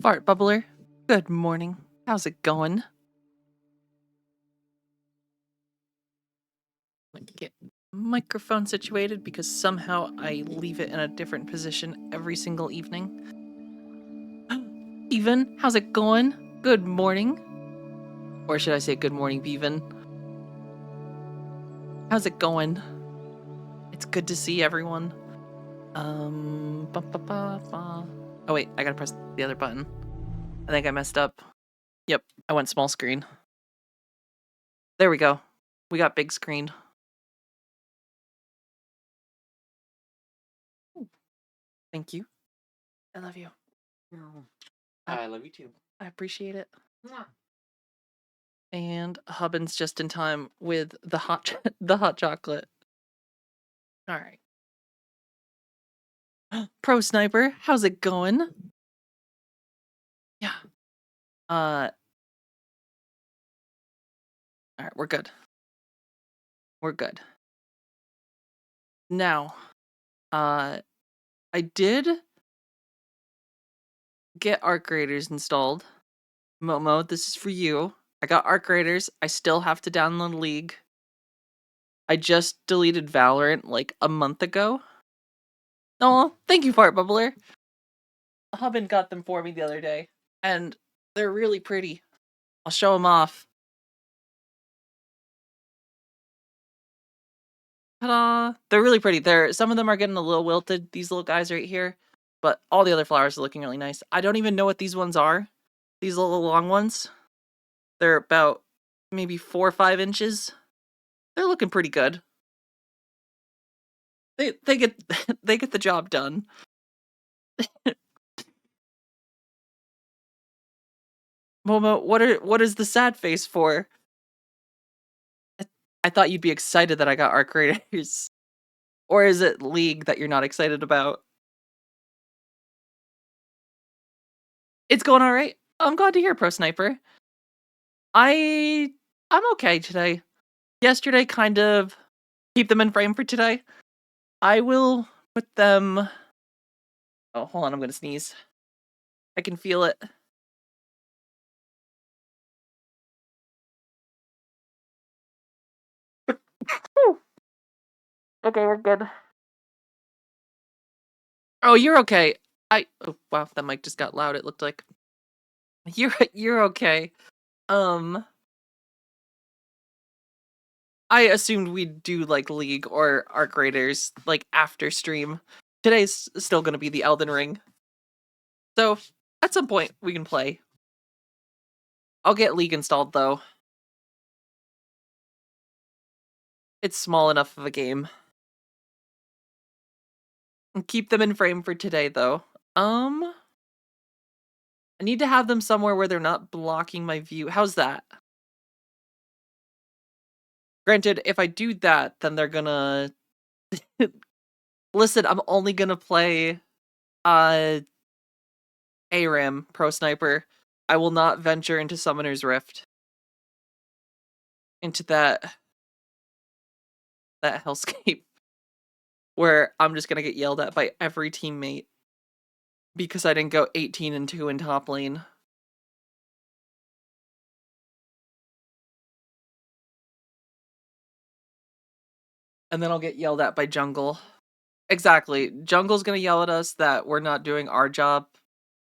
Fart Bubbler, good morning. How's it going? Let me get microphone situated because somehow I leave it in a different position every single evening. Bevan, how's it going? Good morning. Or should I say good morning, Bevan? How's it going? It's good to see everyone. Oh wait, I gotta press the other button. I think I messed up. Yep, I went small screen. There we go. We got big screen. Thank you. I love you. I love you too. I appreciate it. And Hubbins just in time with the the hot chocolate. All right. Pro Sniper, how's it going? Yeah. All right, we're good. We're good. Now, I did get Arc Raiders installed. Momo, this is for you. I got Arc Raiders. I still have to download League. I just deleted Valorant like a month ago. Oh, thank you, Fart Bubbler. Hubbin got them for me the other day, and they're really pretty. I'll show them off. Ta-da! They're really pretty. Some of them are getting a little wilted, these little guys right here, but all the other flowers are looking really nice. I don't even know what these ones are. These little long ones. They're about maybe 4 or 5 inches. They're looking pretty good. They get they get the job done. Momo, what is the sad face for? I thought you'd be excited that I got Arc Raiders. Or is it League that you're not excited about? It's going all right. I'm glad to hear, Pro Sniper. I'm okay today. Yesterday kind of keep them in frame for today. I will put them. Oh, hold on, I'm gonna sneeze. I can feel it. Okay, we're good. Oh, you're okay. Oh wow, that mic just got loud. It looked like you're okay. Um, I assumed we'd do like League or Arc Raiders like after stream. Today's still gonna be the Elden Ring, so at some point we can play. I'll get League installed though. It's small enough of a game. Keep them in frame for today though. I need to have them somewhere where they're not blocking my view. How's that? Granted, if I do that, then they're gonna listen, I'm only gonna play ARAM Pro Sniper. I will not venture into Summoner's Rift. Into that hellscape where I'm just gonna get yelled at by every teammate because I didn't go 18-2 in top lane. And then I'll get yelled at by jungle. Exactly. Jungle's gonna yell at us that we're not doing our job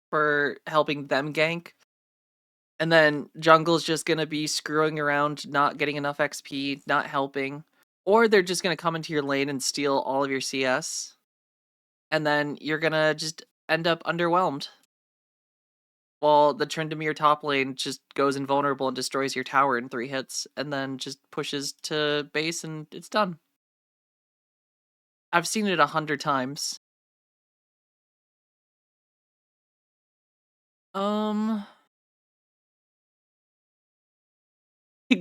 for helping them gank. And then jungle's just gonna be screwing around, not getting enough XP, not helping. Or they're just gonna come into your lane and steal all of your CS. And then you're gonna just end up underwhelmed. While the Tryndamere top lane just goes invulnerable and destroys your tower in 3 hits, and then just pushes to base and it's done. I've seen it 100 times.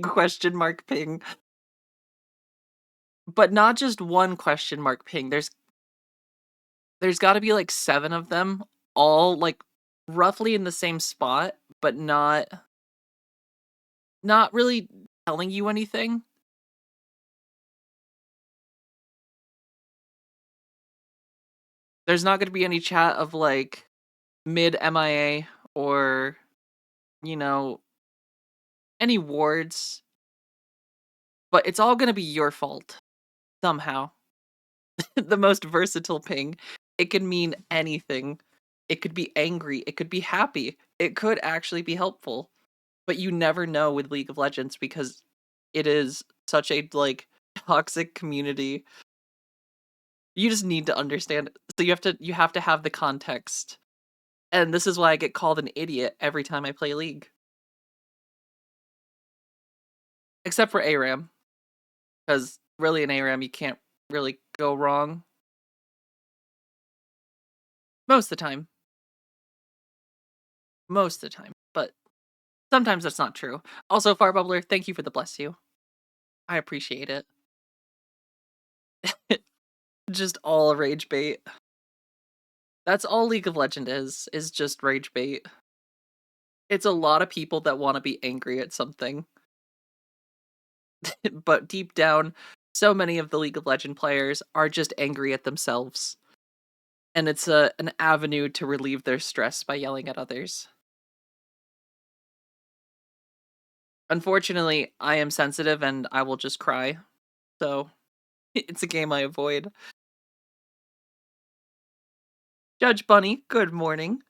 Question mark ping. But not just one question mark ping. There's got to be like 7 of them, all like roughly in the same spot, but not really telling you anything. There's not going to be any chat of like mid MIA or, you know, any wards, but it's all gonna be your fault somehow. The most versatile ping, it can mean anything. It could be angry, it could be happy, it could actually be helpful, but you never know with League of Legends because it is such a, like, toxic community. You just need to understand it. So you have to have the context, and this is why I get called an idiot every time I play League. Except for ARAM, because really in ARAM you can't really go wrong. Most of the time. Most of the time, but sometimes that's not true. Also, Fire Bubbler, thank you for the bless you. I appreciate it. Just all rage bait. That's all League of Legend is just rage bait. It's a lot of people that wanna be angry at something, but deep down, so many of the League of Legend players are just angry at themselves, and it's an avenue to relieve their stress by yelling at others. Unfortunately, I am sensitive and I will just cry, so it's a game I avoid. Judge Bunny, good morning.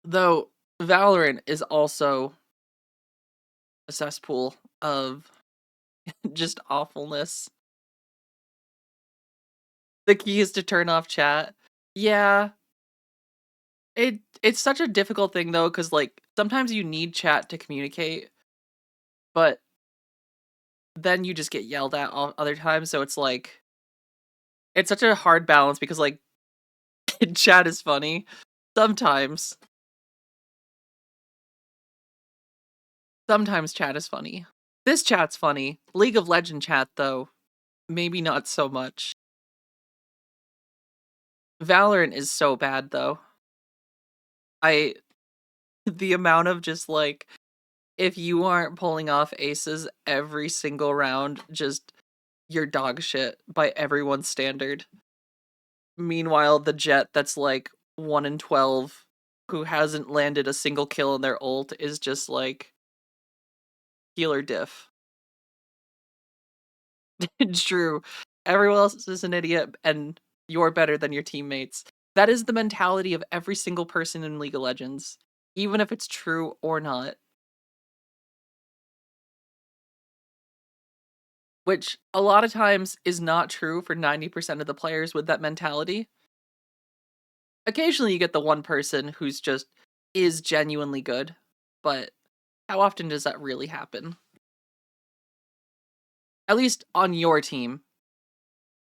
Though Valorant is also a cesspool of just awfulness. The key is to turn off chat. Yeah, it's such a difficult thing though, because like sometimes you need chat to communicate, but then you just get yelled at all other times. So it's like it's such a hard balance because like chat is funny sometimes. Sometimes chat is funny. This chat's funny. League of Legend chat though, maybe not so much. Valorant is so bad though. I the amount of just like if you aren't pulling off aces every single round, just you're dog shit by everyone's standard. Meanwhile, the Jet that's like 1 in 12 who hasn't landed a single kill in their ult is just like healer diff. It's true. Everyone else is an idiot and you're better than your teammates. That is the mentality of every single person in League of Legends, even if it's true or not. Which a lot of times is not true for 90% of the players with that mentality. Occasionally you get the one person who's just is genuinely good, but how often does that really happen? At least on your team.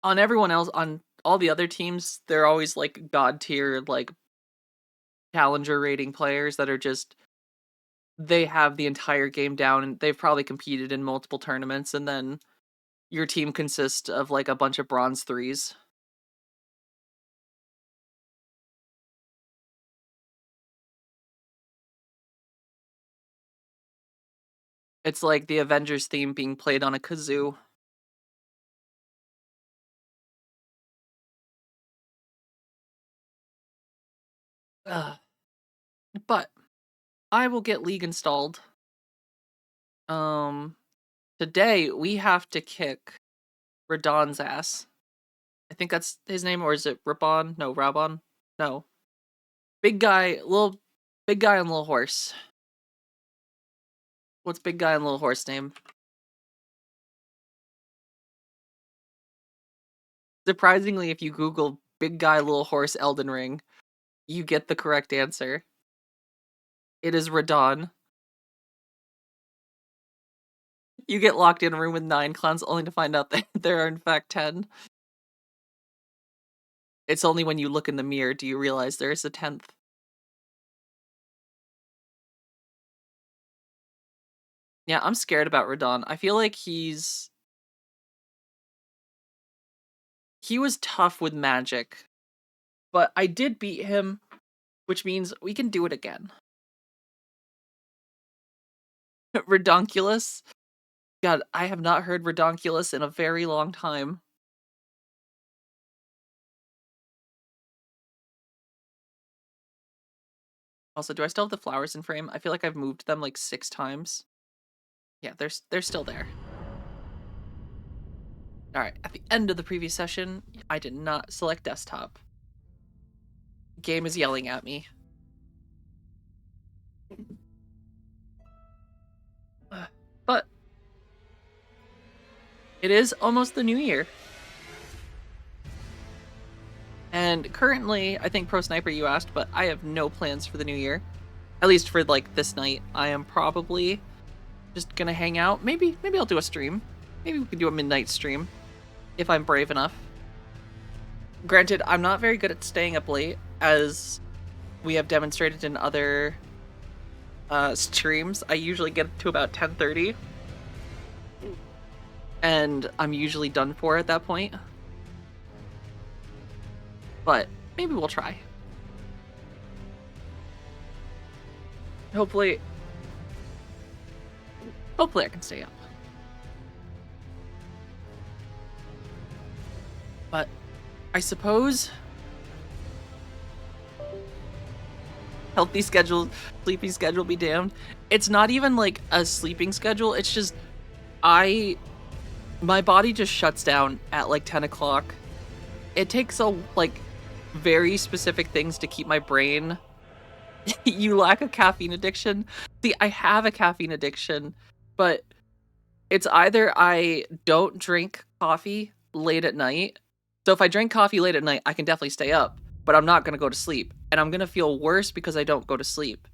On everyone else, on all the other teams, they're always like god tier, like challenger rating players that are just they have the entire game down and they've probably competed in multiple tournaments, and then your team consists of like a bunch of bronze threes. It's like the Avengers theme being played on a kazoo. Ugh. But I will get League installed. Um, Today we have to kick Radon's ass. I think that's his name, or is it Rabon? No, Rabon. No, big guy on little horse. What's big guy on little horse name? Surprisingly, if you Google big guy little horse Elden Ring, you get the correct answer. It is Radon. You get locked in a room with 9 clowns only to find out that there are in fact 10. It's only when you look in the mirror do you realize there is a 10th. Yeah, I'm scared about Radon. I feel like he was tough with magic, but I did beat him, which means we can do it again. Redonkulous? God, I have not heard Redonkulous in a very long time. Also, do I still have the flowers in frame? I feel like I've moved them like 6 times. Yeah, they're still there. Alright, at the end of the previous session, I did not select desktop. Game is yelling at me. But it is almost the new year. And currently, I think Pro Sniper you asked, but I have no plans for the new year. At least for like this night. I am probably just gonna hang out. Maybe I'll do a stream. Maybe we can do a midnight stream if I'm brave enough. Granted, I'm not very good at staying up late, as we have demonstrated in other streams. I usually get to about 10:30, and I'm usually done for at that point. But maybe we'll try. Hopefully I can stay up. But I suppose healthy schedule, sleeping schedule be damned. It's not even like a sleeping schedule. It's just my body just shuts down at like 10 o'clock. It takes like very specific things to keep my brain. You lack a caffeine addiction. See, I have a caffeine addiction, but it's either I don't drink coffee late at night. So if I drink coffee late at night, I can definitely stay up, but I'm not going to go to sleep. And I'm going to feel worse because I don't go to sleep.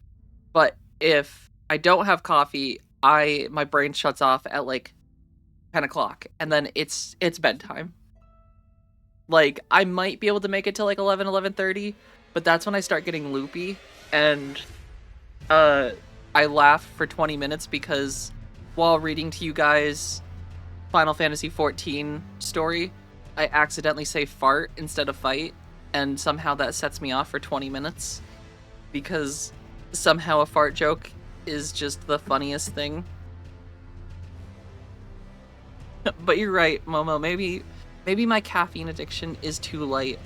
But if I don't have coffee, my brain shuts off at like 10 o'clock, and then it's bedtime. Like, I might be able to make it to like 11:30, but that's when I start getting loopy, and I laugh for 20 minutes because while reading to you guys Final Fantasy XIV story, I accidentally say fart instead of fight, and somehow that sets me off for 20 minutes because somehow a fart joke is just the funniest thing. But you're right, Momo, maybe my caffeine addiction is too light.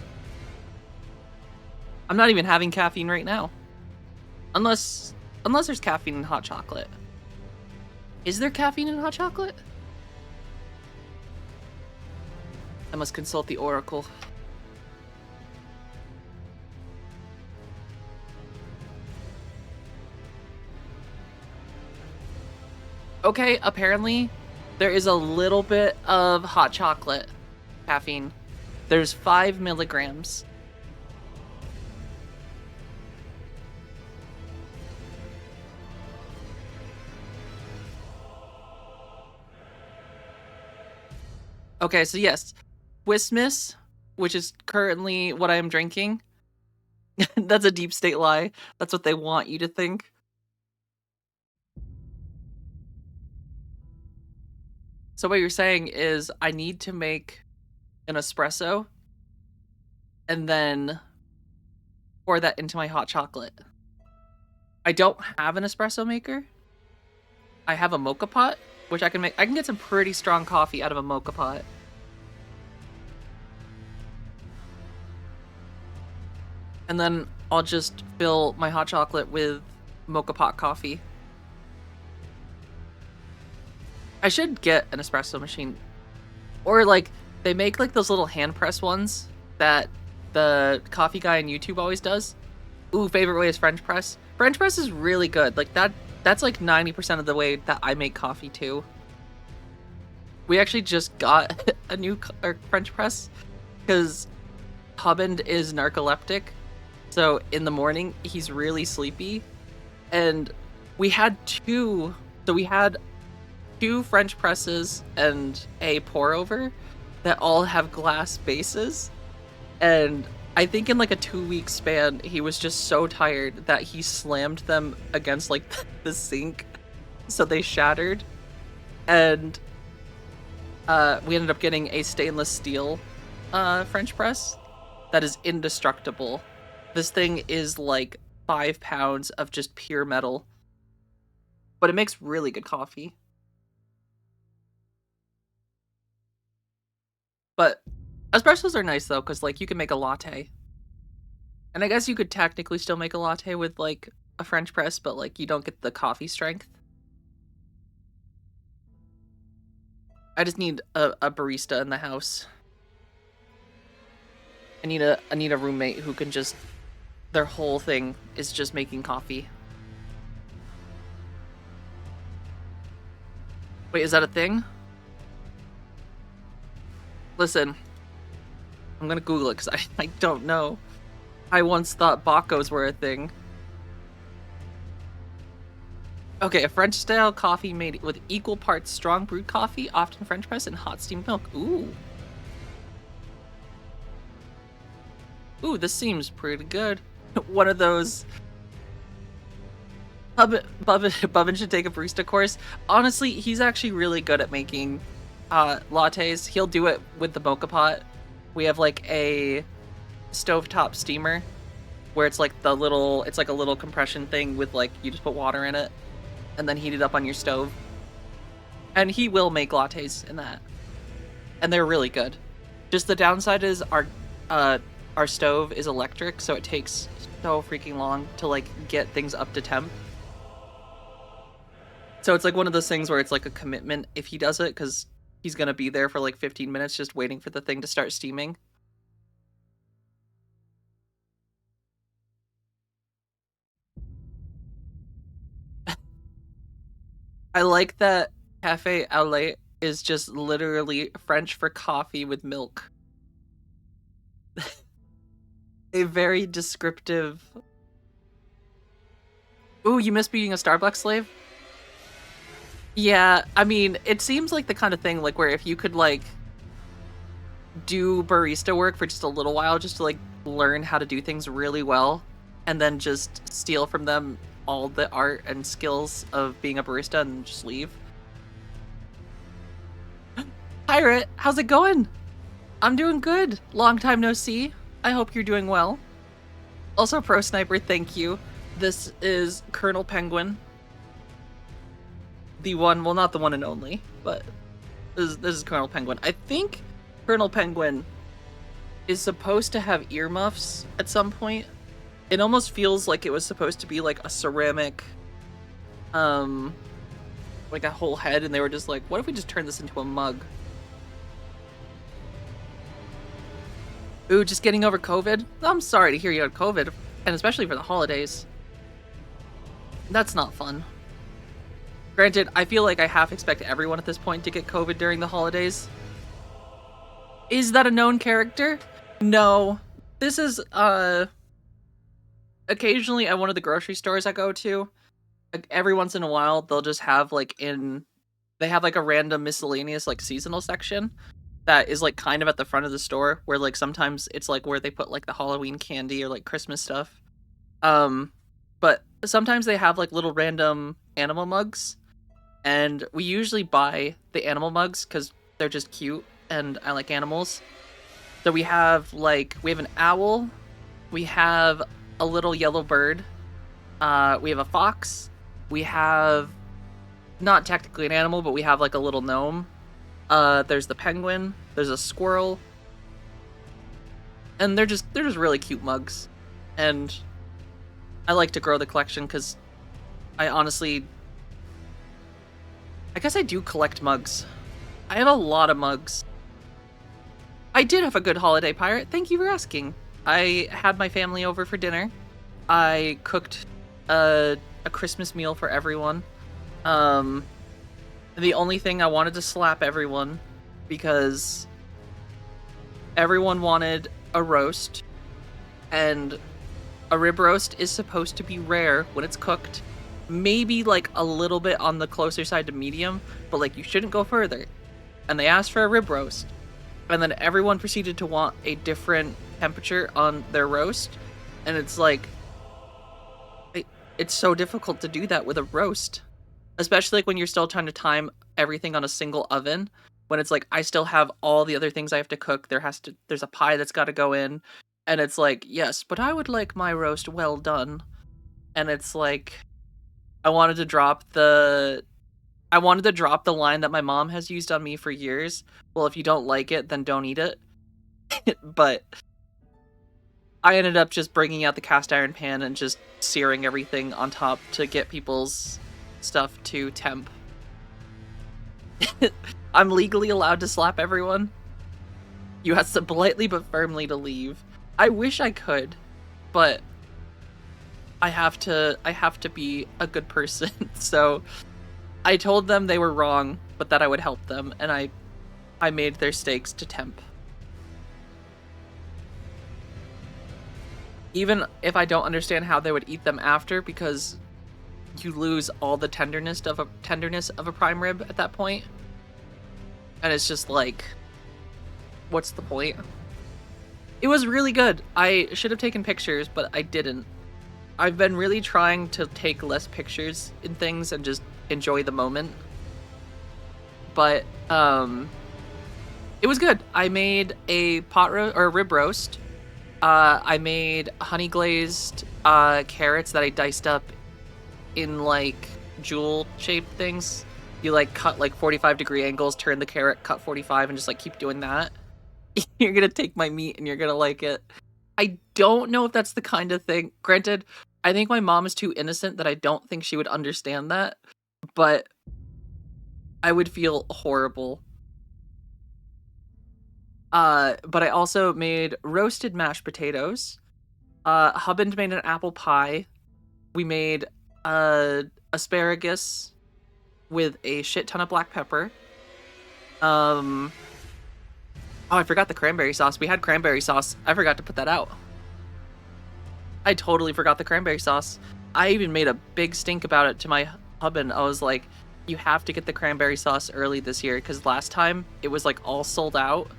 I'm not even having caffeine right now. Unless there's caffeine in hot chocolate. Is there caffeine in hot chocolate? I must consult the oracle. Okay, apparently there is a little bit of hot chocolate caffeine. There's 5 milligrams. Okay, so yes, Wismiss, which is currently what I am drinking. That's a deep state lie. That's what they want you to think. So what you're saying is I need to make an espresso and then pour that into my hot chocolate. I don't have an espresso maker. I have a mocha pot, which I can make. I can get some pretty strong coffee out of a mocha pot. And then I'll just fill my hot chocolate with mocha pot coffee. I should get an espresso machine. Or like, they make like those little hand press ones that the coffee guy on YouTube always does. Ooh, favorite way is French press. French press is really good. Like that's like 90% of the way that I make coffee too. We actually just got a new French press because Hubband is narcoleptic. So in the morning, he's really sleepy. And we had two French presses and a pour over that all have glass bases. And I think in like a 2-week span, he was just so tired that he slammed them against like the sink. So they shattered. And we ended up getting a stainless steel French press that is indestructible. This thing is like 5 pounds of just pure metal. But it makes really good coffee. But espressos are nice though, because like you can make a latte. And I guess you could technically still make a latte with like a French press, but like you don't get the coffee strength. I just need a barista in the house. I need a roommate who can just, their whole thing is just making coffee. Wait, is that a thing? Listen, I'm gonna Google it because I don't know. I once thought Bacos were a thing. Okay, a French-style coffee made with equal parts strong brewed coffee, often French press, and hot steamed milk. Ooh. Ooh, this seems pretty good. One of those... Bubba should take a barista course. Honestly, he's actually really good at making lattes. He'll do it with the mocha pot. We have like a stovetop steamer where it's like it's like a little compression thing with like, you just put water in it and then heat it up on your stove. And he will make lattes in that. And they're really good. Just the downside is our stove is electric, so it takes so freaking long to like get things up to temp. So it's like one of those things where it's like a commitment if he does it, because he's gonna be there for like 15 minutes just waiting for the thing to start steaming. I like that Cafe au lait is just literally French for coffee with milk. A very descriptive... Ooh, you miss being a Starbucks slave? Yeah, I mean, it seems like the kind of thing like where if you could like do barista work for just a little while just to like learn how to do things really well and then just steal from them all the art and skills of being a barista and just leave. Pirate, how's it going? I'm doing good. Long time no see. I hope you're doing well. Also, Pro Sniper, thank you. This is Colonel Penguin. The one, well, not the one and only, but this is Colonel Penguin. I think Colonel Penguin is supposed to have earmuffs at some point. It almost feels like it was supposed to be like a ceramic, like a whole head, and they were just like, what if we just turn this into a mug? Ooh, just getting over COVID? I'm sorry to hear you had COVID, and especially for the holidays. That's not fun. Granted, I feel like I half expect everyone at this point to get COVID during the holidays. Is that a known character? No. This is, occasionally at one of the grocery stores I go to, like, every once in a while, they'll just have, like, they have, like, a random miscellaneous, like, seasonal section that is, like, kind of at the front of the store, where, like, sometimes it's, like, where they put, like, the Halloween candy or, like, Christmas stuff. But sometimes they have, like, little random animal mugs, and we usually buy the animal mugs because they're just cute, and I like animals. So we have an owl, we have a little yellow bird, we have a fox, we have, not technically an animal, but we have like a little gnome, there's the penguin, there's a squirrel, and they're just really cute mugs, and I like to grow the collection because I guess I do collect mugs. I have a lot of mugs. I did have a good holiday, Pirate. Thank you for asking. I had my family over for dinner. I cooked a Christmas meal for everyone. The only thing I wanted to slap everyone because everyone wanted a roast, and a rib roast is supposed to be rare when it's cooked. Maybe like a little bit on the closer side to medium, but like you shouldn't go further. And they asked for a rib roast. And then everyone proceeded to want a different temperature on their roast. And it's like, it's so difficult to do that with a roast. Especially like when you're still trying to time everything on a single oven. When it's like, I still have all the other things I have to cook. There's a pie that's got to go in. And it's like, yes, but I would like my roast well done. And it's like, I wanted to drop the line that my mom has used on me for years. Well, if you don't like it, then don't eat it. But I ended up just bringing out the cast iron pan and just searing everything on top to get people's stuff to temp. I'm legally allowed to slap everyone. You have to politely but firmly to leave. I wish I could, but I have to be a good person. So I told them they were wrong, but that I would help them, and I made their steaks to temp. Even if I don't understand how they would eat them after, because you lose all the tenderness of a prime rib at that point. And it's just like, what's the point? It was really good. I should have taken pictures, but I didn't. I've been really trying to take less pictures in things and just enjoy the moment. But it was good. I made a rib roast. I made honey glazed carrots that I diced up in like jewel shaped things. You like cut like 45-degree angles, turn the carrot, cut 45, and just like keep doing that. You're gonna take my meat and you're gonna like it. I don't know if that's the kind of thing. Granted, I think my mom is too innocent that I don't think she would understand that, but I would feel horrible. But I also made roasted mashed potatoes. Huband made an apple pie. We made asparagus with a shit ton of black pepper. Oh, I forgot the cranberry sauce. We had cranberry sauce. I forgot to put that out. I totally forgot the cranberry sauce. I even made a big stink about it to my husband. I was like, you have to get the cranberry sauce early this year, because last time it was like all sold out.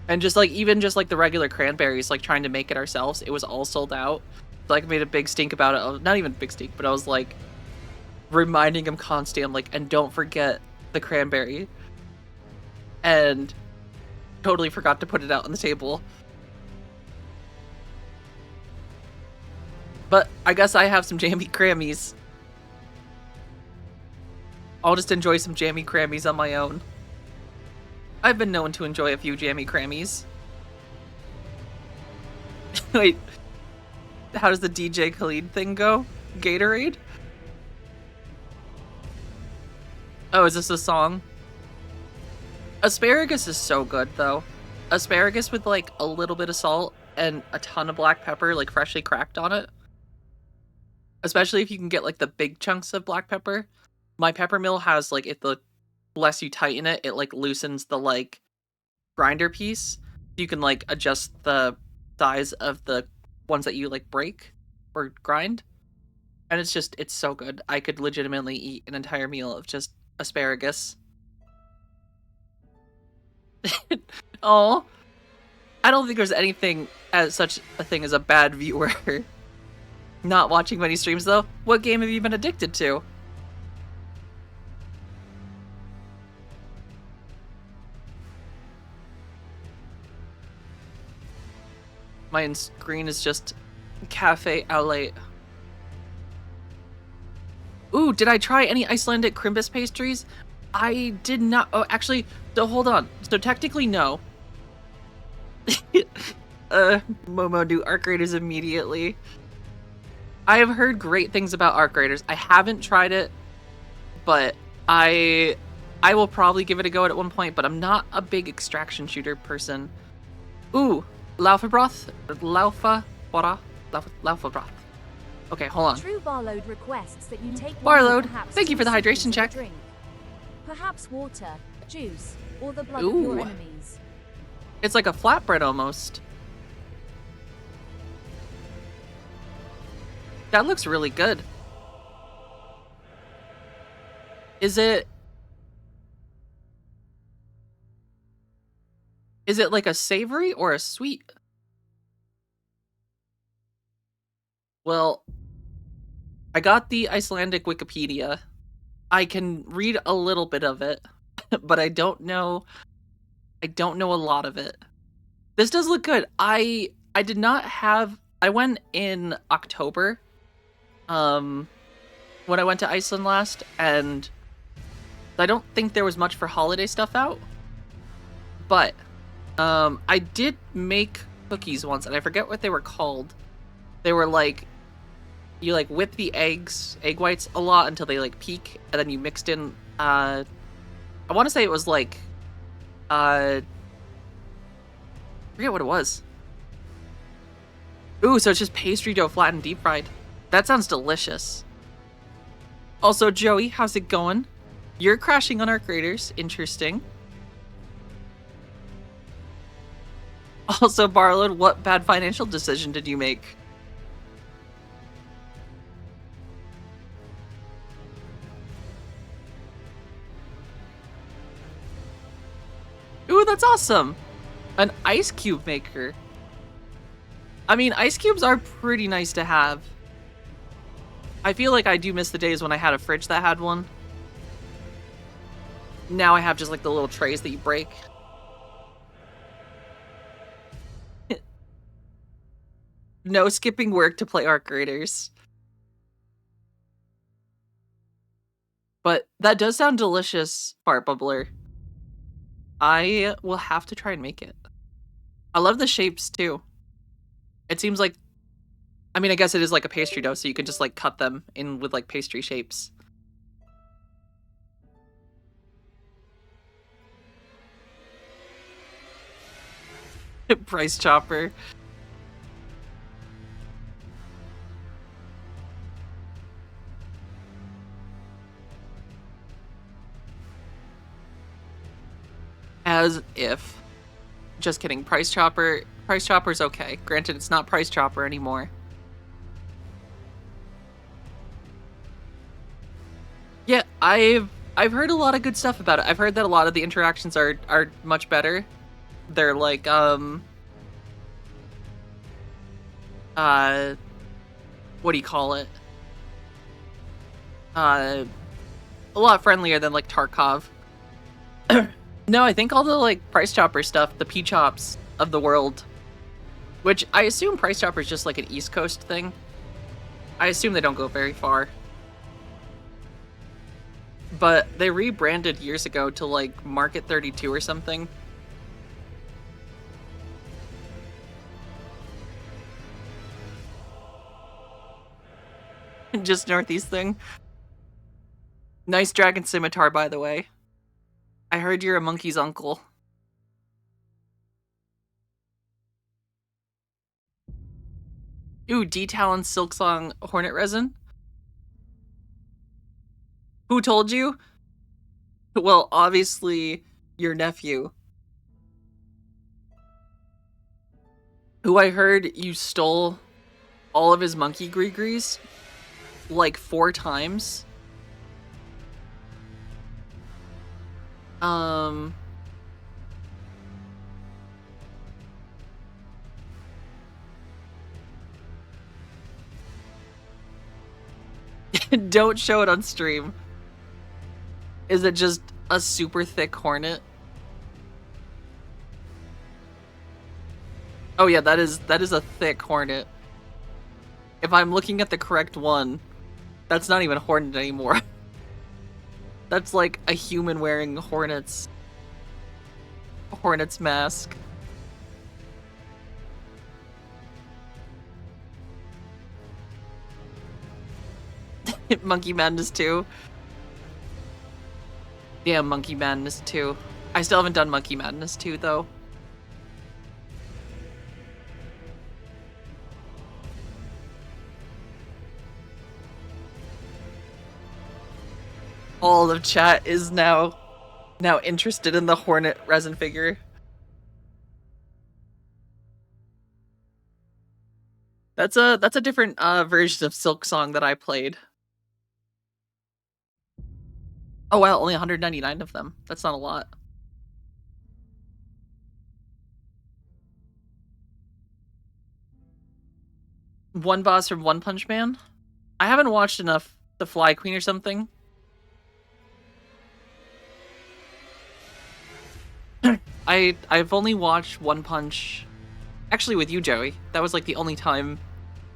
And just like, even just like the regular cranberries, like trying to make it ourselves, it was all sold out. Like, I made a big stink about it. Not even a big stink, but I was like, reminding him constantly, I'm like, and don't forget the cranberry. And totally forgot to put it out on the table. But I guess I have some jammy crammies. I'll just enjoy some jammy crammies on my own. I've been known to enjoy a few jammy crammies. Wait, how does the DJ Khalid thing go? Gatorade? Oh, is this a song? Asparagus is so good, though. Asparagus with, like, a little bit of salt and a ton of black pepper, like, freshly cracked on it. Especially if you can get, like, the big chunks of black pepper. My pepper mill has, like, if the less you tighten it, it, like, loosens the, like, grinder piece. You can, like, adjust the size of the ones that you, like, break or grind. And it's just, it's so good. I could legitimately eat an entire meal of just asparagus. Oh, I don't think there's anything as such a thing as a bad viewer. Not watching many streams, though. What game have you been addicted to? My screen is just cafe outlet. Ooh, did I try any Icelandic Krimbus pastries? I did not. Oh, actually, so hold on. So technically, no. Momo, do arc raiders immediately. I have heard great things about arc raiders. I haven't tried it, but I will probably give it a go at one point, but I'm not a big extraction shooter person. Ooh, Laufa broth? Laufa broth. Okay, hold on. True Barload requests that you take Barload, thank you for the hydration check. Drink. Perhaps water, juice, or the blood of your enemies. It's like a flatbread almost. That looks really good. Is it like a savory or a sweet? Well, I got the Icelandic Wikipedia. I can read a little bit of it, but I don't know a lot of it. This does look good. I did not have, I went in October, when I went to Iceland last, and I don't think there was much for holiday stuff out, but I did make cookies once, and I forget what they were called. They were like, you like whip the egg whites a lot until they like peak, and then you mixed in, I want to say it was like, I forget what it was. Ooh, so it's just pastry dough flattened deep fried. That sounds delicious. Also, Joey, how's it going? You're crashing on our craters. Interesting. Also, Barlow, what bad financial decision did you make? Ooh, that's awesome. An ice cube maker. I mean, ice cubes are pretty nice to have. I feel like I do miss the days when I had a fridge that had one. Now I have just like the little trays that you break. No skipping work to play Arc Raiders. But that does sound delicious, Fart Bubbler. I will have to try and make it. I love the shapes too. It seems like, I mean, I guess it is like a pastry dough, so you can just like cut them in with like pastry shapes. Price chopper. As if. Just kidding. Price chopper. Price chopper's okay. Granted, it's not price chopper anymore. Yeah, I've heard a lot of good stuff about it. I've heard that a lot of the interactions are much better. They're like what do you call it? A lot friendlier than like Tarkov. No, I think all the like Price Chopper stuff, the P-Chops of the world, which I assume Price Chopper is just like an East Coast thing. I assume they don't go very far. But they rebranded years ago to like Market 32 or something. Just Northeast thing. Nice dragon scimitar, by the way. I heard you're a monkey's uncle. Ooh, D-Talon Silksong Hornet Resin? Who told you? Well, obviously, your nephew. Who I heard you stole all of his monkey gree-grees like 4 times. Don't show it on stream. Is it just a super thick hornet? Oh yeah, that is a thick hornet. If I'm looking at the correct one, that's not even a hornet anymore. That's like a human wearing hornet's mask. Monkey Madness 2. Yeah, Monkey Madness 2. I still haven't done Monkey Madness 2 though. All of chat is now interested in the Hornet resin figure. That's a different version of Silk Song that I played. Oh wow, only 199 of them. That's not a lot. One boss from One Punch Man? I haven't watched enough The Fly Queen or something. I've only watched One Punch, actually with you, Joey. That was like the only time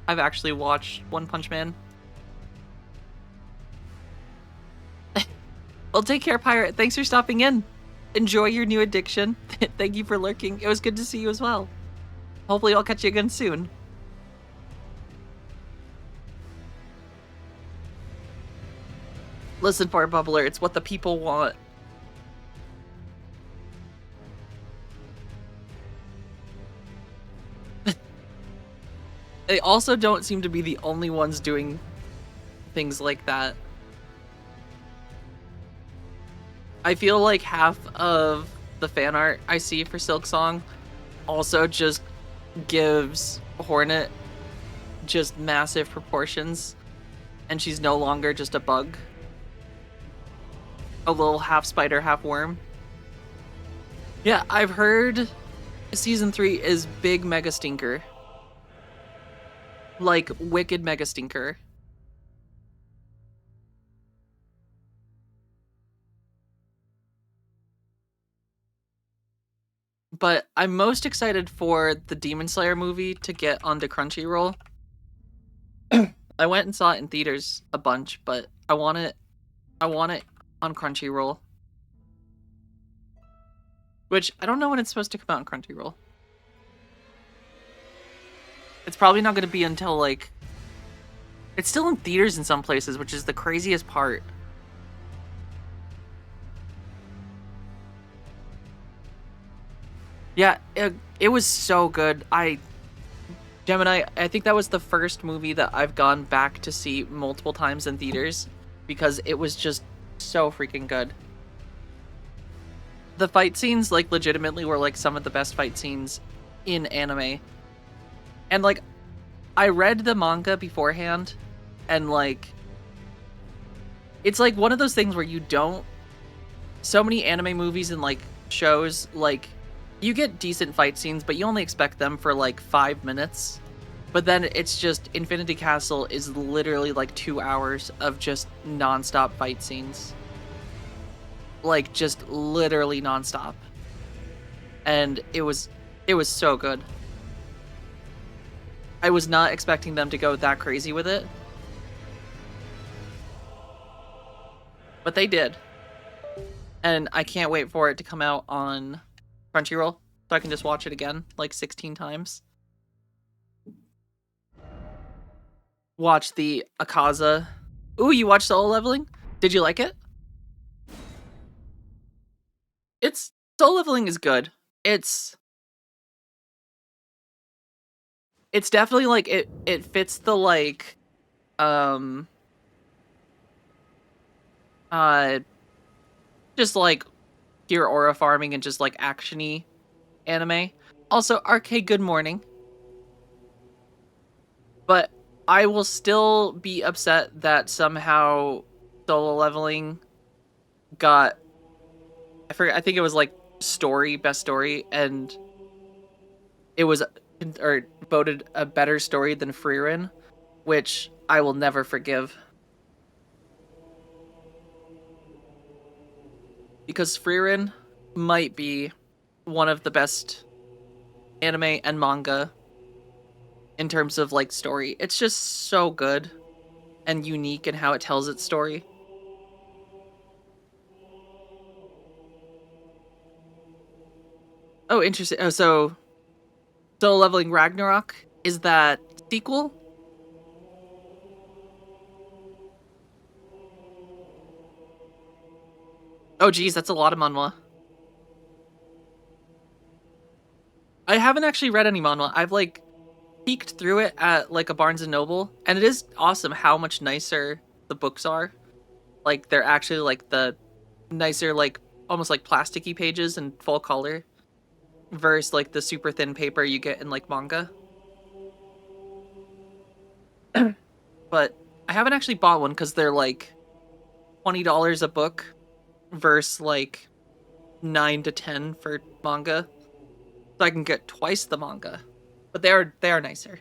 I've actually watched One Punch Man. Well, take care, Pirate. Thanks for stopping in. Enjoy your new addiction. Thank you for lurking. It was good to see you as well. Hopefully I'll catch you again soon. Listen for it, Bubbler. It's what the people want. They also don't seem to be the only ones doing things like that. I feel like half of the fan art I see for Silk Song also just gives Hornet just massive proportions, and she's no longer just a bug. A little half spider, half worm. Yeah, I've heard season 3 is big mega stinker. Like, wicked mega stinker. But I'm most excited for the Demon Slayer movie to get onto Crunchyroll. I went and saw it in theaters a bunch, but I want it on Crunchyroll. Which I don't know when it's supposed to come out on Crunchyroll. It's probably not going to be until like it's still in theaters in some places, which is the craziest part. Yeah, it was so good. Gemini, I think that was the first movie that I've gone back to see multiple times in theaters because it was just so freaking good. The fight scenes, like, legitimately were, like, some of the best fight scenes in anime. And, like, I read the manga beforehand, and, like, it's, like, one of those things where you don't... So many anime movies and, like, shows, like, you get decent fight scenes, but you only expect them for, like, 5 minutes. But then it's just... Infinity Castle is literally, like, 2 hours of just non-stop fight scenes. Like, just literally nonstop. And it was so good. I was not expecting them to go that crazy with it. But they did. And I can't wait for it to come out on Crunchyroll, so I can just watch it again, like 16 times. Watch the Akaza. Ooh, you watched Solo Leveling? Did you like it? Solo Leveling is good. It's definitely like it fits the like uh just like pure aura farming and just like actiony anime. Also, Arcade Good Morning. But I will still be upset that somehow Solo Leveling got I think it was like best story, and it was or voted a better story than Frieren, which I will never forgive. Because Frieren might be one of the best anime and manga in terms of like story. It's just so good and unique in how it tells its story. Oh, interesting. Oh, so Solo Leveling Ragnarok, is that sequel? Oh geez, that's a lot of manhwa. I haven't actually read any manhwa. I've like peeked through it at like a Barnes and Noble, and it is awesome how much nicer the books are. Like they're actually like the nicer, like almost like plasticky pages in full color versus like the super thin paper you get in like manga. But I haven't actually bought one because they're like $20 a book versus like 9 to 10 for manga. So I can get twice the manga. But they are nicer.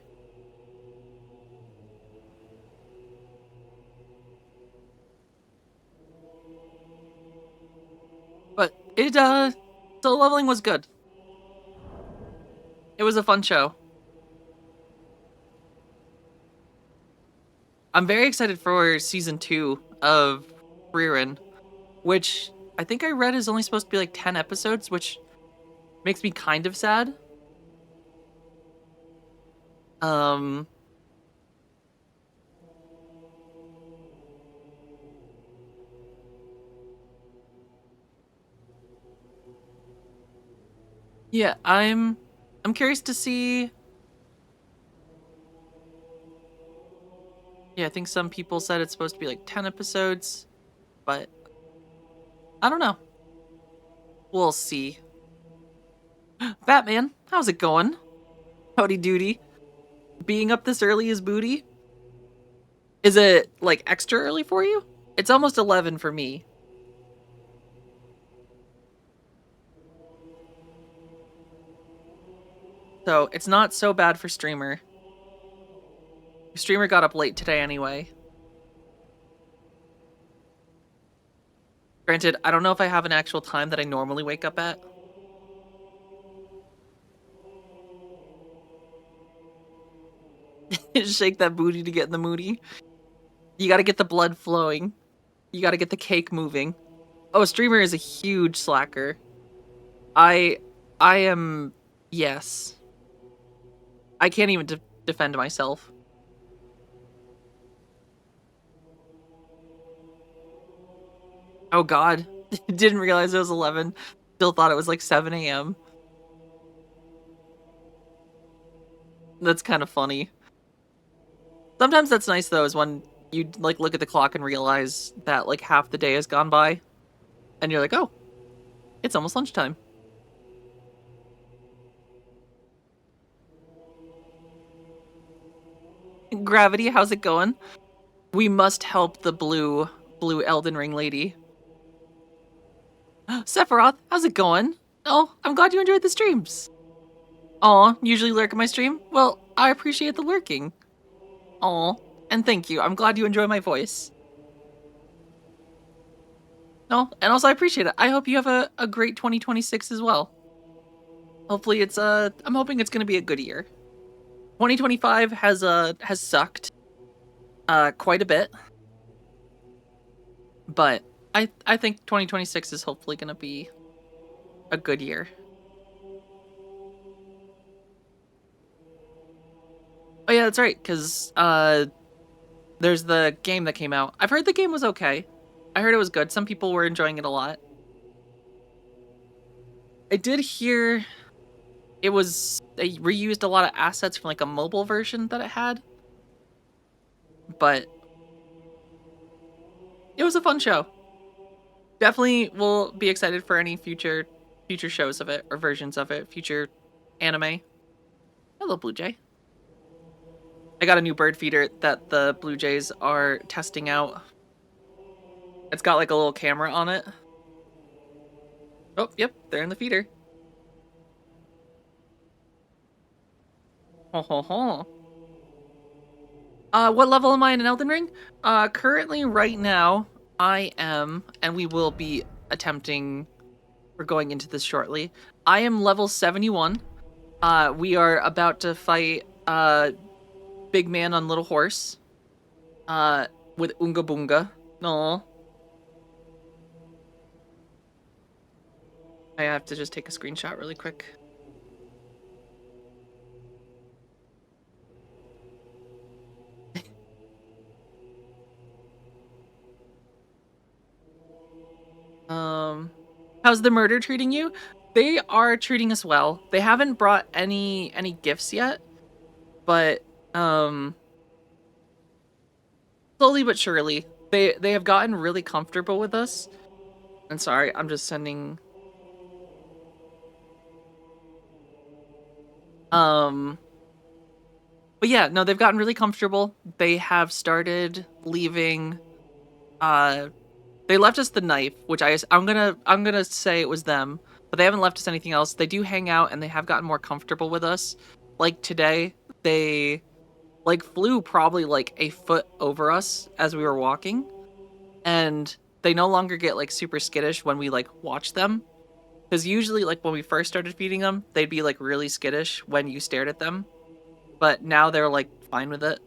But Solo Leveling was good. It was a fun show. I'm very excited for season 2 of Frieren, which I think I read is only supposed to be like 10 episodes, which makes me kind of sad. Um, yeah, I'm curious to see. Yeah, I think some people said it's supposed to be like 10 episodes, but I don't know. We'll see. Batman, how's it going? Howdy doody. Being up this early is booty. Is it like extra early for you? It's almost 11 for me. So it's not so bad for streamer. Streamer got up late today anyway. Granted, I don't know if I have an actual time that I normally wake up at. Shake that booty to get in the moody. You gotta get the blood flowing. You gotta get the cake moving. Oh, streamer is a huge slacker. I I am yes. I can't even defend myself. Oh god. Didn't realize it was 11. Still thought it was like 7 a.m. That's kind of funny. Sometimes that's nice though, is when you like look at the clock and realize that like half the day has gone by and you're like, "Oh, it's almost lunchtime." Gravity, how's it going? We must help the blue Elden Ring lady. Sephiroth, how's it going? Oh, I'm glad you enjoyed the streams. Aw, usually lurk in my stream? Well, I appreciate the lurking. Aw, and thank you. I'm glad you enjoy my voice. No, and also I appreciate it. I hope you have a great 2026 as well. Hopefully it's I'm hoping it's gonna be a good year. 2025 has sucked quite a bit. But I think 2026 is hopefully gonna be a good year. Oh yeah, that's right, because there's the game that came out. I've heard the game was okay. I heard it was good. Some people were enjoying it a lot. I did hear it was they reused a lot of assets from like a mobile version that it had, but it was a fun show. Definitely will be excited for any future shows of it or versions of it, future anime. Hello, Blue Jay. I got a new bird feeder that the Blue Jays are testing out. It's got like a little camera on it. Oh, yep, they're in the feeder. Ho ho ho. What level am I in Elden Ring? Currently right now, I am, and we will be attempting, we're going into this shortly. I am level 71. We are about to fight, Big Man on Little Horse. With Unga Boonga. No. I have to just take a screenshot really quick. How's the murder treating you? They are treating us well. They haven't brought any gifts yet, but slowly but surely, they have gotten really comfortable with us. And sorry, I'm just sending um but yeah, no, they've gotten really comfortable. They have started leaving uh they left us the knife, which I'm gonna say it was them, but they haven't left us anything else. They do hang out and they have gotten more comfortable with us. Like today, they like flew probably like a foot over us as we were walking, and they no longer get like super skittish when we like watch them. Because usually, like when we first started feeding them, they'd be like really skittish when you stared at them, but now they're like fine with it.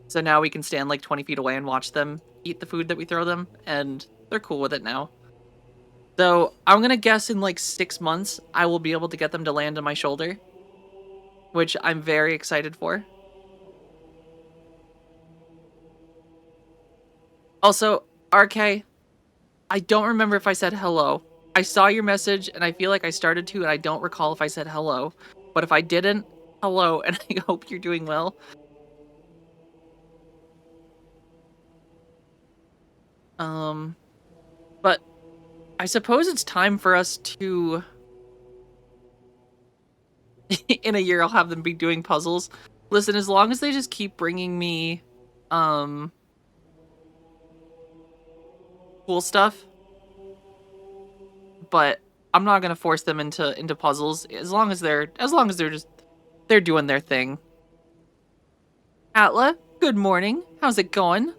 So now we can stand like 20 feet away and watch them eat the food that we throw them, and they're cool with it now. So I'm gonna guess in like 6 months, I will be able to get them to land on my shoulder. which I'm very excited for. Also, RK, I don't remember if I said hello. I saw your message and I feel like I started to, and I don't recall if I said hello. But if I didn't, hello, and I hope you're doing well. But I suppose it's time for us to in a year I'll have them be doing puzzles. Listen, as long as they just keep bringing me cool stuff, but I'm not going to force them into puzzles as long as they're just they're doing their thing. Atla, good morning. How's it going?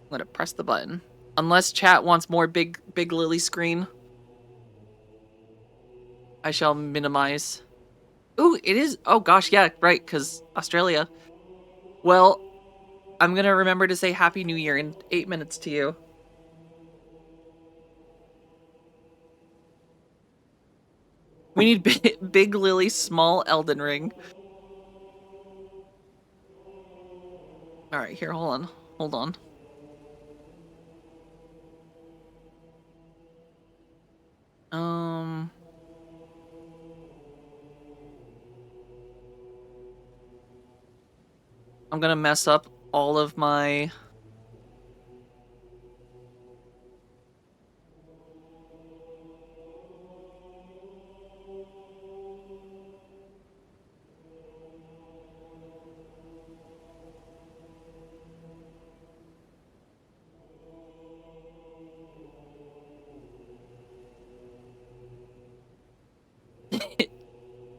Let it press the button. Unless chat wants more big Lily screen, I shall minimize. Ooh, it is. Oh gosh, yeah, right, cuz Australia. Well, I'm going to remember to say Happy New Year in 8 minutes to you. We need big Lily, small Elden Ring. All right, here, hold on. Hold on. Um I'm going to mess up all of my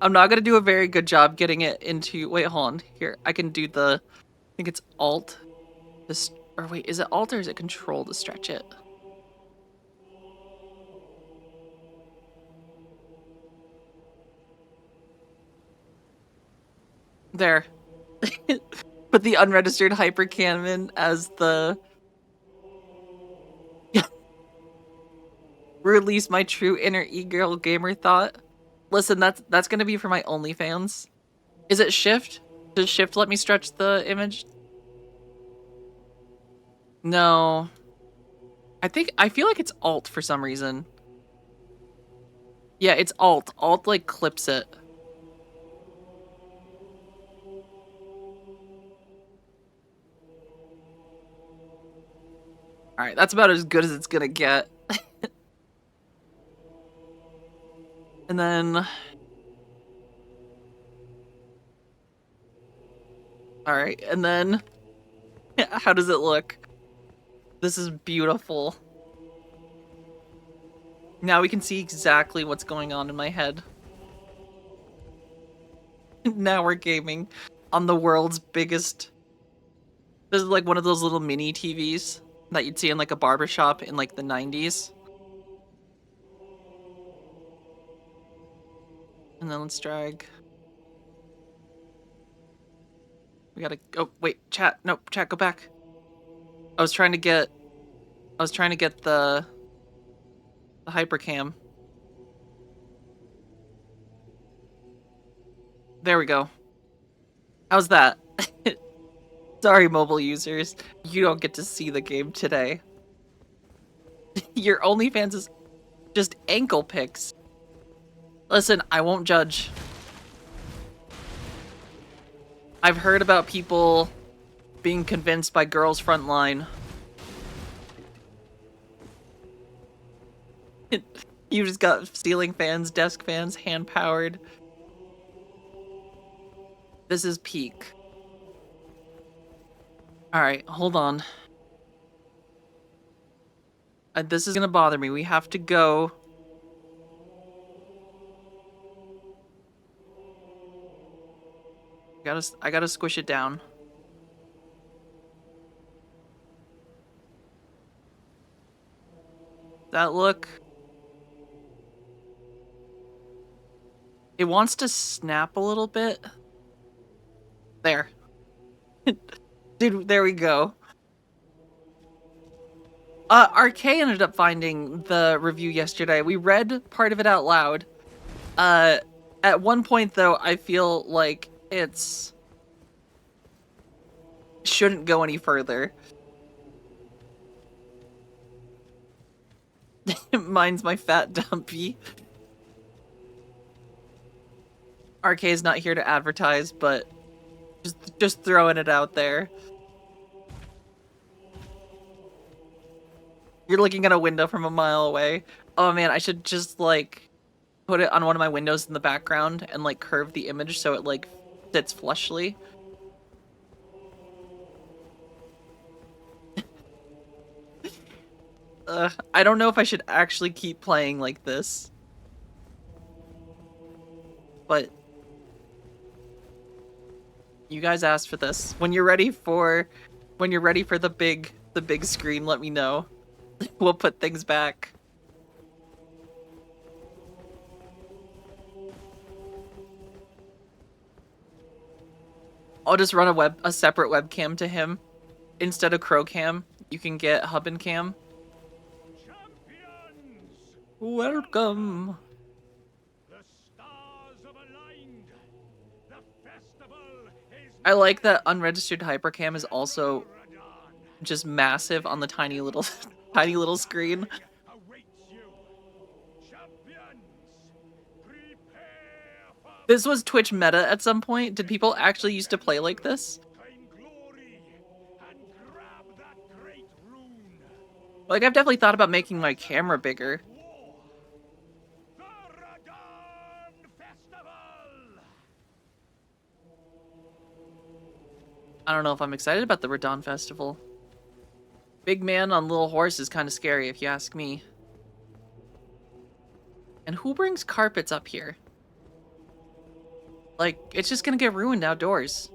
I'm not going to do a very good job getting it into wait, hold on. Here, I can do the I think it's alt this or wait, is it alt or is it control to stretch it? There. Put the unregistered hypercanon as the release my true inner e-girl gamer thought. Listen, that's gonna be for my OnlyFans. Is it shift? Does shift let me stretch the image? No. I feel like it's alt for some reason. Yeah, it's alt. Alt like clips it. Alright, that's about as good as it's gonna get. And then alright, and then how does it look? This is beautiful. Now we can see exactly what's going on in my head. Now we're gaming on the world's biggest. This is like one of those little mini TVs that you'd see in like a barbershop in like the 90s. And then let's drag. We gotta. Oh wait, chat. Nope, chat. Go back. I was trying to get. I was trying to get the hypercam. There we go. How's that? Sorry, mobile users. You don't get to see the game today. Your OnlyFans is just ankle pics. Listen, I won't judge. I've heard about people being convinced by Girls Frontline. You just got ceiling fans, desk fans, hand-powered. This is peak. Alright, hold on. This is gonna bother me. We have to go. I gotta squish it down. That look. It wants to snap a little bit. There. Dude, there we go. RK ended up finding the review yesterday. We read part of it out loud. At one point, though, I feel like it's shouldn't go any further. Mine's my fat dumpy. RK's not here to advertise, but just throwing it out there. You're looking at a window from a mile away. Oh man, I should just like put it on one of my windows in the background and like curve the image so it like sits flushly. I don't know if I should actually keep playing like this, but you guys asked for this. When you're ready for the big screen, let me know. We'll put things back. I'll just run a separate webcam to him. Instead of Crowcam, you can get Hub and Cam. Champions! Welcome. The stars have aligned. The festival is I like that unregistered hypercam is also Radon. just massive on the tiny little tiny little screen. Awaits you. Champions, prepare for This was Twitch meta at some point. Did people actually used to play like this? claim glory and grab that great rune. Like, I've definitely thought about making my camera bigger. War. The Radon Festival. I don't know if I'm excited about the Radon Festival. Big man on little horse is kind of scary if you ask me. And who brings carpets up here? Like, it's just gonna get ruined outdoors.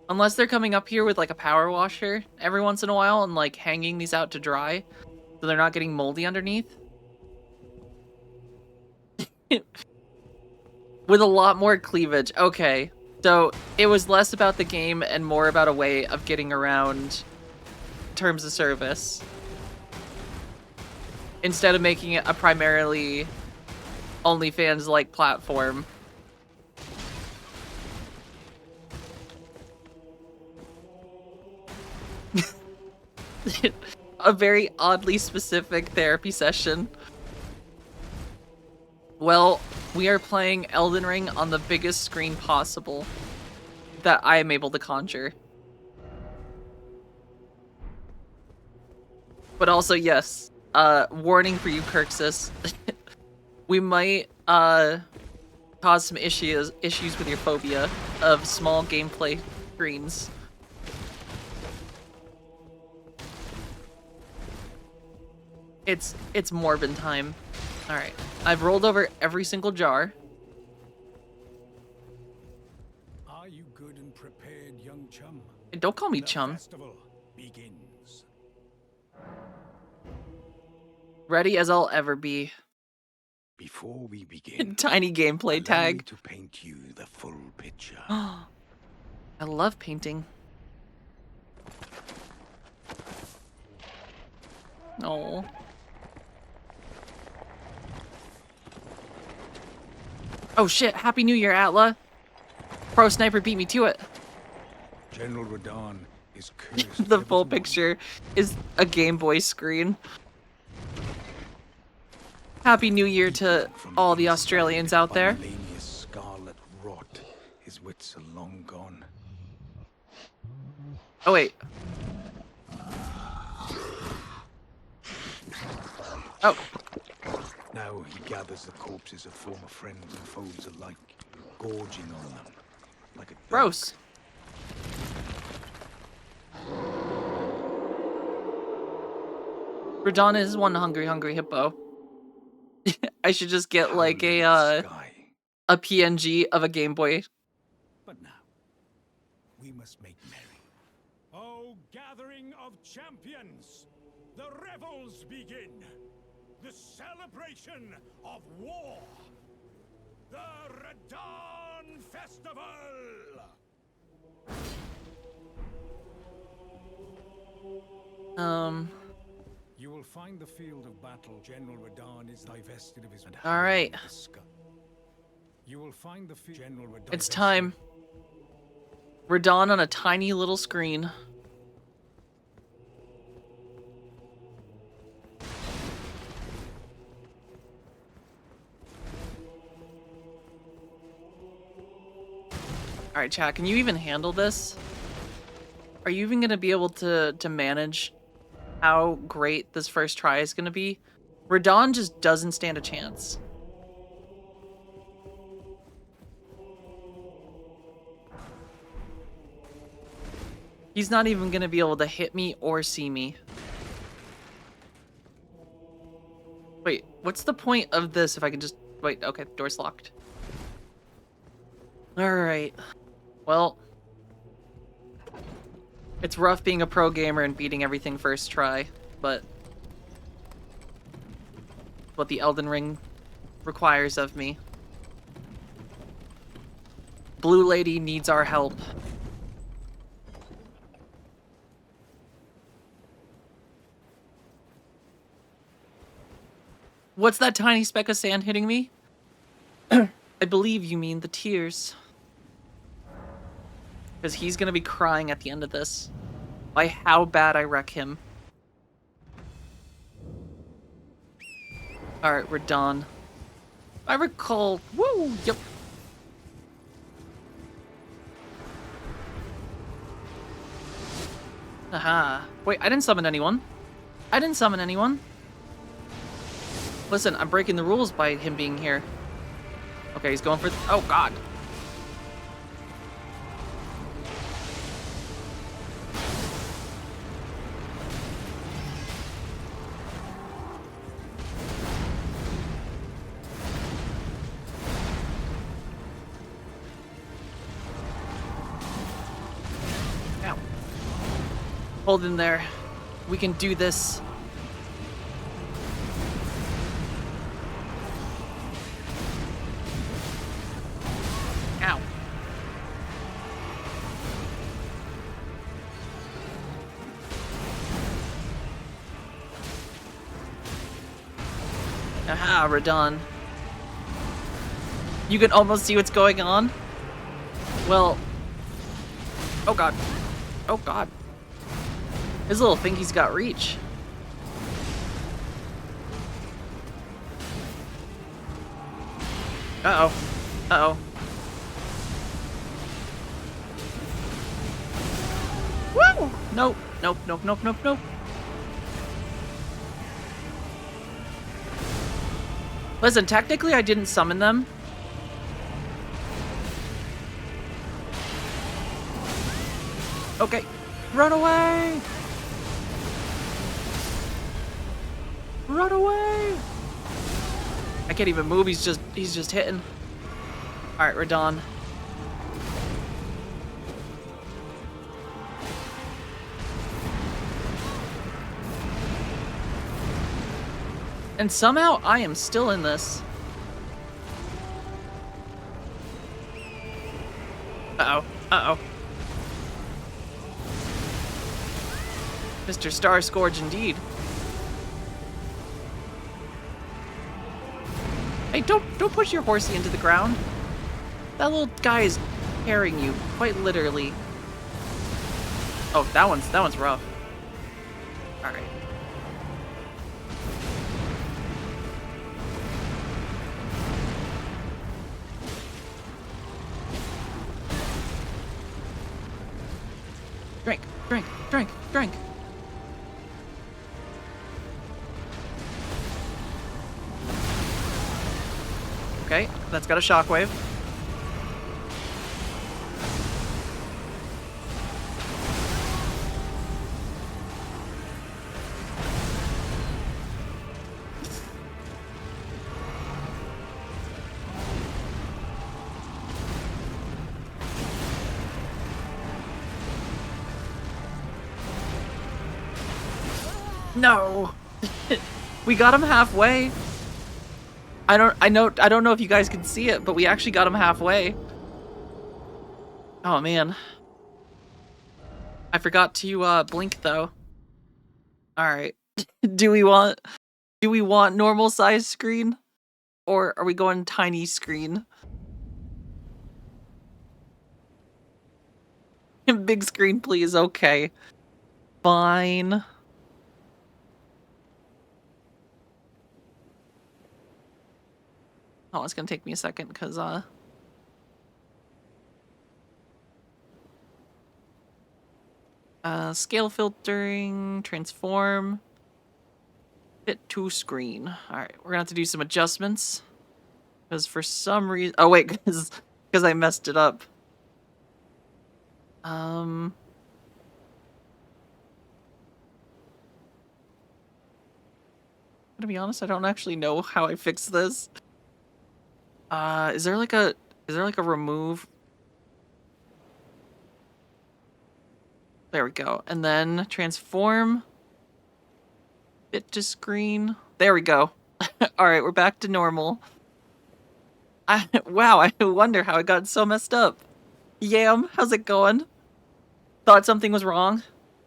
Unless they're coming up here with like a power washer every once in a while and like hanging these out to dry so they're not getting moldy underneath. With a lot more cleavage. Okay. So it was less about the game and more about a way of getting around terms of service. Instead of making it a primarily OnlyFans-like platform. A very oddly specific therapy session. Well, we are playing Elden Ring on the biggest screen possible that I am able to conjure. But also, yes, warning for you, Kirksus. We might cause some issues with your phobia of small gameplay screens. It's Morbin time. Alright. I've rolled over every single jar. Are you good and prepared, young chum? And don't call me The chum. festival begins. Ready as I'll ever be. Before we begin, Tiny gameplay allow me tag. to paint you the full picture. I love painting. Oh. Oh shit, Happy New Year, Atla. Pro Sniper beat me to it. General Radon is cursed. The ever full to picture is a Game Boy screen. Happy New Year to from all the east Australians by out there. Melania's scarlet rot. His wits are long gone. Oh wait. Oh, Now he gathers the corpses of former friends and foes alike, gorging on them like a dog. gross. Radon is one hungry hippo. I should just get like Howling in the sky. a PNG of a Game Boy. But now, we must make merry. Oh, gathering of champions! The revels begin! The celebration of war! The Radon Festival! Um, You will find the field of battle. General Radahn is divested of his. All right. You will find the General Radahn. It's time. Radahn on a tiny little screen. All right, chat, can you even handle this? Are you even going to be able to manage how great this first try is going to be? Radahn just doesn't stand a chance. He's not even going to be able to hit me or see me. Wait, what's the point of this if I can just... Wait, okay, door's locked. Alright. Well... It's rough being a pro gamer and beating everything first try, but... what the Elden Ring requires of me. Blue Lady needs our help. What's that tiny speck of sand hitting me? I believe you mean the tears. Because he's gonna be crying at the end of this. By how bad I wreck him. Alright, we're done. I recall... Woo! Yep. Aha. Wait, I didn't summon anyone. I didn't summon anyone. Listen, I'm breaking the rules by him being here. Okay, he's going for... Oh, God. Ow. Hold in there. We can do this. Ow. Aha, Radahn. You can almost see what's going on. Well... Oh, God. Oh, God. His little thingy's got reach. Uh-oh. Uh-oh. Woo! Nope. Nope, nope, nope, nope, nope. Listen, technically I didn't summon them. Okay. Run away! Run away! I can't even move, he's just hitting. Alright, Radahn. And somehow I am still in this. Uh-oh. Uh-oh. Mr. Star Scourge indeed. Hey, don't push your horsey into the ground. That little guy is carrying you, quite literally. Oh, that one's rough. Alright. Drink, drink, drink, drink. Okay, that's got a shockwave. No. We got him halfway. I don't know if you guys can see it, but we actually got him halfway. Oh man. I forgot to blink though. All right. Do we want normal size screen? Or are we going tiny screen? Big screen, please. Okay. Fine. Oh, it's gonna take me a second because scale filtering, transform, fit to screen. All right, we're gonna have to do some adjustments because for some reason, oh wait, because I messed it up. To be honest, I don't actually know how I fix this. Is there like a remove? There we go. And then transform. Fit to screen. There we go. All right, we're back to normal. Wow, I wonder how it got so messed up. Yam, how's it going? Thought something was wrong?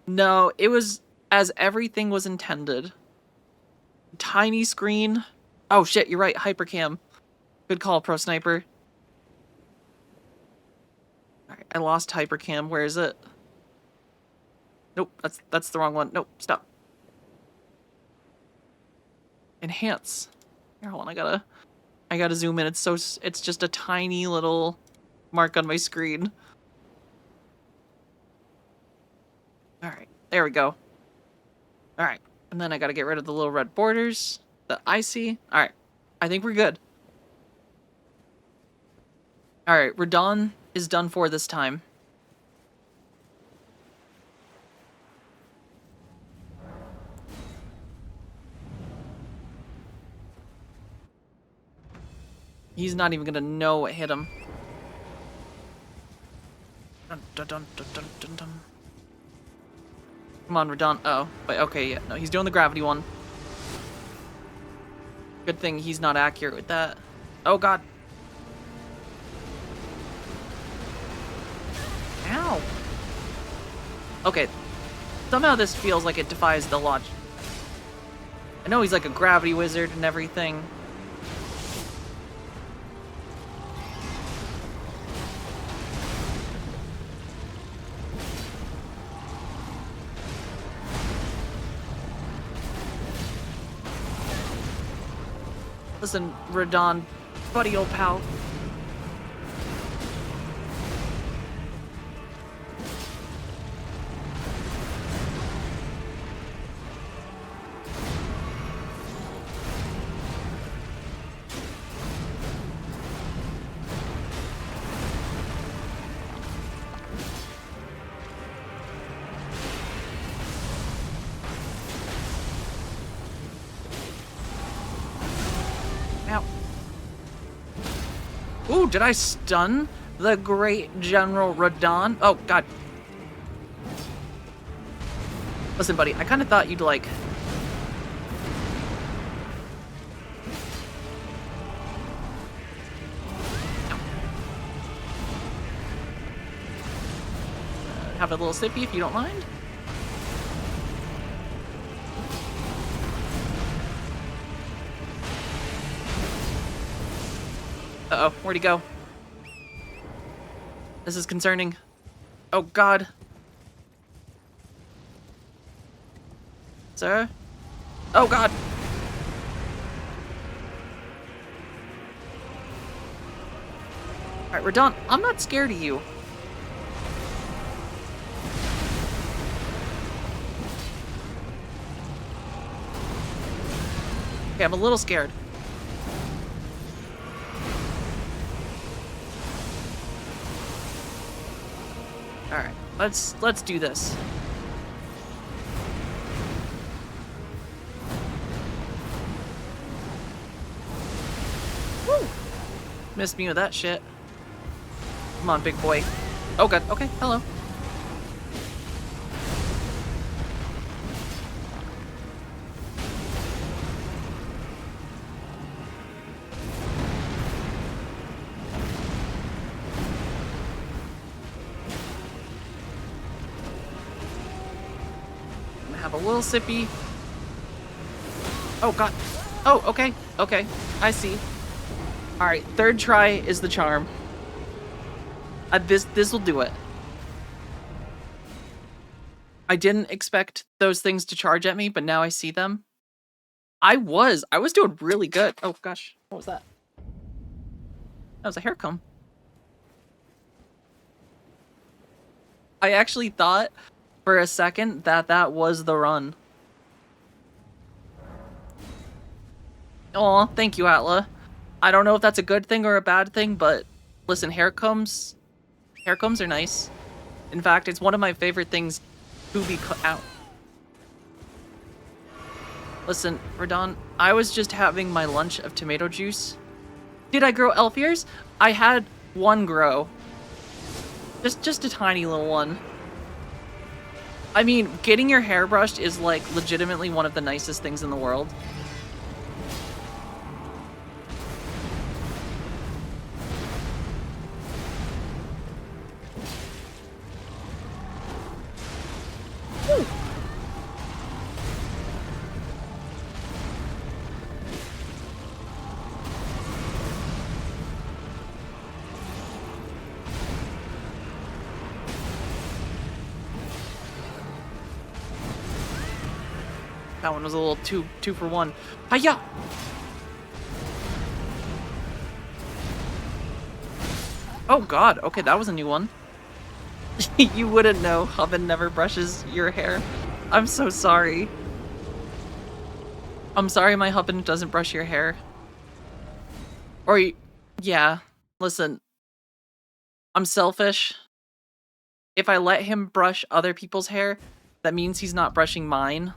No, it was as everything was intended. Tiny screen. Oh shit, you're right, hypercam. Good call, Pro Sniper. Alright, I lost hypercam. Where is it? Nope, that's the wrong one. Nope, stop. Enhance. Here, hold on, I gotta zoom in. It's just a tiny little mark on my screen. Alright, there we go. Alright, and then I gotta get rid of the little red borders that I see. Alright, I think we're good. Alright, Radon is done for this time. He's not even gonna know what hit him. Dun, dun, dun, dun, dun, dun, dun. Come on, Radon. Oh, wait, okay, yeah. No, he's doing the gravity one. Good thing he's not accurate with that. Oh, God. Ow. Okay. Somehow this feels like it defies the logic. I know he's like a gravity wizard and everything. Listen, Radon, buddy old pal. Ow. Ooh, did I stun the great General Radon? Oh, God. Listen, buddy, I kind of thought you'd, like... have a little sippy if you don't mind. Uh-oh, where'd he go? This is concerning. Oh, God. Sir? Oh, God. Alright, Radon, I'm not scared of you. Okay, I'm a little scared. Alright, let's do this. Woo! Missed me with that shit. Come on, big boy. Oh, God. Okay, hello. Have a little sippy. Oh, God. Oh, okay. Okay. I see. All right. Third try is the charm. This will do it. I didn't expect those things to charge at me, but now I see them. I was doing really good. Oh, gosh. What was that? That was a hair comb. I actually thought for a second that that was the run. Aw, thank you, Atla. I don't know if that's a good thing or a bad thing, but listen, hair combs are nice. In fact, it's one of my favorite things to be out. Listen, Radon, I was just having my lunch of tomato juice. Did I grow elf ears? I had one grow. Just a tiny little one. I mean, getting your hair brushed is like legitimately one of the nicest things in the world. Woo. That one was a little two for one. Hiya! Oh god, okay, that was a new one. You wouldn't know, Hubbin never brushes your hair. I'm so sorry. I'm sorry my Hubbin doesn't brush your hair. Or, yeah, listen. I'm selfish. If I let him brush other people's hair, that means he's not brushing mine.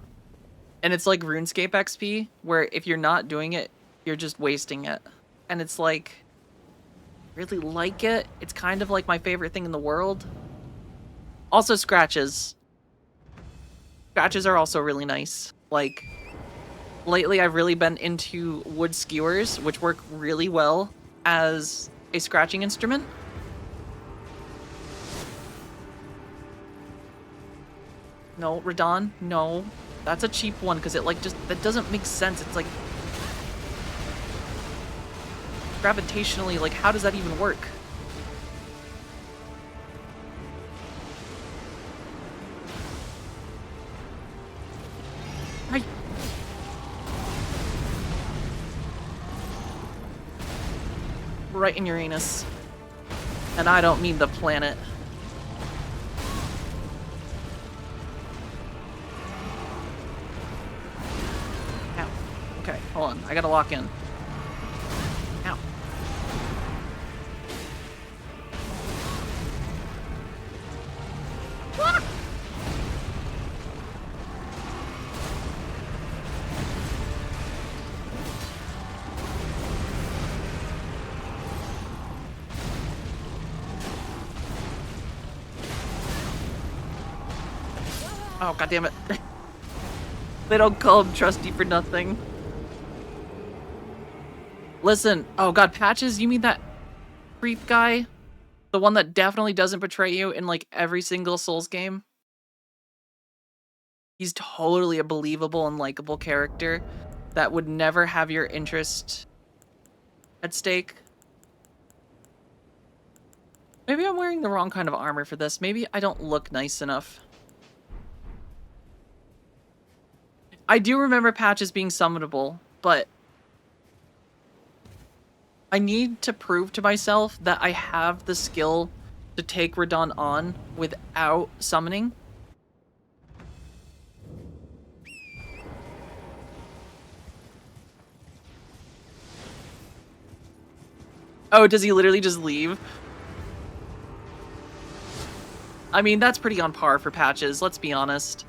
And it's like RuneScape XP, where if you're not doing it, you're just wasting it. And it's like, really like it. It's kind of like my favorite thing in the world. Also scratches. Scratches are also really nice. Like, lately I've really been into wood skewers, which work really well as a scratching instrument. No, Radon, no. That's a cheap one, because it, like, just, that doesn't make sense. It's, like, gravitationally, like, how does that even work? Right in Uranus. And I don't mean the planet. Ow. Okay, hold on. I gotta lock in. Ow. Ah! Oh, goddammit. They don't call him Trusty for nothing. Listen, oh god, Patches, you mean that creep guy? The one that definitely doesn't betray you in, like, every single Souls game? He's totally a believable and likable character that would never have your interest at stake. Maybe I'm wearing the wrong kind of armor for this. Maybe I don't look nice enough. I do remember Patches being summonable, but I need to prove to myself that I have the skill to take Radon on without summoning. Oh, does he literally just leave? I mean, that's pretty on par for Patches, let's be honest.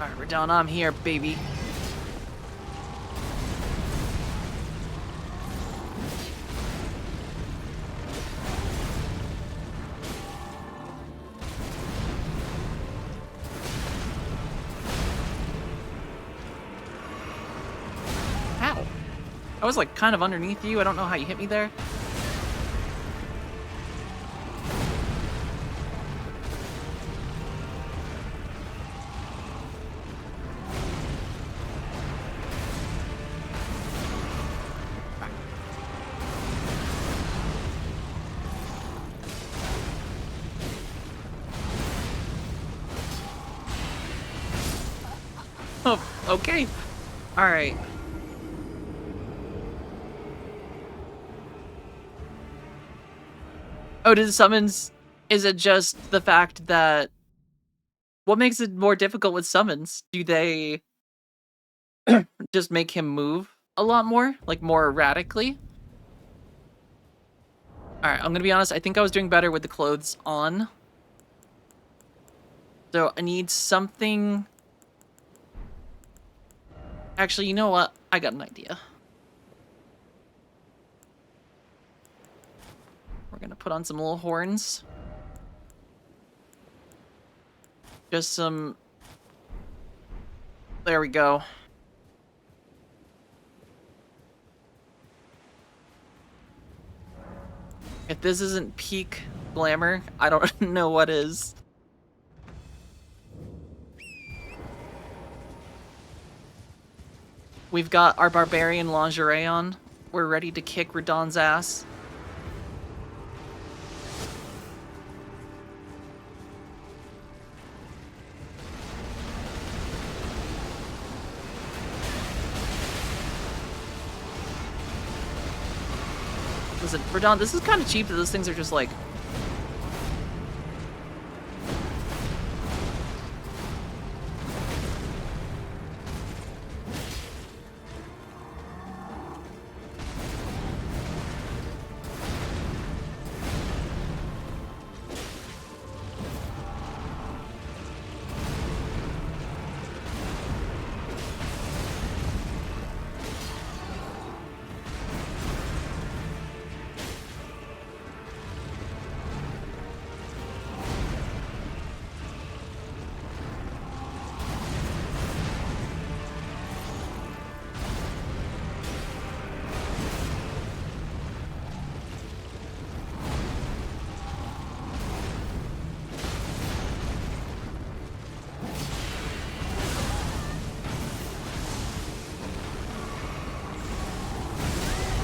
Alright, we're down. I'm here, baby. was like kind of underneath you. I don't know how you hit me there. Oh, okay. All right. Oh, did the summons... Is it just the fact that... What makes it more difficult with summons? Do they just make him move a lot more? Like, more erratically? Alright, I'm gonna be honest. I think I was doing better with the clothes on. So, I need something... Actually, you know what? I got an idea. We're gonna put on some little horns. Just some... There we go. If this isn't peak glamour, I don't know what is. We've got our barbarian lingerie on. We're ready to kick Radon's ass. Listen, Radon, this is kind of cheap that those things are just like...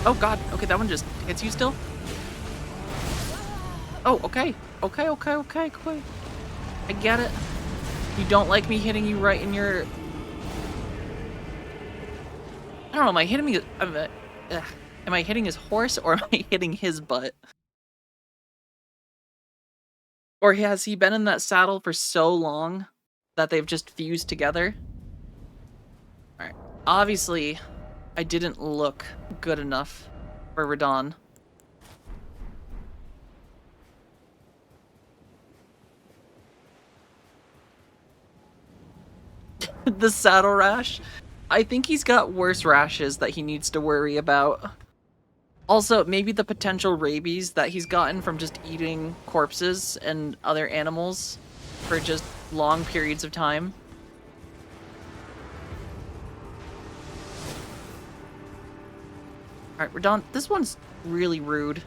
Oh god, okay, that one just hits you still? Oh, okay. Okay. I get it. You don't like me hitting you right in your... I don't know, am I hitting me... am I hitting his horse or am I hitting his butt? Or has he been in that saddle for so long that they've just fused together? Alright. Obviously, I didn't look good enough for Radon. The saddle rash? I think he's got worse rashes that he needs to worry about. Also, maybe the potential rabies that he's gotten from just eating corpses and other animals for just long periods of time. Alright, Radon, this one's really rude.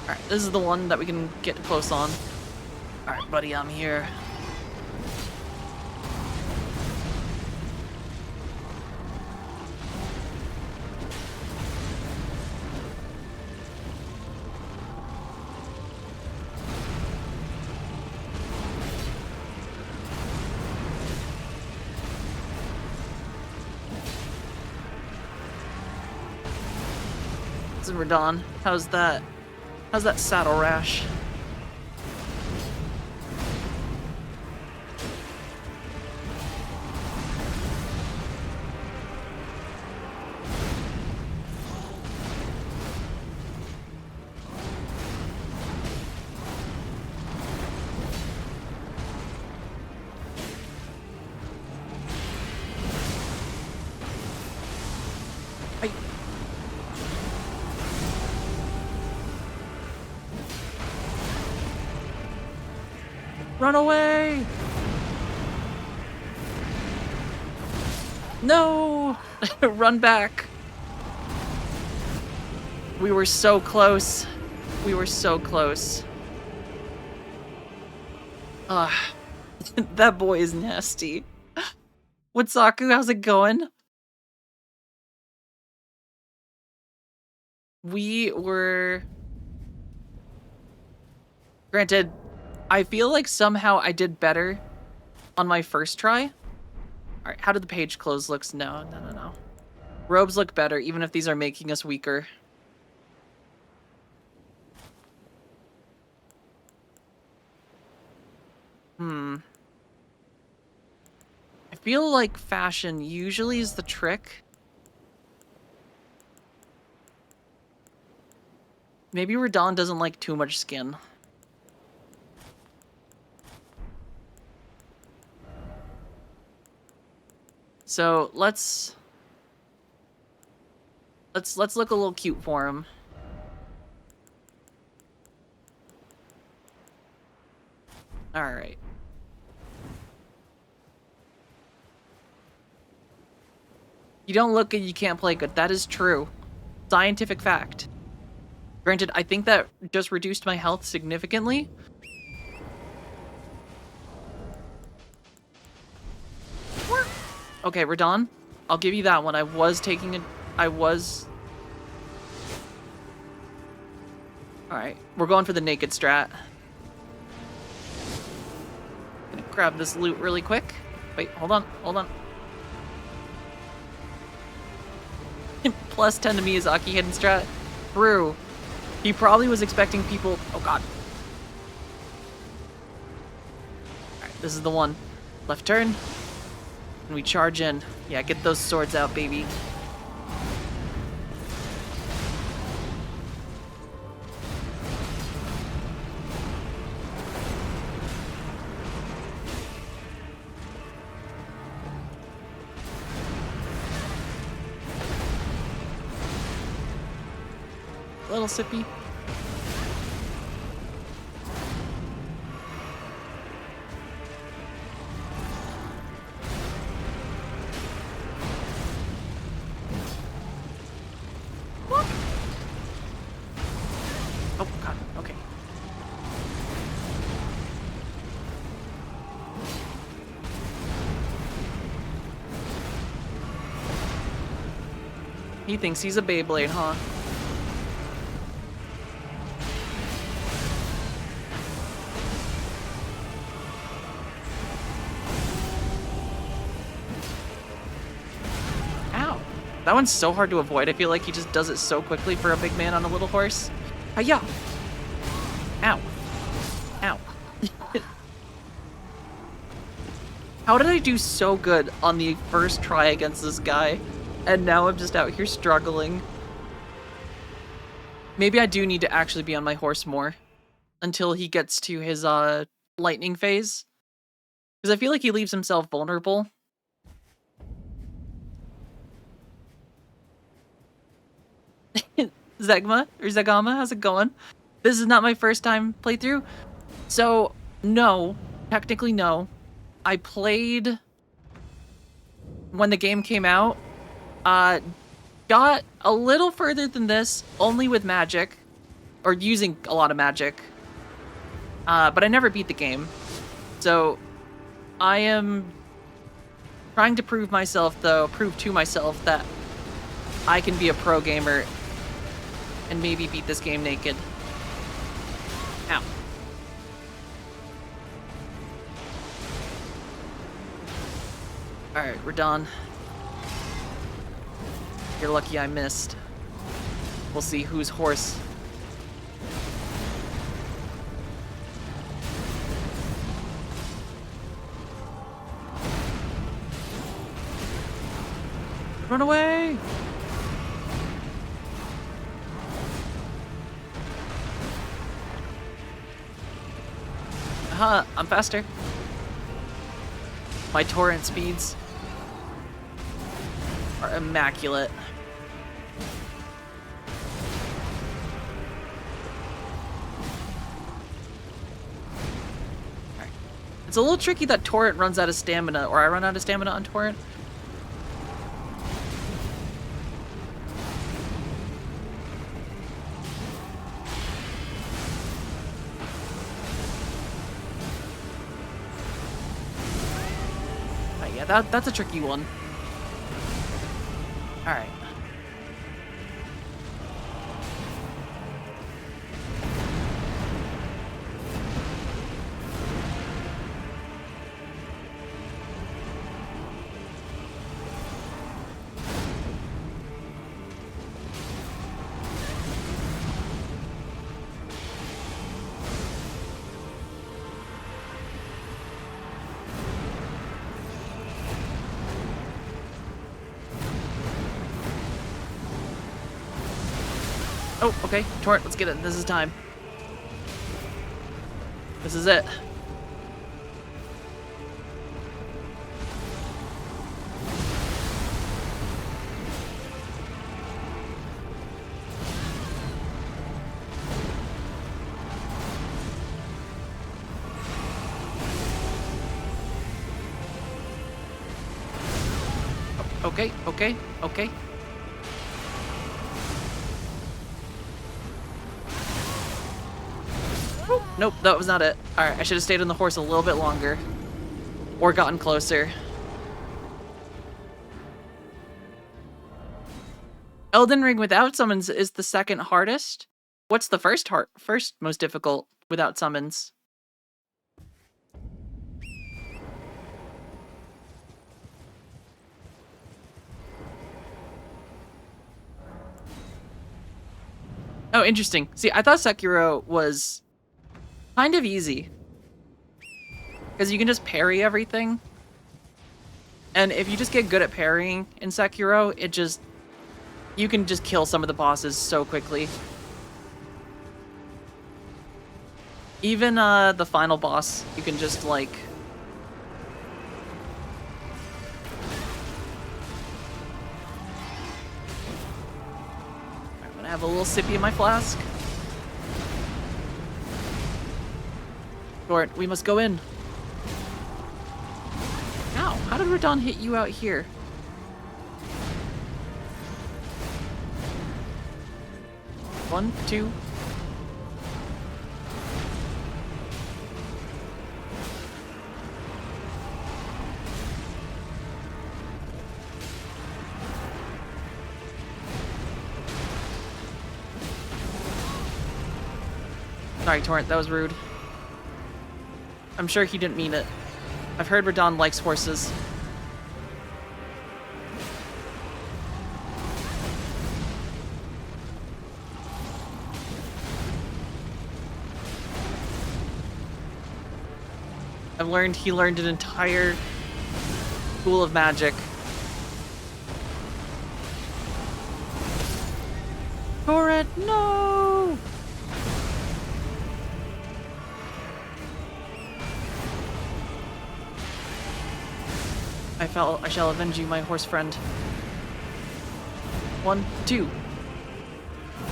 Alright, this is the one that we can get close on. Alright, buddy, I'm here. Listen, Radon, how's that? How's that saddle rash? Run away! No! Run back! We were so close. We were so close. Ugh. That boy is nasty. What's Saku? How's it going? We were... Granted, I feel like somehow I did better on my first try. Alright, how did the page clothes looks? No. Robes look better, even if these are making us weaker. I feel like fashion usually is the trick. Maybe Radon doesn't like too much skin. So let's look a little cute for him. All right. You don't look good, you can't play good. That is true. Scientific fact. Granted, I think that just reduced my health significantly. Okay, Radon, I'll give you that one. I was... Alright, we're going for the naked strat. Gonna grab this loot really quick. Wait, hold on. Plus 10 to Miyazaki hidden strat. True. He probably was expecting people... Oh god. Alright, this is the one. Left turn. And we charge in. Yeah, get those swords out, baby. Little sippy. What? Oh god, okay. He thinks he's a Beyblade, huh? That one's so hard to avoid. I feel like he just does it so quickly for a big man on a little horse. Hiya! Ow. Ow. How did I do so good on the first try against this guy, and now I'm just out here struggling? Maybe I do need to actually be on my horse more until he gets to his lightning phase. Because I feel like he leaves himself vulnerable. Zagama, how's it going? This is not my first time playthrough. So, no. Technically, no. I played when the game came out. Got a little further than this, only with magic. Or using a lot of magic. But I never beat the game. So, I am trying to prove to myself that I can be a pro gamer and maybe beat this game naked. Ow. Alright, we're done. You're lucky I missed. We'll see whose horse. Run away! I'm faster. My torrent speeds are immaculate. Alright. It's a little tricky that Torrent runs out of stamina, or I run out of stamina on Torrent. But yeah, that's a tricky one. Alright. Oh, okay. Torrent, let's get it. This is time. This is it. Okay, okay, okay. Nope, that was not it. Alright, I should have stayed on the horse a little bit longer. Or gotten closer. Elden Ring without summons is the second hardest. What's the first most difficult without summons? Oh, interesting. See, I thought Sekiro was kind of easy. Because you can just parry everything. And if you just get good at parrying in Sekiro, you can just kill some of the bosses so quickly. Even the final boss, you can just like... I'm gonna have a little sippy in my flask. Gort, we must go in. Ow, how did Radon hit you out here? One, two. Sorry, Torrent, that was rude. I'm sure he didn't mean it. I've heard Radon likes horses. I've learned he learned an entire school of magic. Torrent, no! I shall avenge you, my horse friend. One, two.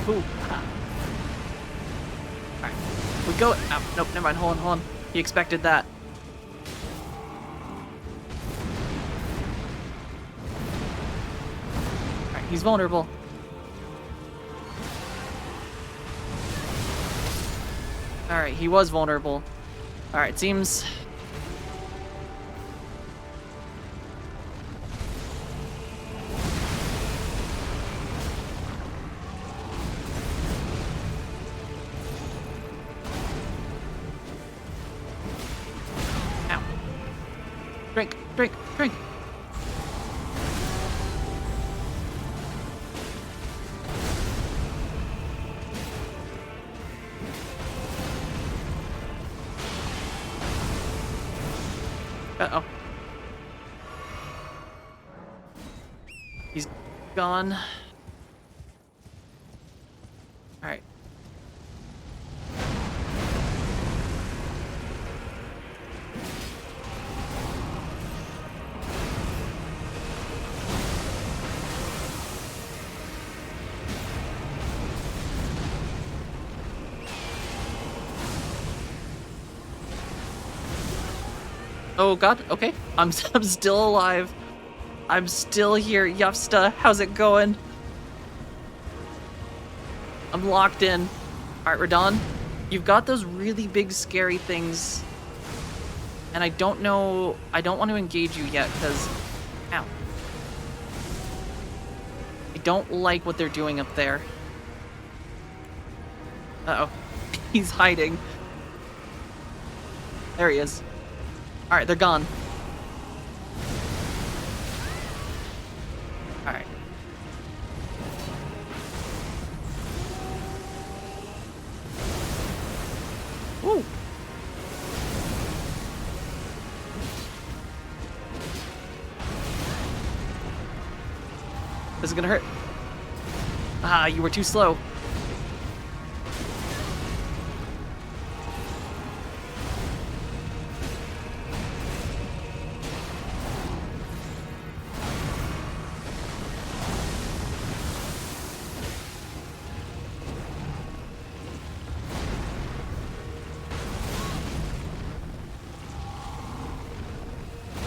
Ooh. Alright. We go. Oh, nope, never mind. Hold on. He expected that. Alright, he's vulnerable. Alright, he was vulnerable. Alright, seems... Drink, drink, drink. Uh-oh. He's gone. All right. Oh god, okay. I'm still alive. I'm still here. Yufsta, how's it going? I'm locked in. Alright, Radon, you've got those really big scary things. And I don't want to engage you yet, because... Ow. I don't like what they're doing up there. Uh-oh. He's hiding. There he is. Alright, they're gone. Alright. Woo! This is gonna hurt. Ah, you were too slow.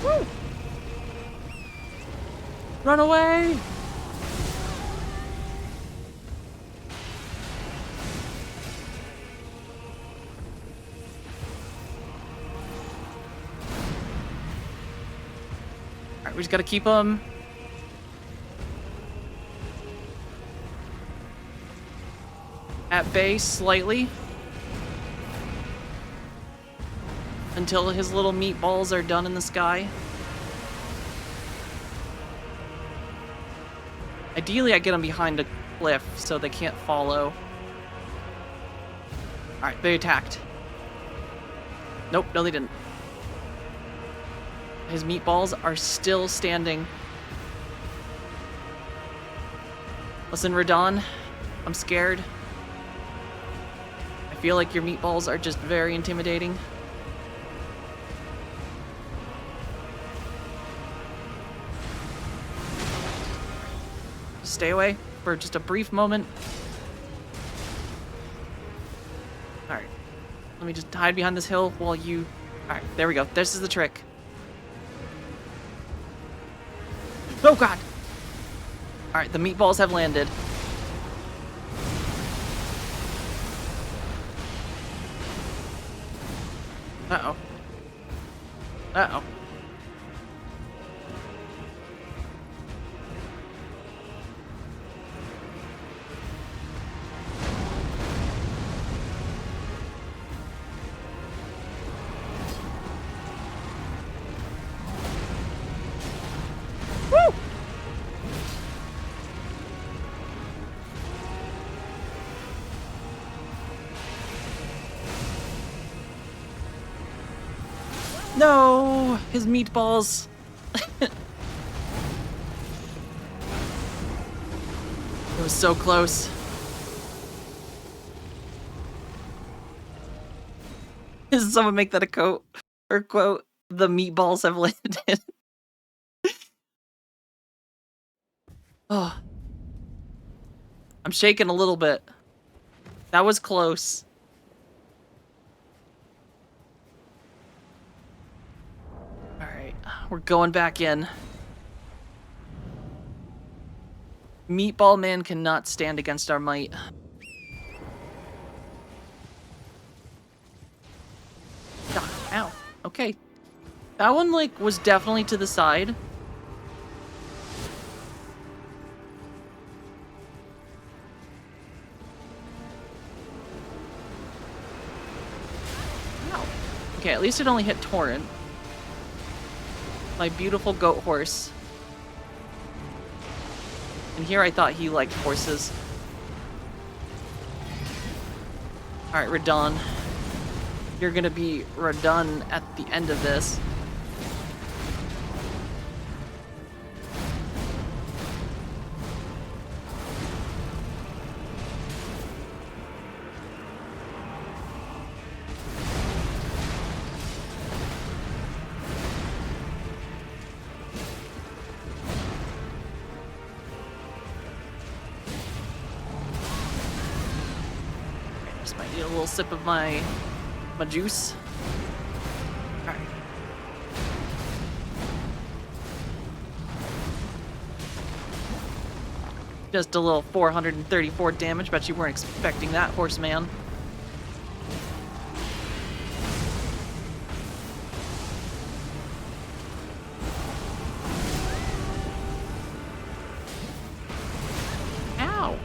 Woo! Run away! Alright, we just gotta keep them. At bay slightly. Until his little meatballs are done in the sky. Ideally, I get them behind a cliff so they can't follow. Alright, they attacked. Nope, no they didn't. His meatballs are still standing. Listen, Radon, I'm scared. I feel like your meatballs are just very intimidating. Stay away for just a brief moment. Alright. Let me just hide behind this hill while you... Alright, there we go. This is the trick. Oh god! Alright, the meatballs have landed. Uh-oh. Uh-oh. Woo! No! His meatballs! It was so close. Does someone make that a quote? Or quote, the meatballs have landed. Oh. I'm shaking a little bit. That was close. Alright, we're going back in. Meatball Man cannot stand against our might. Ah, ow. Okay. That one, like, was definitely to the side. Ow. Okay, at least it only hit Torrent. My beautiful goat horse. And here I thought he liked horses. Alright, Radon. You're gonna be Radon at the end of this. Just might need a little sip of my juice. Alright. Just a little 434 damage. Bet you weren't expecting that, horseman. Ow.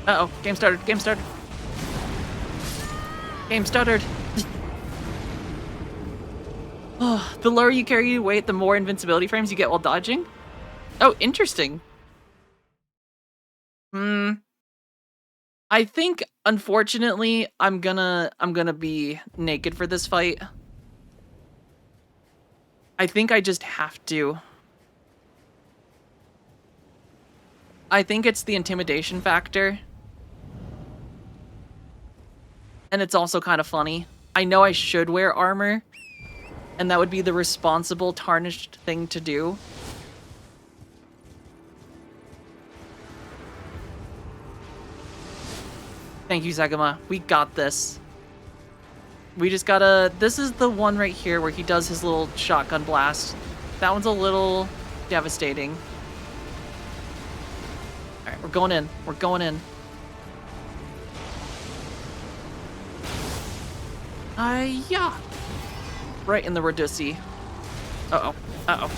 Uh-oh, game started, game started. Game started. Oh, the lower you carry your weight, the more invincibility frames you get while dodging. Oh, interesting. I think, unfortunately, I'm gonna be naked for this fight. I think I just have to. I think it's the intimidation factor. And it's also kind of funny. I know I should wear armor, and that would be the responsible, tarnished thing to do. Thank you, Zagama. We got this. We just gotta... This is the one right here where he does his little shotgun blast. That one's a little devastating. Alright, we're going in. We're going in. Yeah. Right in the Reduci. Uh-oh. Uh-oh.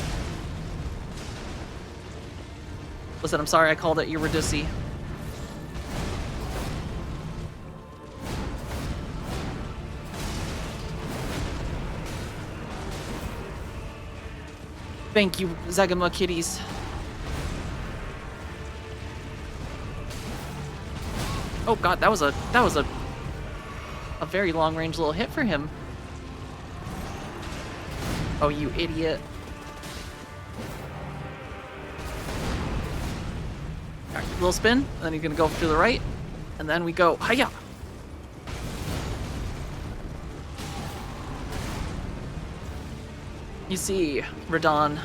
Listen, I'm sorry I called it your Reduci. Thank you, Zagama kitties. Oh god, that was a very long-range little hit for him. Oh, you idiot. Alright, little spin, and then he's gonna go to the right, and then we go, hiya! You see, Radon,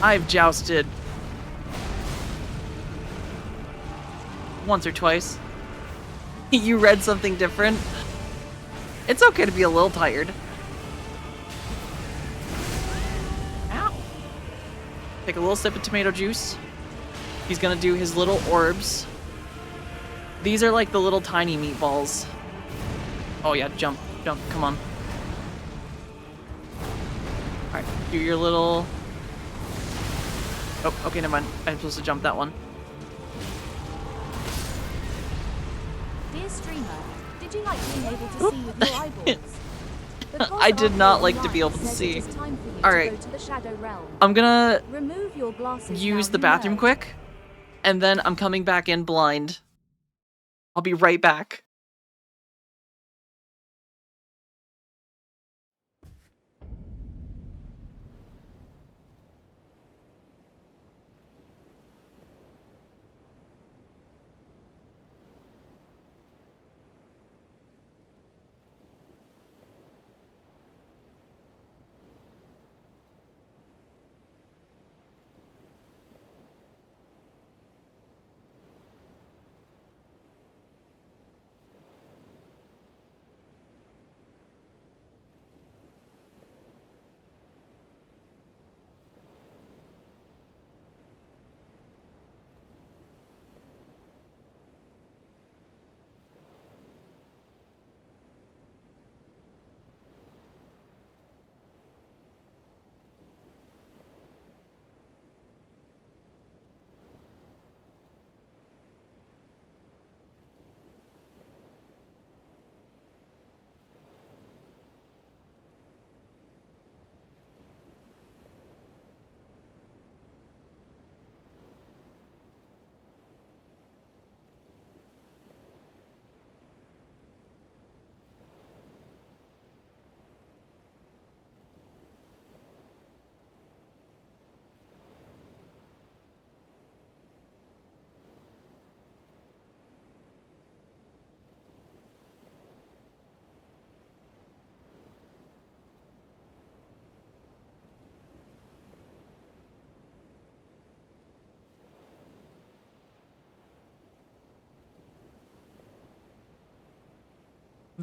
I've jousted once or twice. You read something different? It's okay to be a little tired. Ow. Take a little sip of tomato juice. He's gonna do his little orbs. These are like the little tiny meatballs. Oh yeah, jump, jump, come on. Alright, do your little... Oh, okay, never mind. I'm supposed to jump that one. Dear streamer, did you like being able to see with your eyeballs? The I gods did after not all like to light be able to says see. it is time for you All to right. go to the Shadow Realm. I'm gonna Remove your glasses use now, the you bathroom nerd. quick, and then I'm coming back in blind. I'll be right back.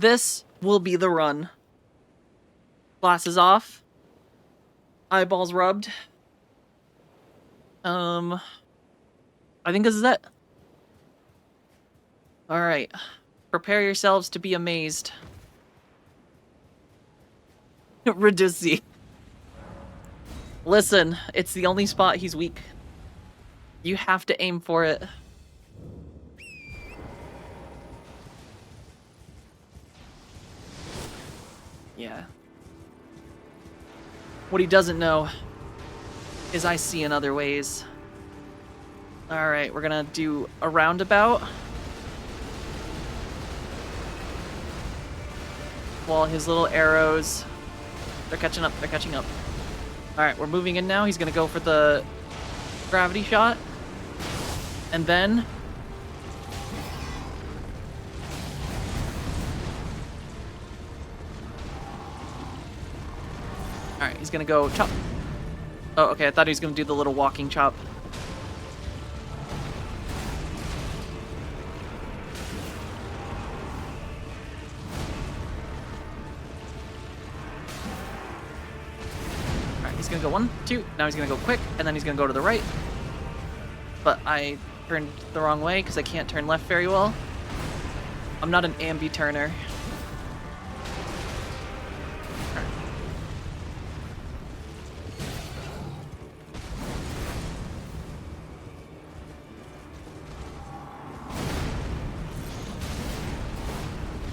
This will be the run. Glasses off. Eyeballs rubbed. I think this is it. Alright. Prepare yourselves to be amazed. Reduce. Listen, it's the only spot he's weak. You have to aim for it. Yeah. What he doesn't know is I see in other ways. Alright, we're gonna do a roundabout. While his little arrows... They're catching up, they're catching up. Alright, we're moving in now. He's gonna go for the gravity shot. And then... Alright, he's gonna go chop. Oh, okay, I thought he was gonna do the little walking chop. Alright, he's gonna go 1, 2, now he's gonna go quick, and then he's gonna go to the right. But I turned the wrong way because I can't turn left very well. I'm not an ambi-turner.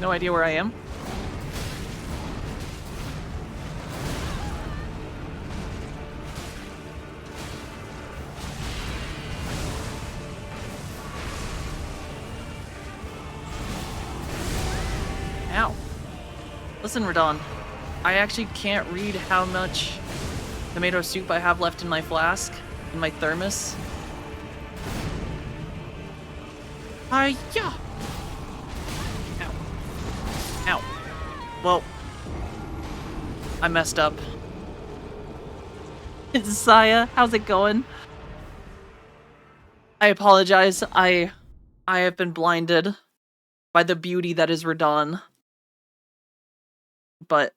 No idea where I am. Ow. Listen, Radon. I actually can't read how much tomato soup I have left in my flask, in my thermos. Hi-ya! Ow. Ow. Well, I messed up. Saya, how's it going? I apologize. I have been blinded by the beauty that is Radon. But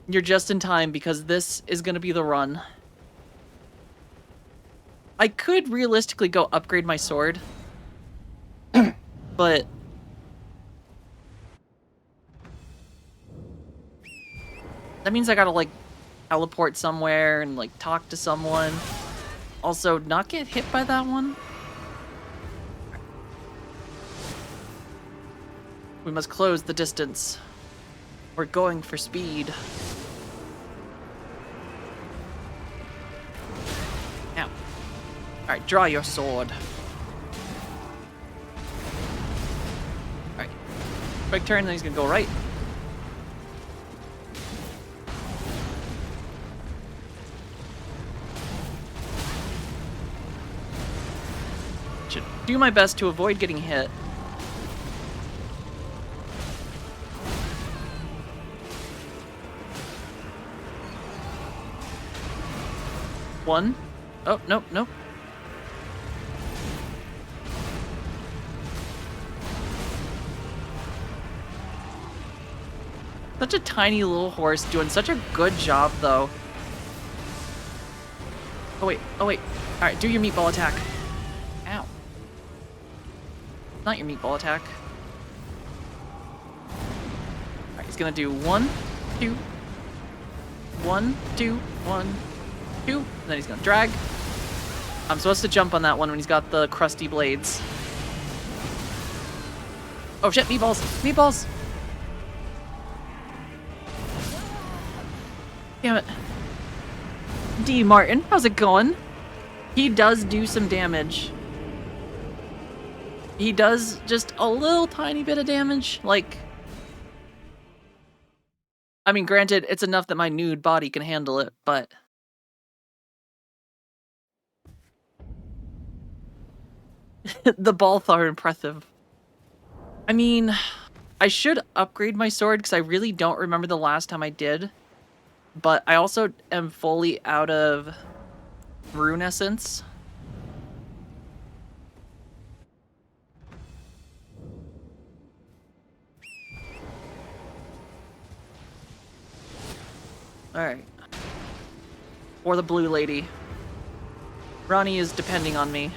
you're just in time because this is gonna be the run. I could realistically go upgrade my sword, but that means I gotta like teleport somewhere and like talk to someone. Also, not get hit by that one. We must close the distance. We're going for speed. Ow. Alright, draw your sword. Alright. Quick turn, then he's gonna go right. Should do my best to avoid getting hit. One. Oh, nope, nope. Such a tiny little horse doing such a good job, though. Oh, wait. Oh, wait. Alright, do your meatball attack. Ow. Not your meatball attack. Alright, he's gonna do 1, 2. 1, 2, 1, 2. And then he's gonna drag. I'm supposed to jump on that one when he's got the crusty blades. Oh shit, meatballs! Meatballs! Damn it. D. Martin, how's it going? He does do some damage. He does just a little tiny bit of damage. Like, I mean, granted, it's enough that my nude body can handle it, but... the balls are impressive. I mean, I should upgrade my sword because I really don't remember the last time I did. But I also am fully out of rune essence. Alright. Or the blue lady. Ronnie is depending on me.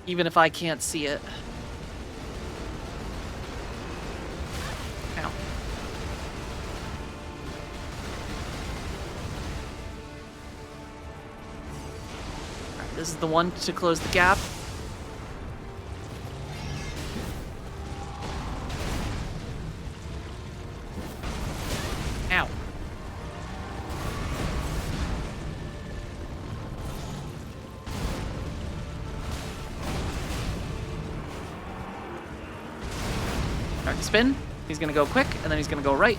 Even if I can't see it. Ow. Alright, this is the one to close the gap. Ow. Alright, spin. He's gonna go quick, and then he's gonna go right.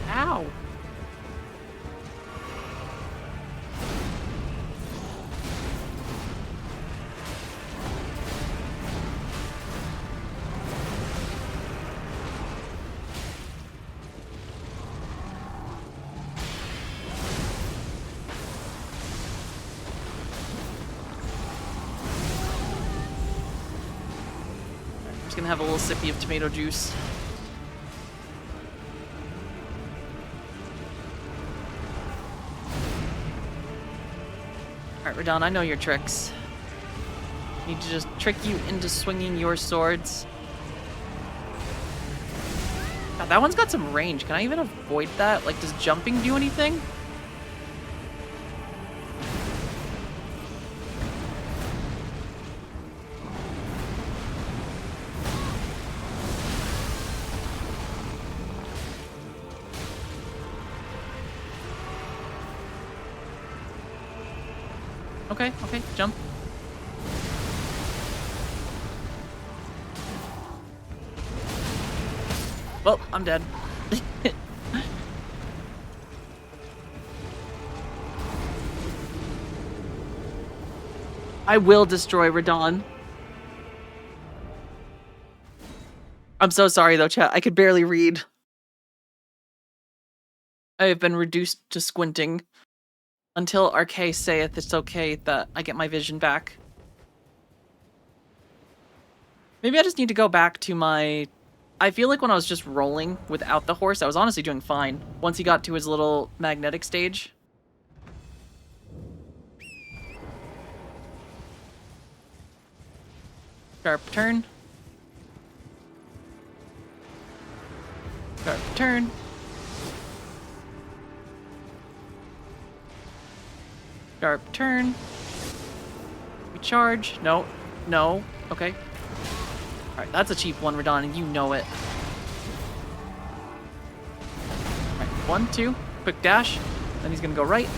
Ow. Gonna have a little sippy of tomato juice. Alright, Radon, I know your tricks. Need to just trick you into swinging your swords. God, that one's got some range. Can I even avoid that? Like, does jumping do anything? Okay, okay, jump. Well, I'm dead. I will destroy Radon. I'm so sorry though, chat. I could barely read. I have been reduced to squinting. Until Arcay saith it's okay that I get my vision back. Maybe I just need to go back to my... I feel like when I was just rolling without the horse, I was honestly doing fine. Once he got to his little magnetic stage. Sharp turn. Sharp turn. Sharp turn. Recharge. No. No. Okay. Alright, that's a cheap one, Radon, and you know it. Alright, 1, 2. Quick dash. Then he's gonna go right.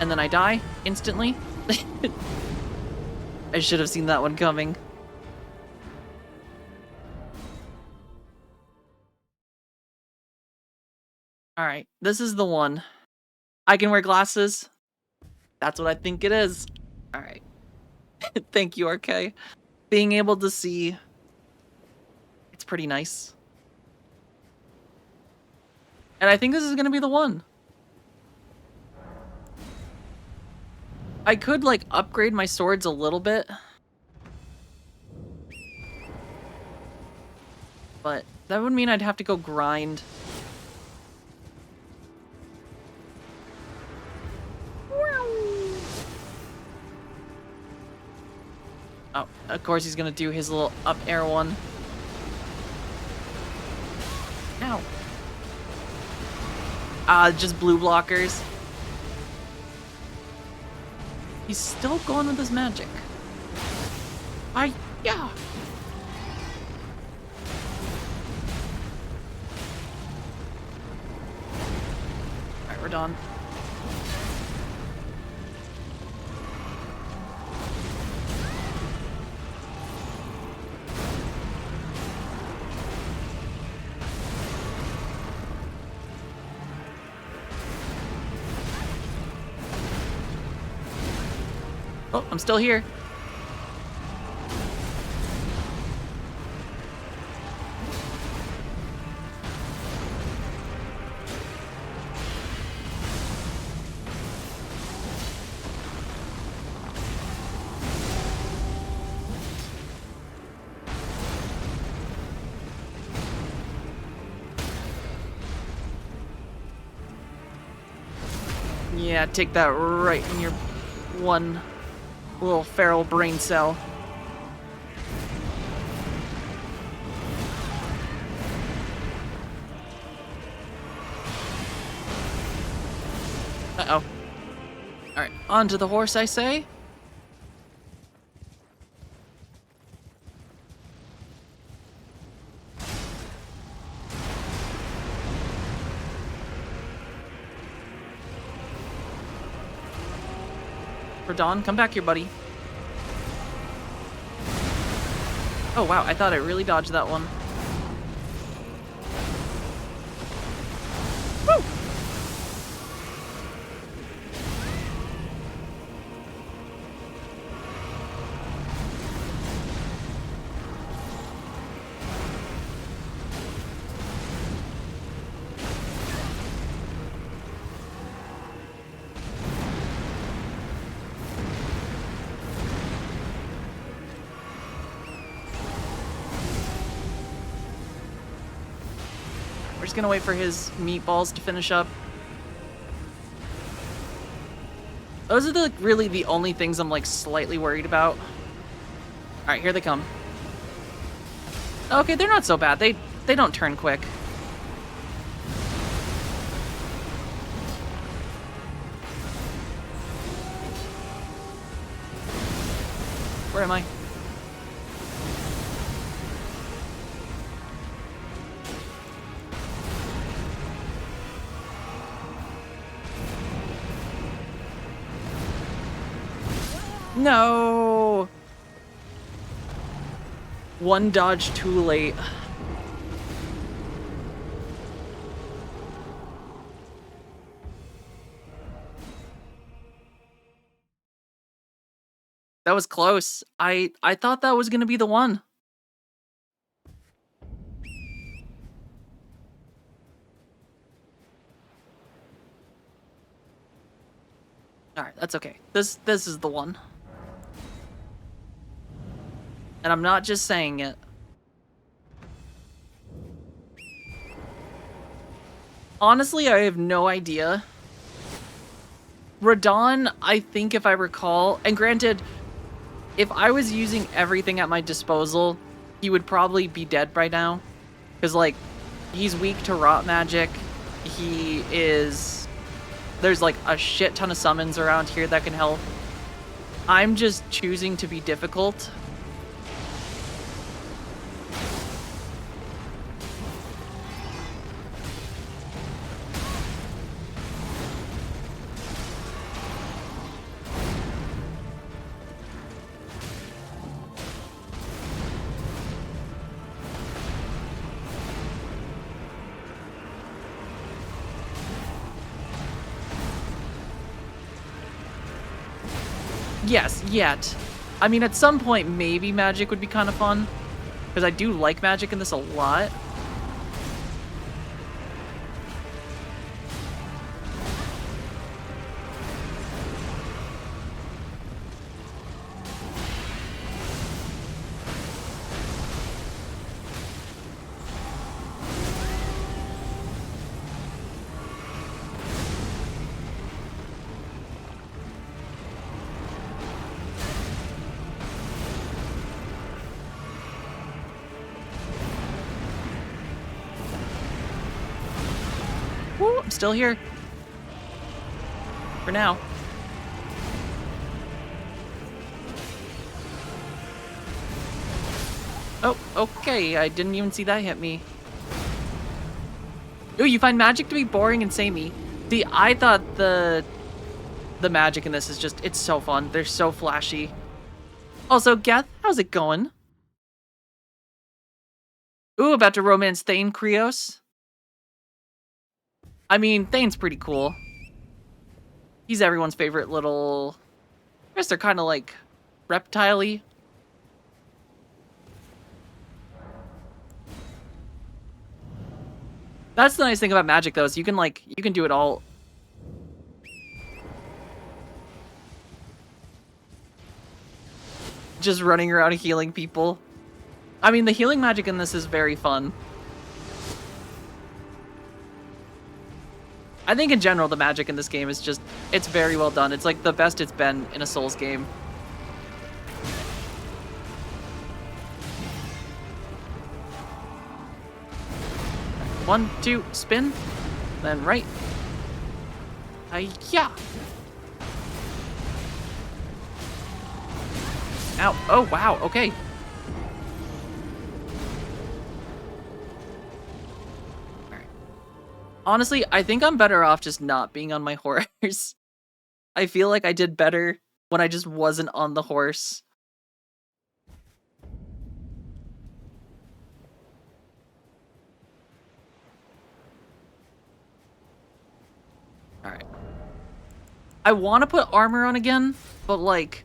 And then I die instantly. I should have seen that one coming. Alright, this is the one. I can wear glasses. That's what I think it is. Alright. Thank you, RK. Being able to see... It's pretty nice. And I think this is gonna be the one. I could, like, upgrade my swords a little bit. But that would mean I'd have to go grind. Oh, of course he's gonna do his little up air one. Ow. Just blue blockers. He's still going with his magic. Yeah. Alright, we're done. Oh, I'm still here. Yeah, take that right in your one little feral brain cell. Uh-oh. Alright, onto the horse, I say. Radon, come back here, buddy. Oh, wow, I thought I really dodged that one. Woo! We're just gonna wait for his meatballs to finish up. Those are really the only things I'm like slightly worried about. All right, here they come. Okay, they're not so bad. They don't turn quick. Where am I? No! One dodge too late. That was close. I thought that was gonna be the one. Alright, that's okay. This is the one. And I'm not just saying it. Honestly, I have no idea. Radon, I think if I recall, and granted, if I was using everything at my disposal, he would probably be dead by now. Because, like, he's weak to rot magic. He is... There's, like, a shit ton of summons around here that can help. I'm just choosing to be difficult. Yes, yet. I mean, at some point, maybe magic would be kind of fun. Because I do like magic in this a lot. Woo, I'm still here. For now. Oh, okay. I didn't even see that hit me. Ooh, you find magic to be boring and samey. See, I thought the magic in this is just, it's so fun. They're so flashy. Also, Geth, how's it going? Ooh, about to romance Thane Krios. I mean, Thane's pretty cool. He's everyone's favorite little... I guess they're kind of like reptile-y. That's the nice thing about magic, though, is you can do it all. Just running around healing people. I mean, the healing magic in this is very fun. I think in general, the magic in this game is just, it's very well done. It's like the best it's been in a Souls game. One, two, spin, then right. Yeah. Ow. Oh, wow. Okay. Alright. Honestly, I think I'm better off just not being on my horse. I feel like I did better when I just wasn't on the horse. Alright. I want to put armor on again, but like,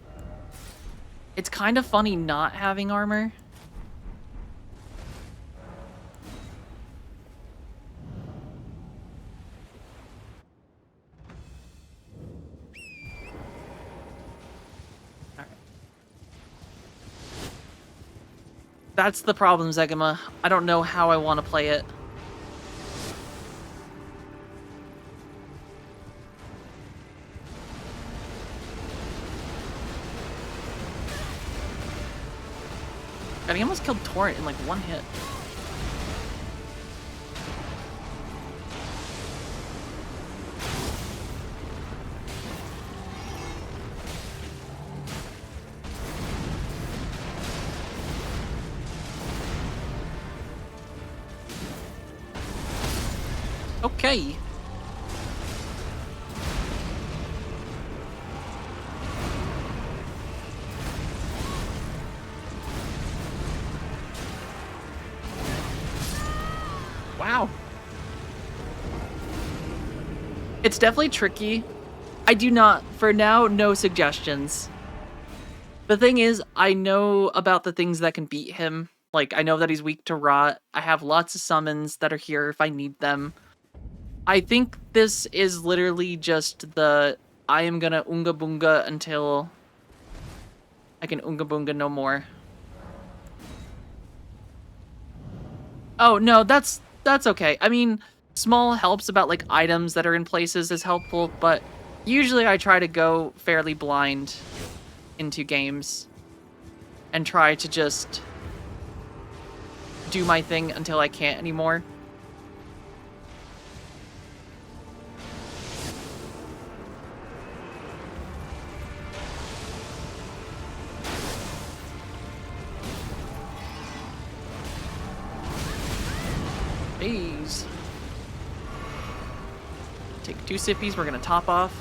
it's kind of funny not having armor. Alright. That's the problem, Zegema. I don't know how I want to play it. God, he almost killed Torrent in like one hit. Okay. Wow. It's definitely tricky. I do not, for now, no suggestions. The thing is, I know about the things that can beat him. Like, I know that he's weak to rot. I have lots of summons that are here if I need them. I think this is literally just the I am gonna Unga Boonga until I can Unga Boonga no more. Oh, no, that's okay. I mean, small helps about, like, items that are in places is helpful, but usually I try to go fairly blind into games and try to just do my thing until I can't anymore. Jeez. Take 2 sippies, we're gonna top off.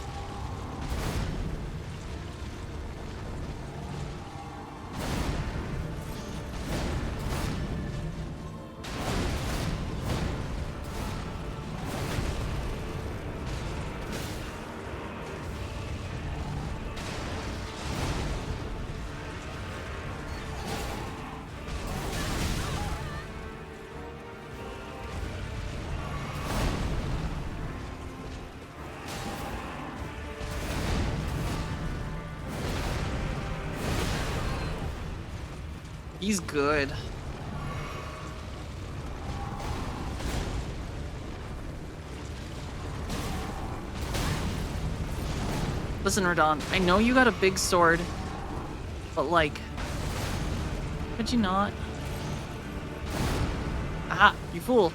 He's good. Listen, Radon, I know you got a big sword, but like, could you not? Aha, you fool.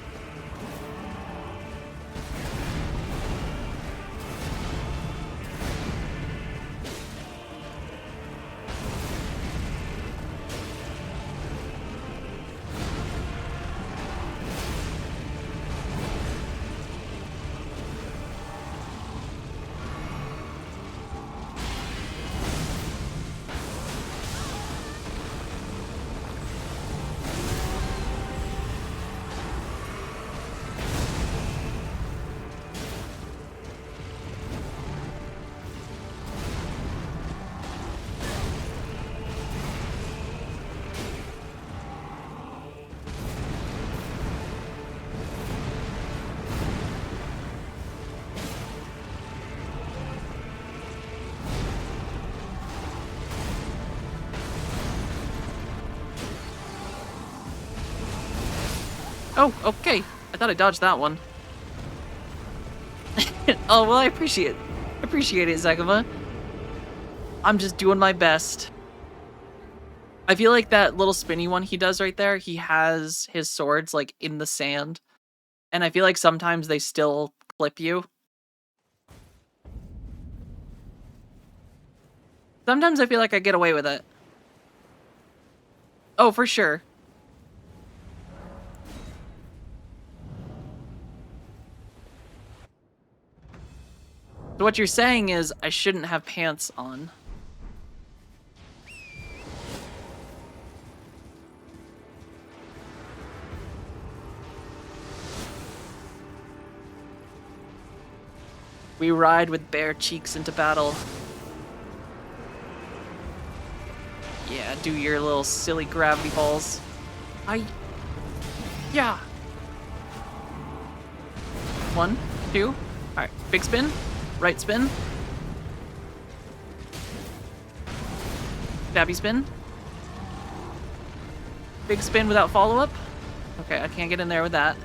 Oh, okay. I thought I dodged that one. Oh, well, I appreciate it, Zegama. I'm just doing my best. I feel like that little spinny one he does right there, he has his swords, like, in the sand. And I feel like sometimes they still clip you. Sometimes I feel like I get away with it. Oh, for sure. So what you're saying is I shouldn't have pants on. We ride with bare cheeks into battle. Yeah, do your little silly gravity balls. Yeah. 1, 2. All right, big spin, right spin. Stabby spin. Big spin without follow-up. Okay, I can't get in there with that.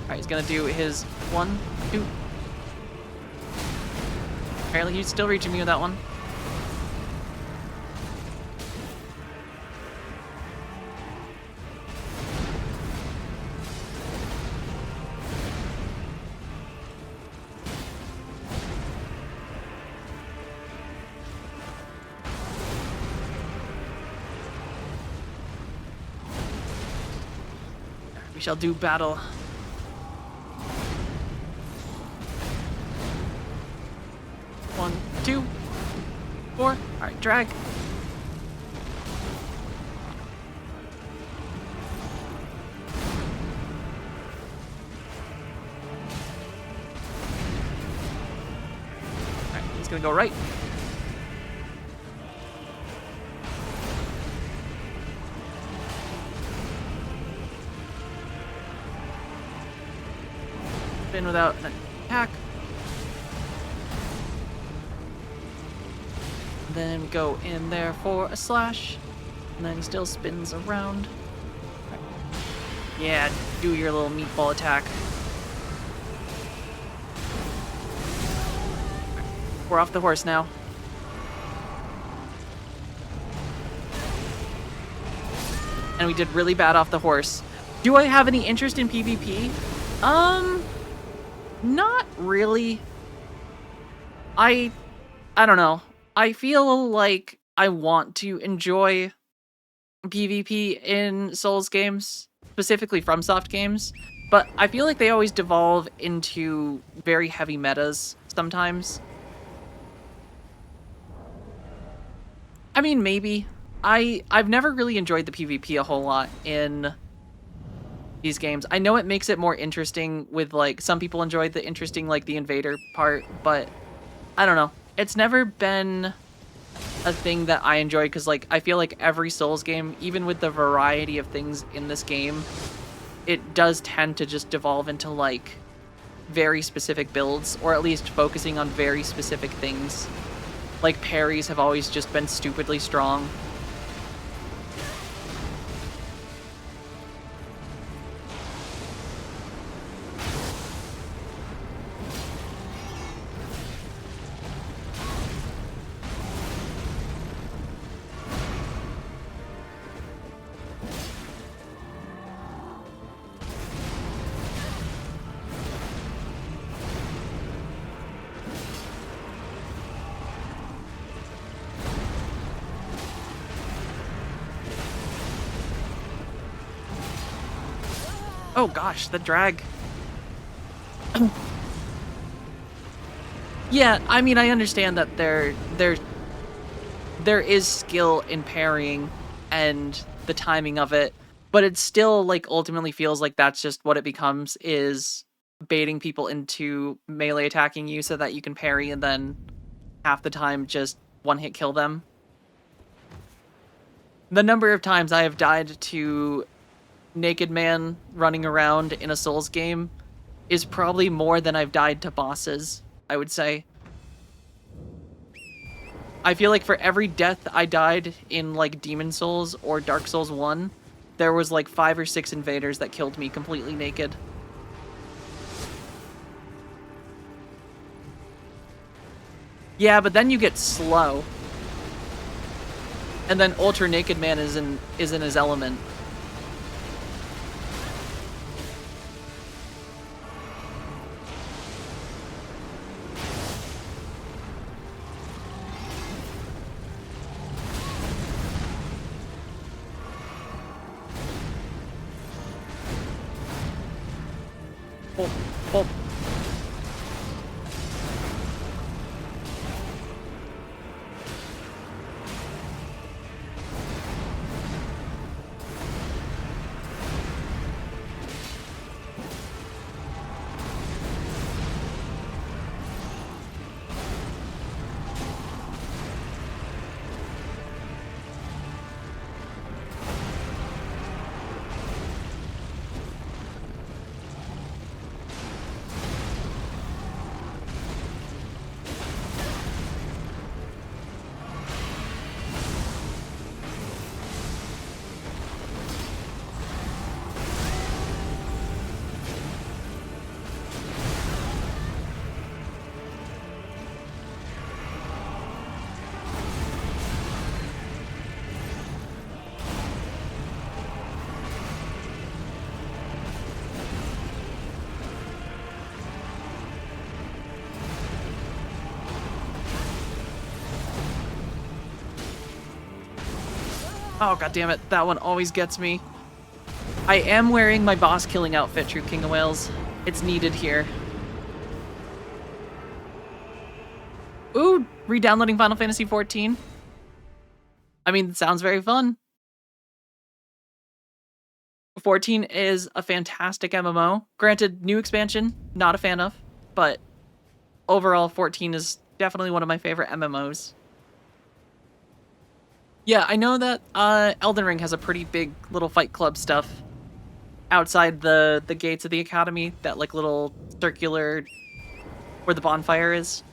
Alright, he's gonna do his 1, 2. Apparently he's still reaching me with that one. We shall do battle. One, 2, 4. All right, drag. All right, he's gonna go right. Spin without an attack. Then go in there for a slash, and then he still spins around. Right. Yeah, do your little meatball attack. Right. We're off the horse now. And we did really bad off the horse. Do I have any interest in PvP? Not really. I don't know. I feel like I want to enjoy PvP in Souls games, specifically FromSoft games, but I feel like they always devolve into very heavy metas sometimes. I mean, maybe. I've never really enjoyed the PvP a whole lot in these games. I know it makes it more interesting with, like, some people enjoy the interesting, like, the invader part, but I don't know. It's never been a thing that I enjoy because, like, I feel like every Souls game, even with the variety of things in this game, it does tend to just devolve into, like, very specific builds, or at least focusing on very specific things. Like, parries have always just been stupidly strong. Oh gosh, the drag. Yeah, I mean, I understand that there is skill in parrying and the timing of it, but it still, like, ultimately feels like that's just what it becomes, is baiting people into melee attacking you so that you can parry and then half the time just one-hit kill them. The number of times I have died to Naked Man running around in a Souls game is probably more than I've died to bosses, I would say. I feel like for every death I died in, like, Demon Souls or Dark Souls 1, there was, like, 5 or 6 invaders that killed me completely naked. Yeah, but then you get slow. And then Ultra Naked Man is in his element. Oh, oh. Oh, god damn it. That one always gets me. I am wearing my boss killing outfit, True King of Wales. It's needed here. Ooh, re-downloading Final Fantasy XIV. I mean, it sounds very fun. 14 is a fantastic MMO. Granted, new expansion, not a fan of, but overall 14 is definitely one of my favorite MMOs. Yeah, I know that Elden Ring has a pretty big little fight club stuff outside the gates of the academy, that like little circular where the bonfire is.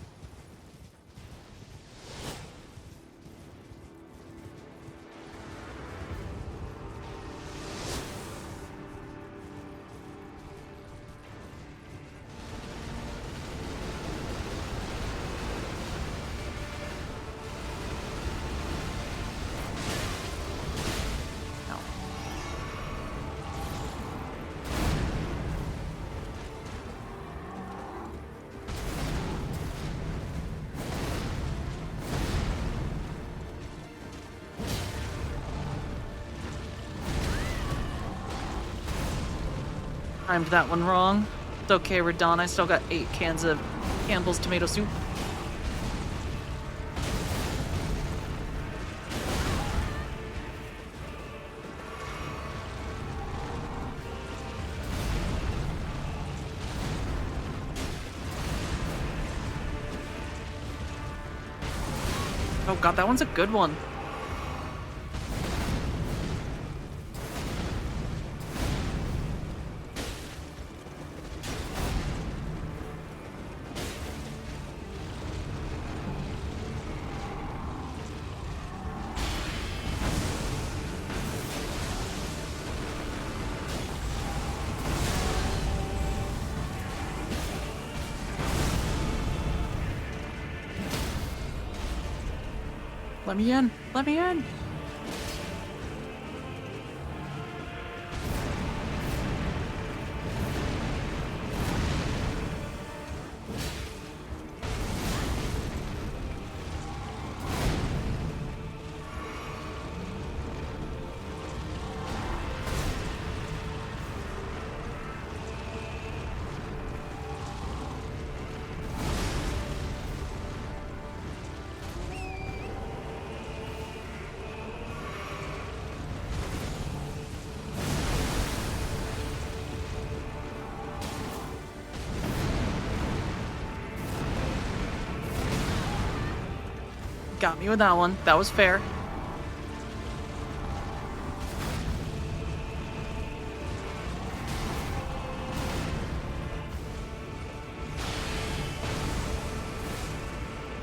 Timed that one wrong. It's okay, Radon. I still got 8 cans of Campbell's tomato soup. Oh god, that one's a good one. Let me in! Let me in! Got me with that one. That was fair.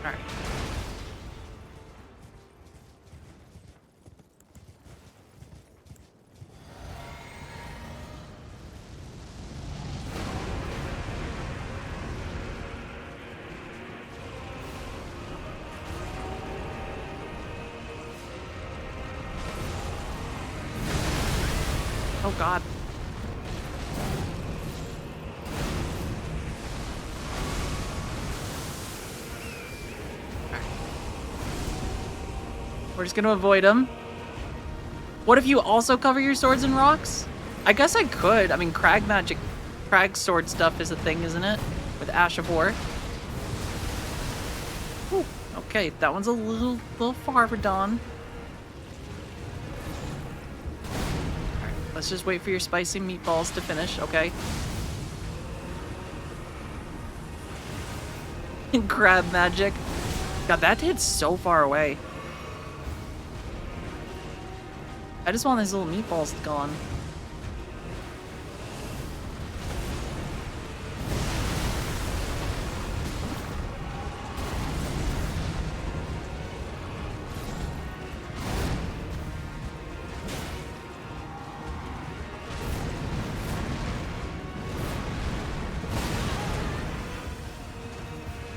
Alright. Oh god. We're just gonna avoid him. What if you also cover your swords in rocks? I guess I could. I mean, crag magic, crag sword stuff is a thing, isn't it? With Ash of War. Ooh, okay, that one's a little far for Dawn. Alright, let's just wait for your spicy meatballs to finish, okay? Crab magic. God, that hit so far away. I just want these little meatballs gone.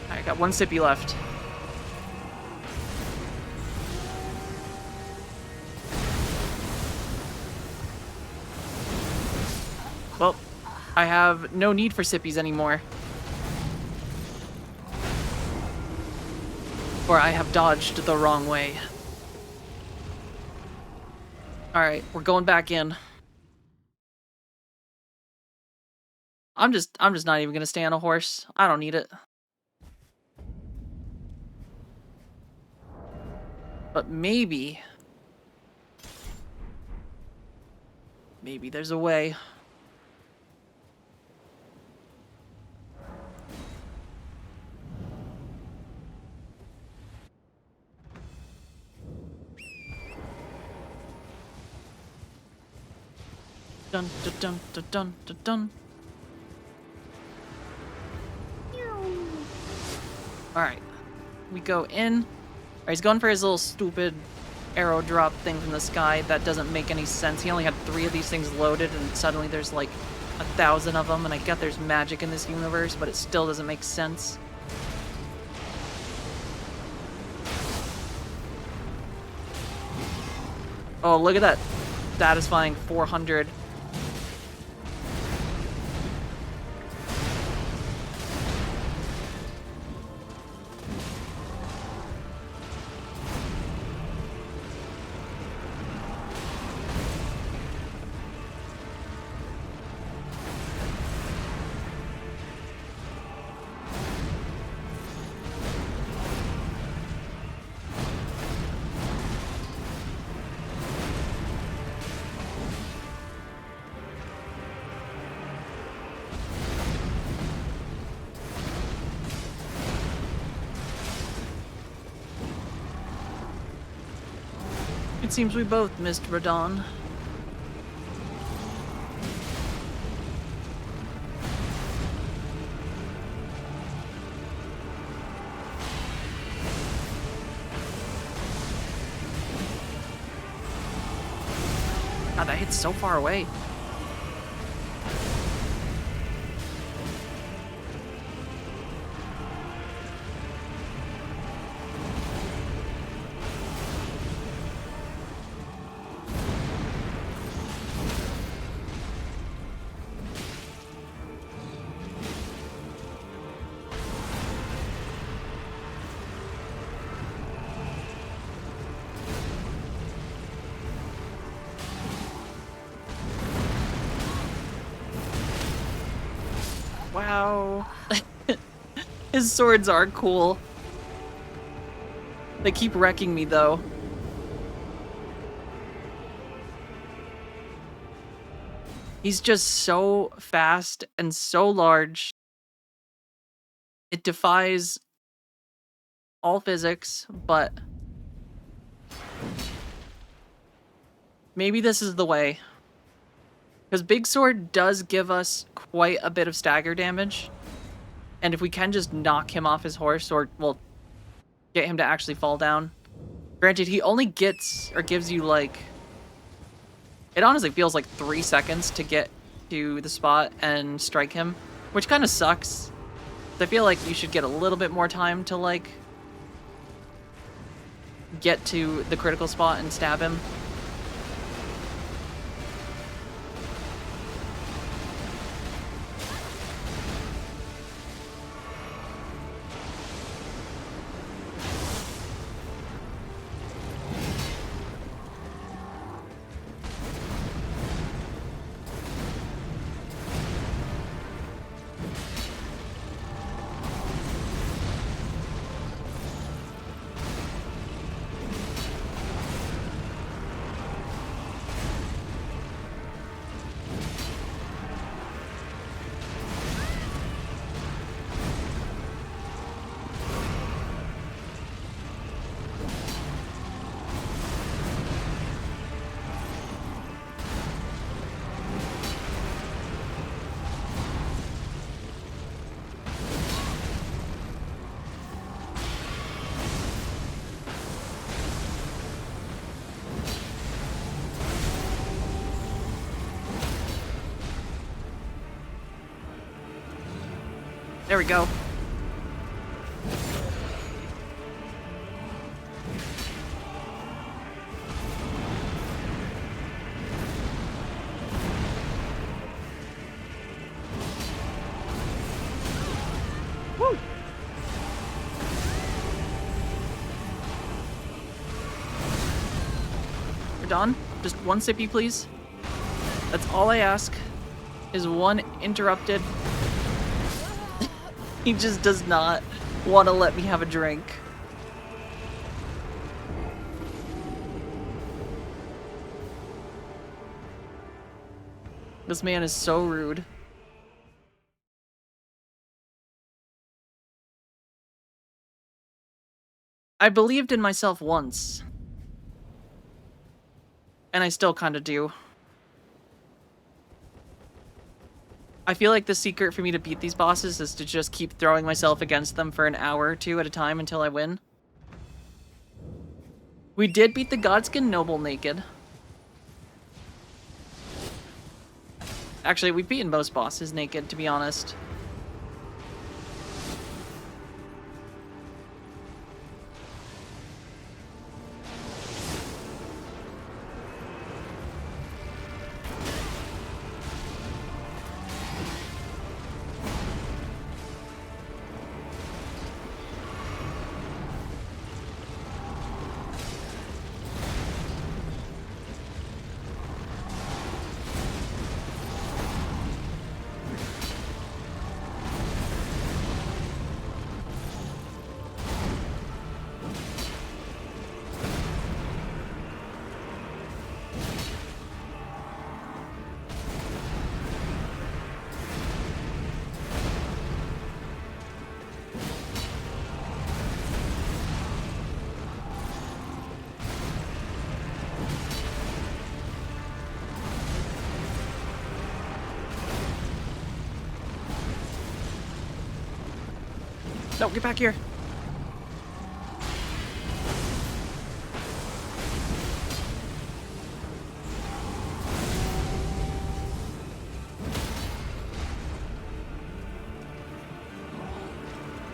Alright, got one sippy left. Well, I have no need for sippies anymore. Or I have dodged the wrong way. Alright, we're going back in. I'm just not even gonna stay on a horse. I don't need it. But maybe there's a way. Dun dun dun dun dun dun dun. Alright. We go in. Alright, he's going for his little stupid arrow drop thing from the sky. That doesn't make any sense. He only had 3 of these things loaded, and suddenly there's like 1,000 of them, and I get there's magic in this universe, but it still doesn't make sense. Oh, look at that. Satisfying 400. It seems we both missed Radon. God, that hits so far away. Wow. His swords are cool. They keep wrecking me, though. He's just so fast and so large. It defies all physics, but maybe this is the way. Because Big Sword does give us quite a bit of stagger damage. And if we can just knock him off his horse, or, well, get him to actually fall down. Granted, he only gets, or gives you, like... It honestly feels like 3 seconds to get to the spot and strike him. Which kind of sucks. I feel like you should get a little bit more time to, like... get to the critical spot and stab him. There we go. Woo! We're done. Just one sippy, please. That's all I ask. Is one interrupted. He just does not want to let me have a drink. This man is so rude. I believed in myself once. And I still kind of do. I feel like the secret for me to beat these bosses is to just keep throwing myself against them for an hour or two at a time until I win. We did beat the Godskin Noble naked. Actually, we've beaten most bosses naked, to be honest. No, get back here.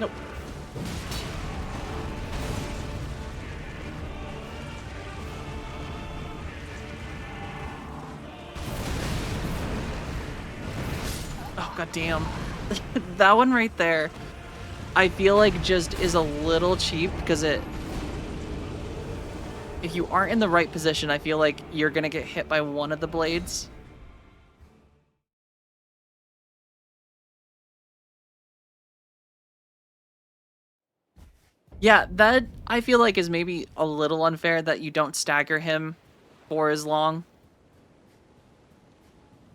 Nope. Oh, goddamn. That one right there, I feel like just is a little cheap because if you aren't in the right position, I feel like you're gonna get hit by one of the blades. Yeah, that I feel like is maybe a little unfair that you don't stagger him for as long.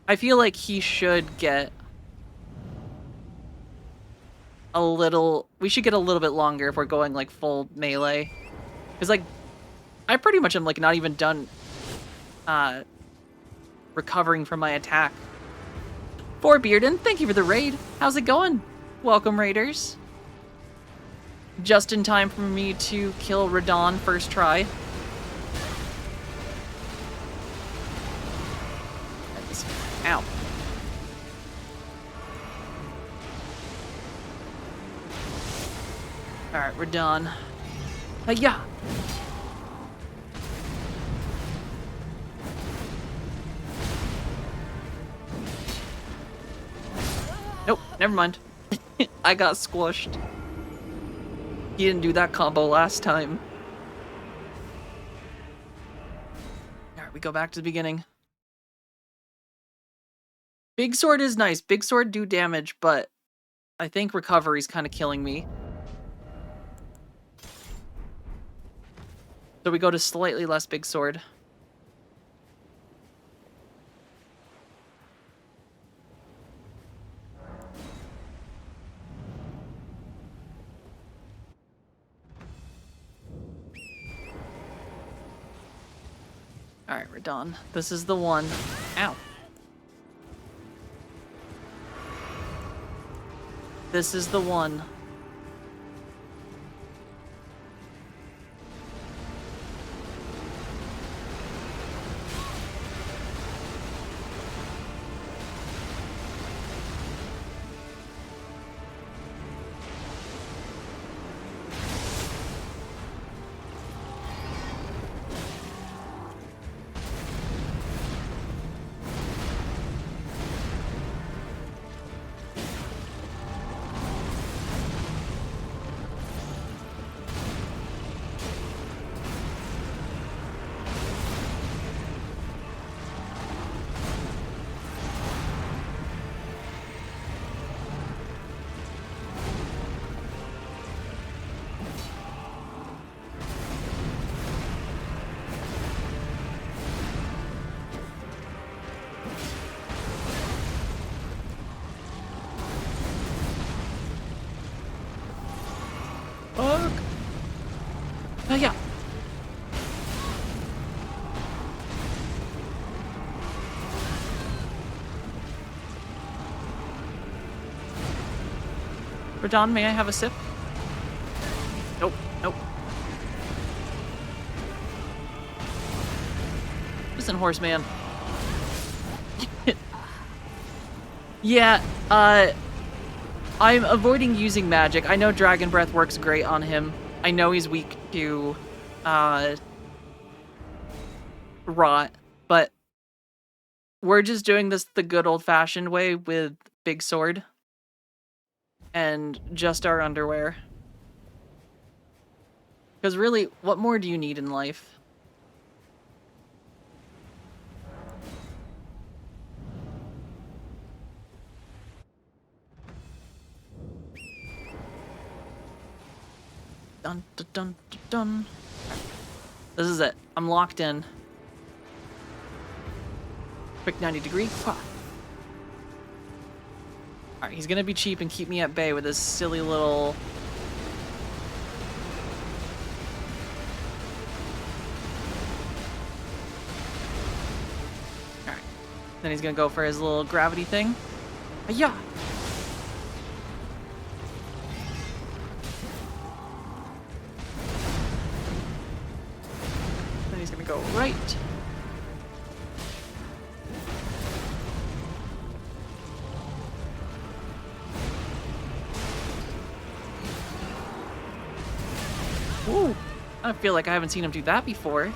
I feel like he should get we should get a little bit longer if we're going like full melee. Because like, I pretty much am like not even done recovering from my attack. For Bearden, thank you for the raid. How's it going? Welcome, raiders. Just in time for me to kill Radon first try. Ow. Alright, we're done. Yeah. Nope, never mind. I got squished. He didn't do that combo last time. Alright, we go back to the beginning. Big sword is nice. Big sword do damage, but I think recovery's kind of killing me. So we go to slightly less big sword. Alright, we're done. This is the one. Ow. This is the one. Oh yeah. Radon, may I have a sip? Nope, nope. Listen, horseman. Yeah, I'm avoiding using magic. I know Dragon Breath works great on him. I know he's weak to, rot, but we're just doing this the good old-fashioned way with Big Sword and just our underwear. Because really, what more do you need in life? Dun dun dun dun dun. This is it. I'm locked in. Quick 90-degree. Alright, he's gonna be cheap and keep me at bay with his silly little... Alright. Then he's gonna go for his little gravity thing. Yeah. Then he's gonna go right. Ooh, I feel like I haven't seen him do that before.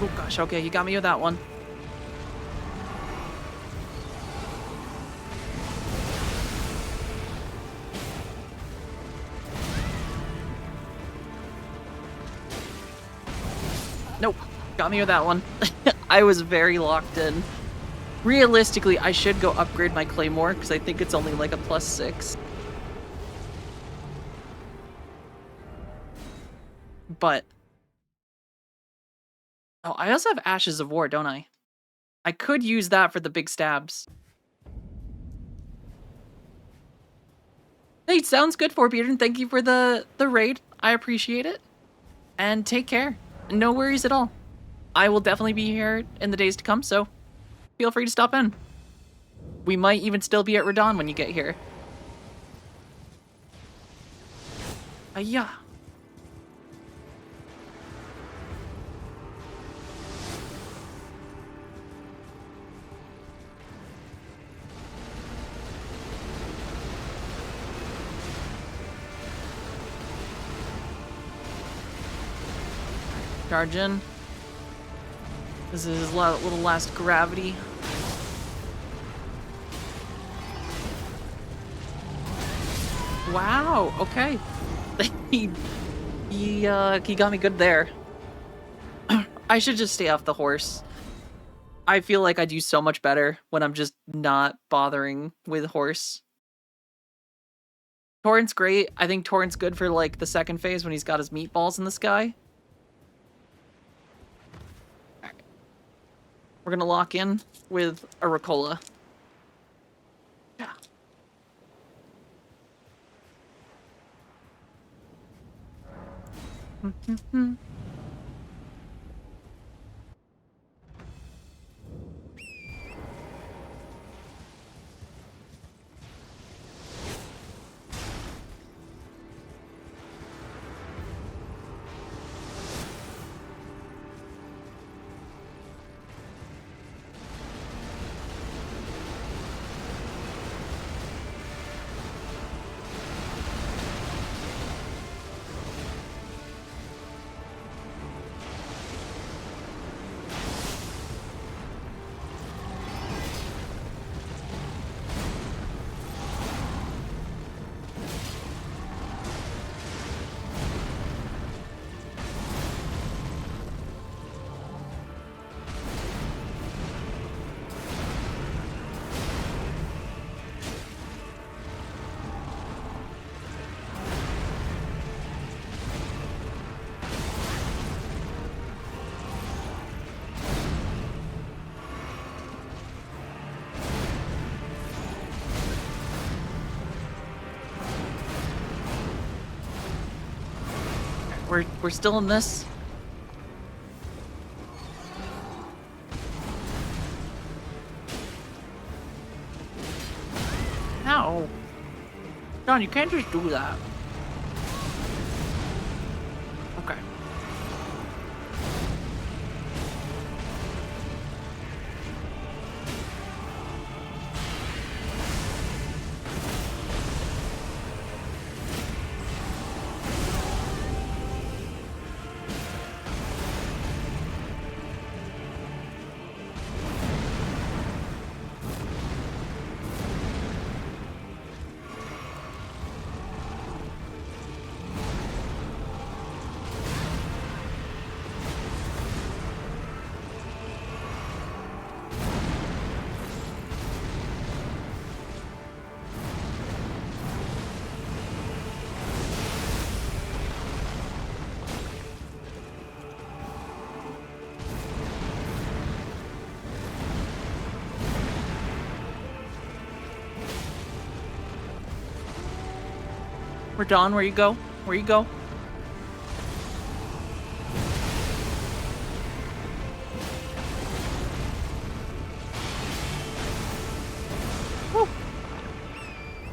Oh gosh, okay, you got me with that one. Nope, got me with that one. I was very locked in. Realistically, I should go upgrade my Claymore, because I think it's only like a +6. But... oh, I also have Ashes of War, don't I? I could use that for the big stabs. Hey, sounds good, Forbeard, thank you for the raid. I appreciate it. And take care. No worries at all. I will definitely be here in the days to come, so feel free to stop in. We might even still be at Radon when you get here. Yeah. Charge in. This is his little last gravity. Wow, okay. he got me good there. I should just stay off the horse. I feel like I do so much better when I'm just not bothering with horse. Torrent's great. I think Torrent's good for like the second phase when he's got his meatballs in the sky. Alright. We're gonna lock in with a Ricola. Yeah. We're still in this. Ow. John, you can't just do that. Okay. We're done. Where you go? Where you go? Woo!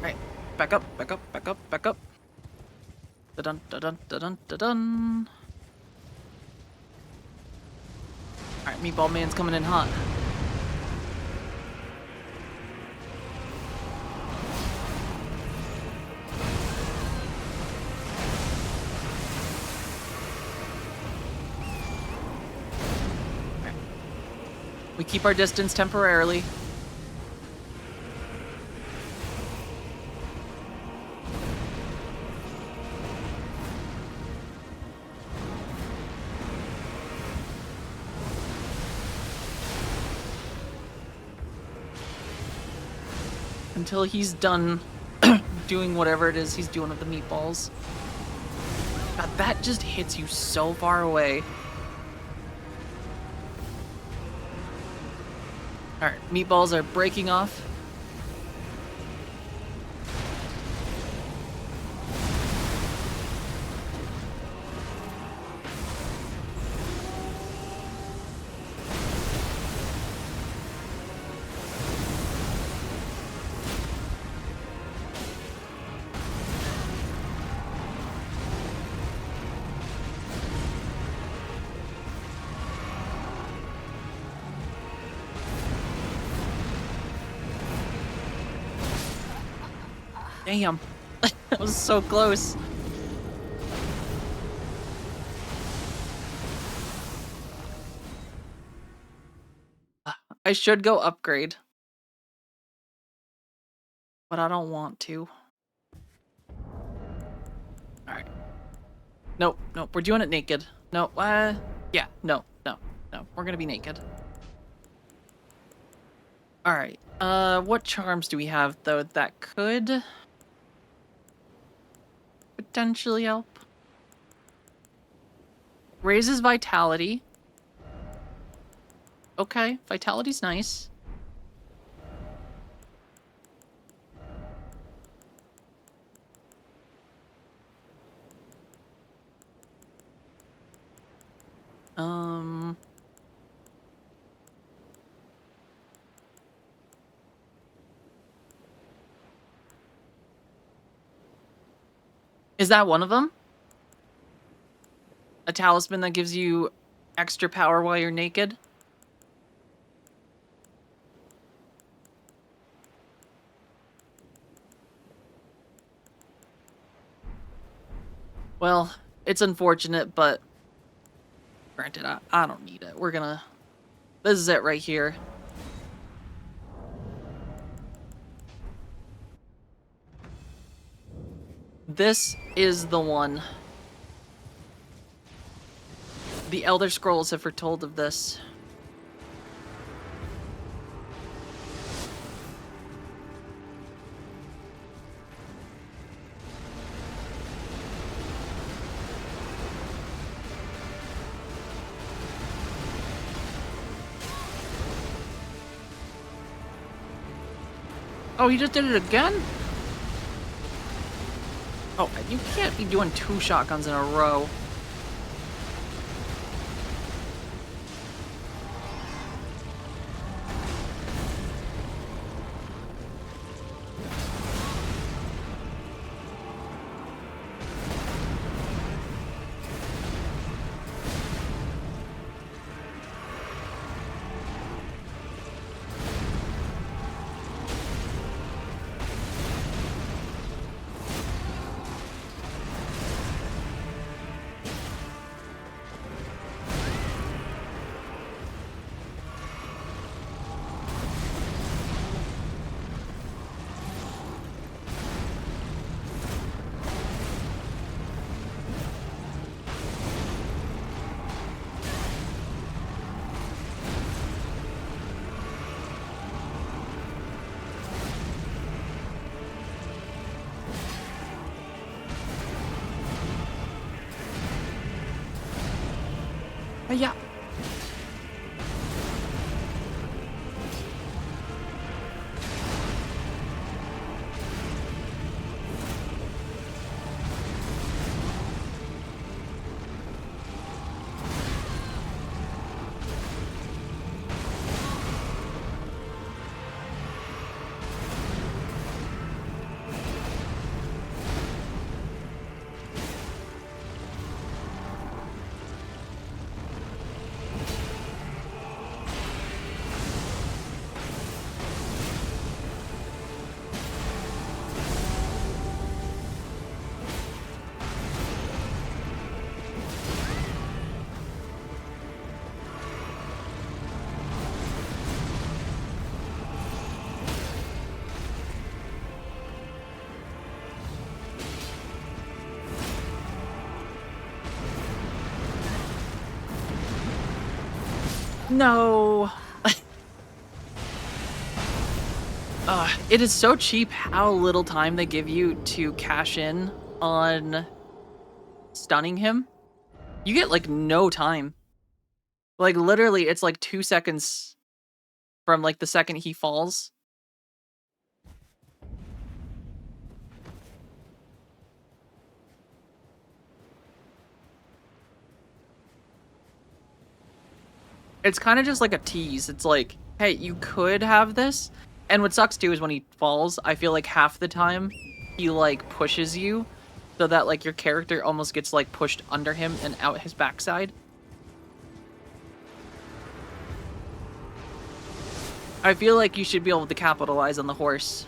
Right. Back up, back up, back up, back up. Da-dun, da-dun, da-dun, da-dun. Alright, Meatball Man's coming in hot. We keep our distance temporarily. Until he's done doing whatever it is he's doing with the meatballs. God, that just hits you so far away. Alright, meatballs are breaking off. Damn. That was so close. I should go upgrade. But I don't want to. Alright. Nope, nope, we're doing it naked. No, yeah, no, no, no. We're gonna be naked. Alright. What charms do we have, though, that could potentially help? Raises vitality. Okay, vitality's nice. Is that one of them? A talisman that gives you extra power while you're naked? Well, it's unfortunate, but granted, I don't need it. This is it right here. This is the one. The Elder Scrolls have foretold of this. Oh, he just did it again? Oh, you can't be doing 2 shotguns in a row. Yeah. No. It is so cheap how little time they give you to cash in on stunning him. You get like no time. Like literally it's like 2 seconds from like the second he falls. It's kind of just like a tease. It's like, hey, you could have this. And what sucks too is when he falls, I feel like half the time he like pushes you so that like your character almost gets like pushed under him and out his backside. I feel like you should be able to capitalize on the horse.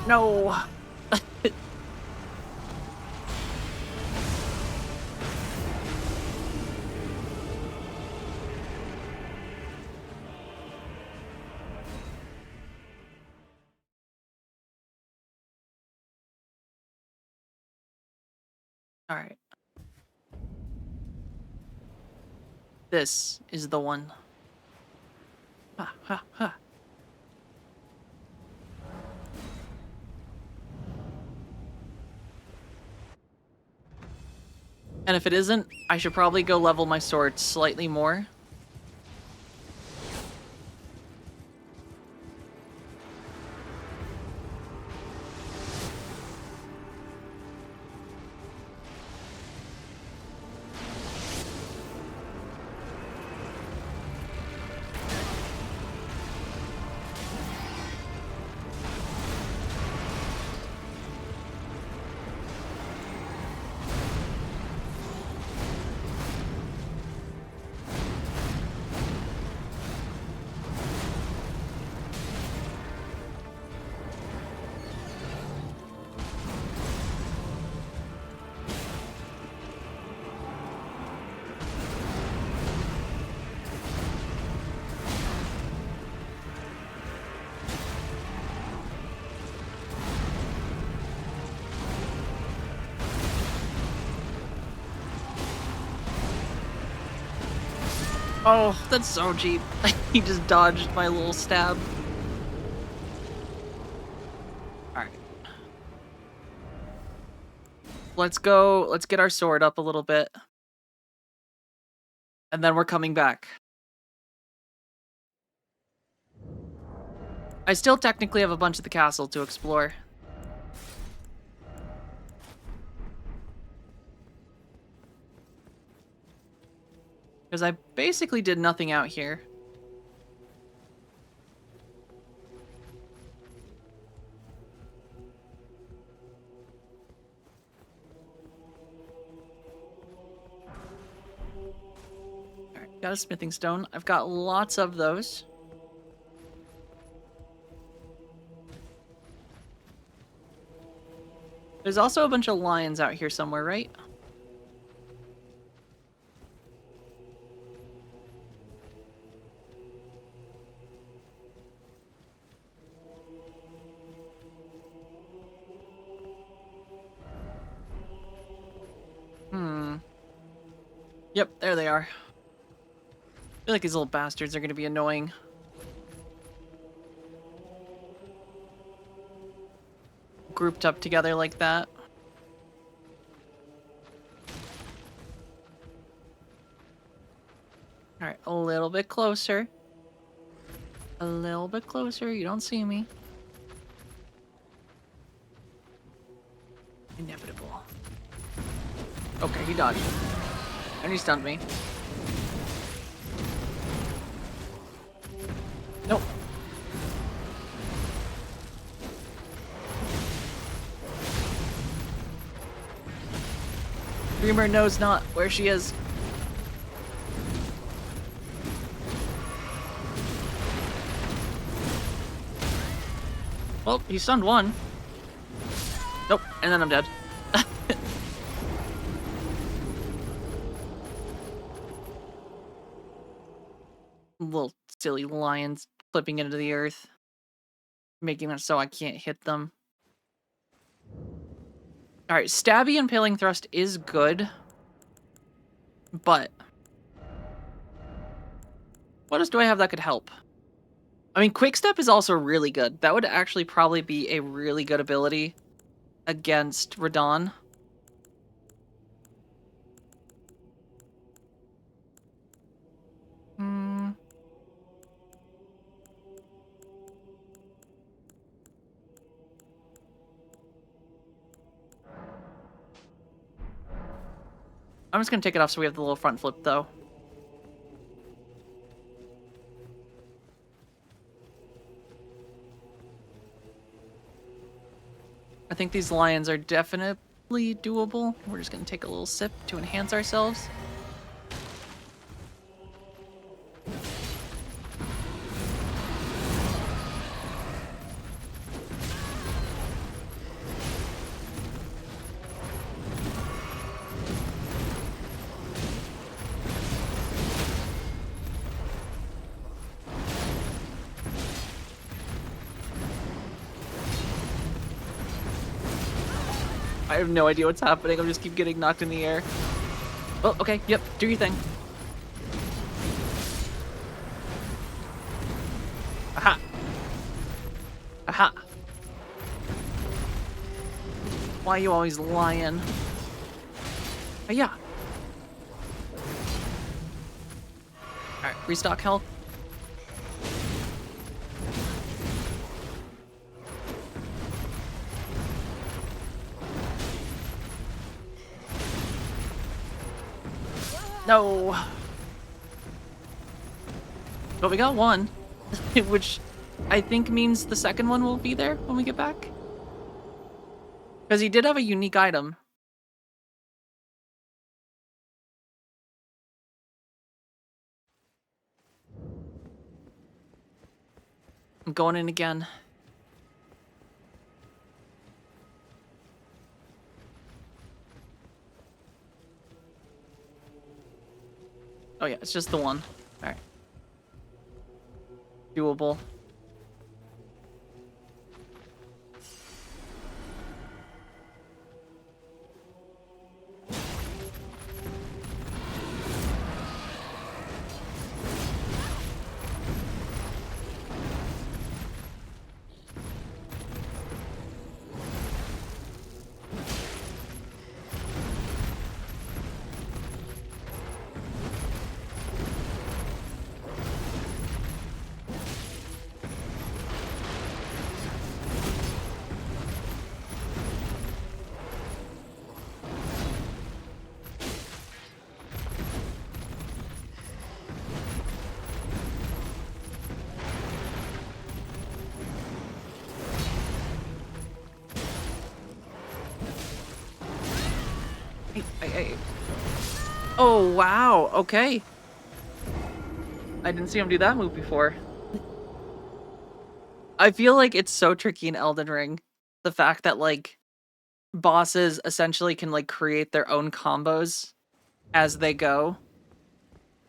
No. All right. This is the one. Ha ha ha. And if it isn't, I should probably go level my sword slightly more. Oh, that's so cheap. He just dodged my little stab. Alright. Let's go. Let's get our sword up a little bit. And then we're coming back. I still technically have a bunch of the castle to explore. Because I basically did nothing out here. Alright, got a smithing stone. I've got lots of those. There's also a bunch of lions out here somewhere, right? Yep, there they are. I feel like these little bastards are going to be annoying. Grouped up together like that. Alright, a little bit closer. A little bit closer, you don't see me. Inevitable. Okay, he dodged. And he stunned me. Nope. Dreamer knows not where she is. Well, he stunned one. Nope, and then I'm dead. Little silly lions flipping into the earth. Making it so I can't hit them. Alright, stabby impaling thrust is good. But what else do I have that could help? I mean, quick step is also really good. That would actually probably be a really good ability against Radon. I'm just gonna take it off so we have the little front flip, though. I think these lions are definitely doable. We're just gonna take a little sip to enhance ourselves. I have no idea what's happening. I'm just keep getting knocked in the air. Oh, okay. Yep. Do your thing. Aha. Aha. Why are you always lying? Oh, yeah. Alright, restock health. No. But we got one, which I think means the second one will be there when we get back. Because he did have a unique item. I'm going in again. Oh yeah, it's just the one. Alright. Doable. Oh, wow. Okay. I didn't see him do that move before. I feel like it's so tricky in Elden Ring. The fact that, like, bosses essentially can, like, create their own combos as they go.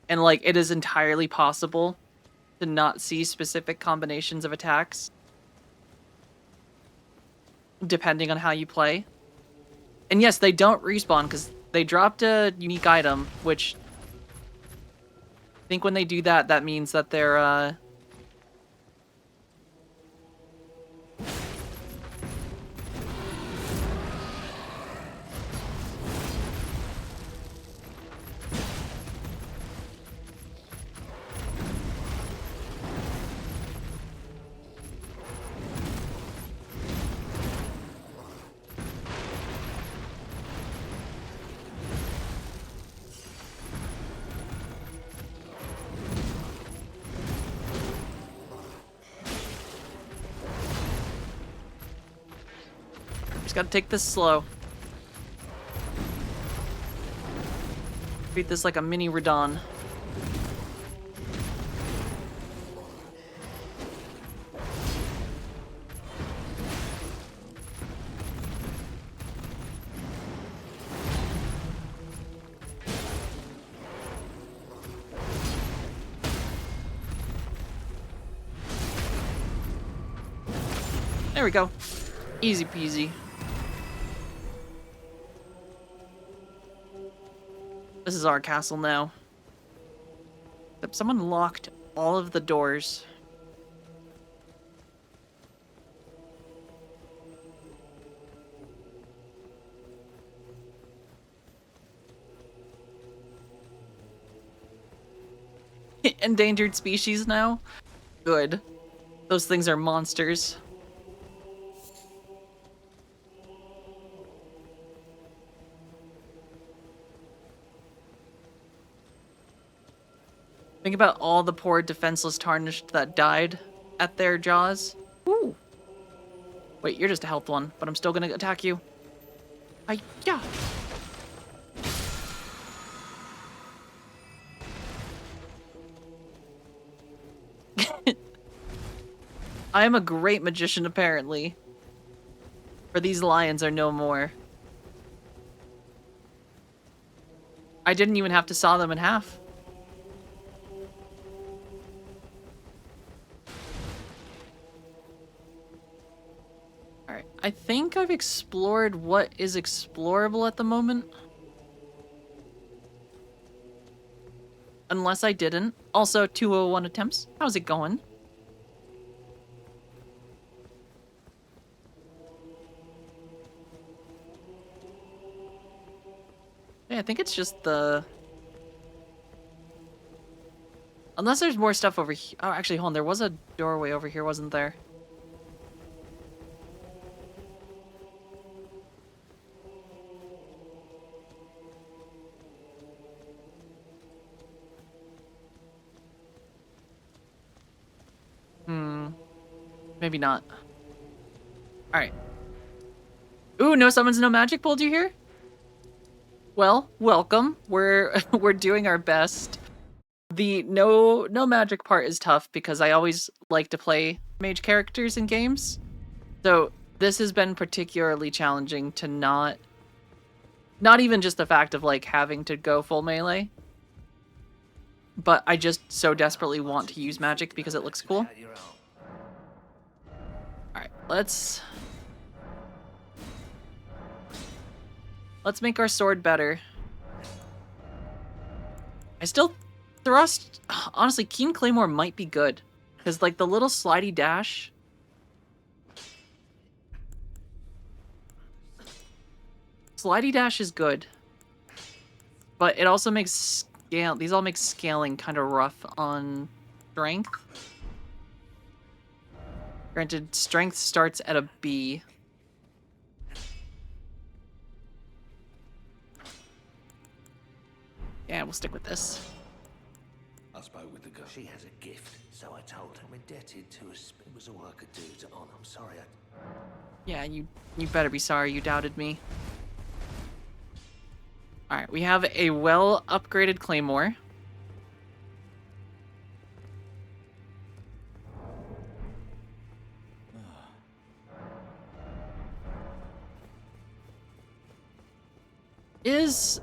And, like, it is entirely possible to not see specific combinations of attacks depending on how you play. And yes, they don't respawn because they dropped a unique item, which I think when they do that, that means that they're, just gotta take this slow. Treat this like a mini Radon. There we go. Easy peasy. This is our castle now. Except someone locked all of the doors. Endangered species now? Good. Those things are monsters. Think about all the poor defenseless tarnished that died at their jaws. Ooh. Wait, you're just a health one, but I'm still gonna attack you. Yeah. I am a great magician, apparently. For these lions are no more. I didn't even have to saw them in half. Alright, I think I've explored what is explorable at the moment. Unless I didn't. Also, 201 attempts. How's it going? Yeah, I think it's just the... Unless there's more stuff over here. Oh, actually, hold on. There was a doorway over here, wasn't there? Maybe not. Alright. Ooh, no summons, no magic pulled you here? Well, welcome. We're we're doing our best. The no magic part is tough because I always like to play mage characters in games. So this has been particularly challenging to not even just the fact of like having to go full melee, but I just so desperately want to use magic because it looks cool. Alright, let's make our sword better. I still thrust. Honestly, Keen Claymore might be good because like the little slidey dash. Slidey dash is good, but it also makes scale. These all make scaling kind of rough on strength. Granted, strength starts at a B. Yeah, we'll stick with this. I spoke with the girl. She has a gift, so I told her. I'm indebted to her. It was all I could do to honor. I'm sorry. Yeah, you better be sorry you doubted me. Alright, we have a well-upgraded Claymore.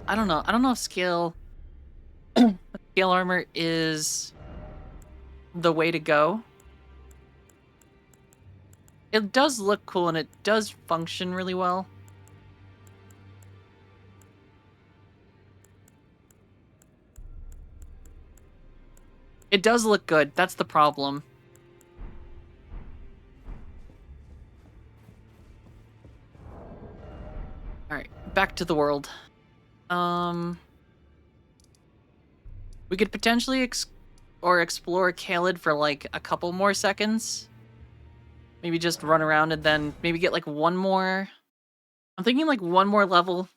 I don't know if scale armor is the way to go. It does look cool and it does function really well. It does look good, that's the problem. Alright, back to the world. We could potentially explore Khalid for like a couple more seconds. Maybe just run around and then maybe get like one more... I'm thinking like one more level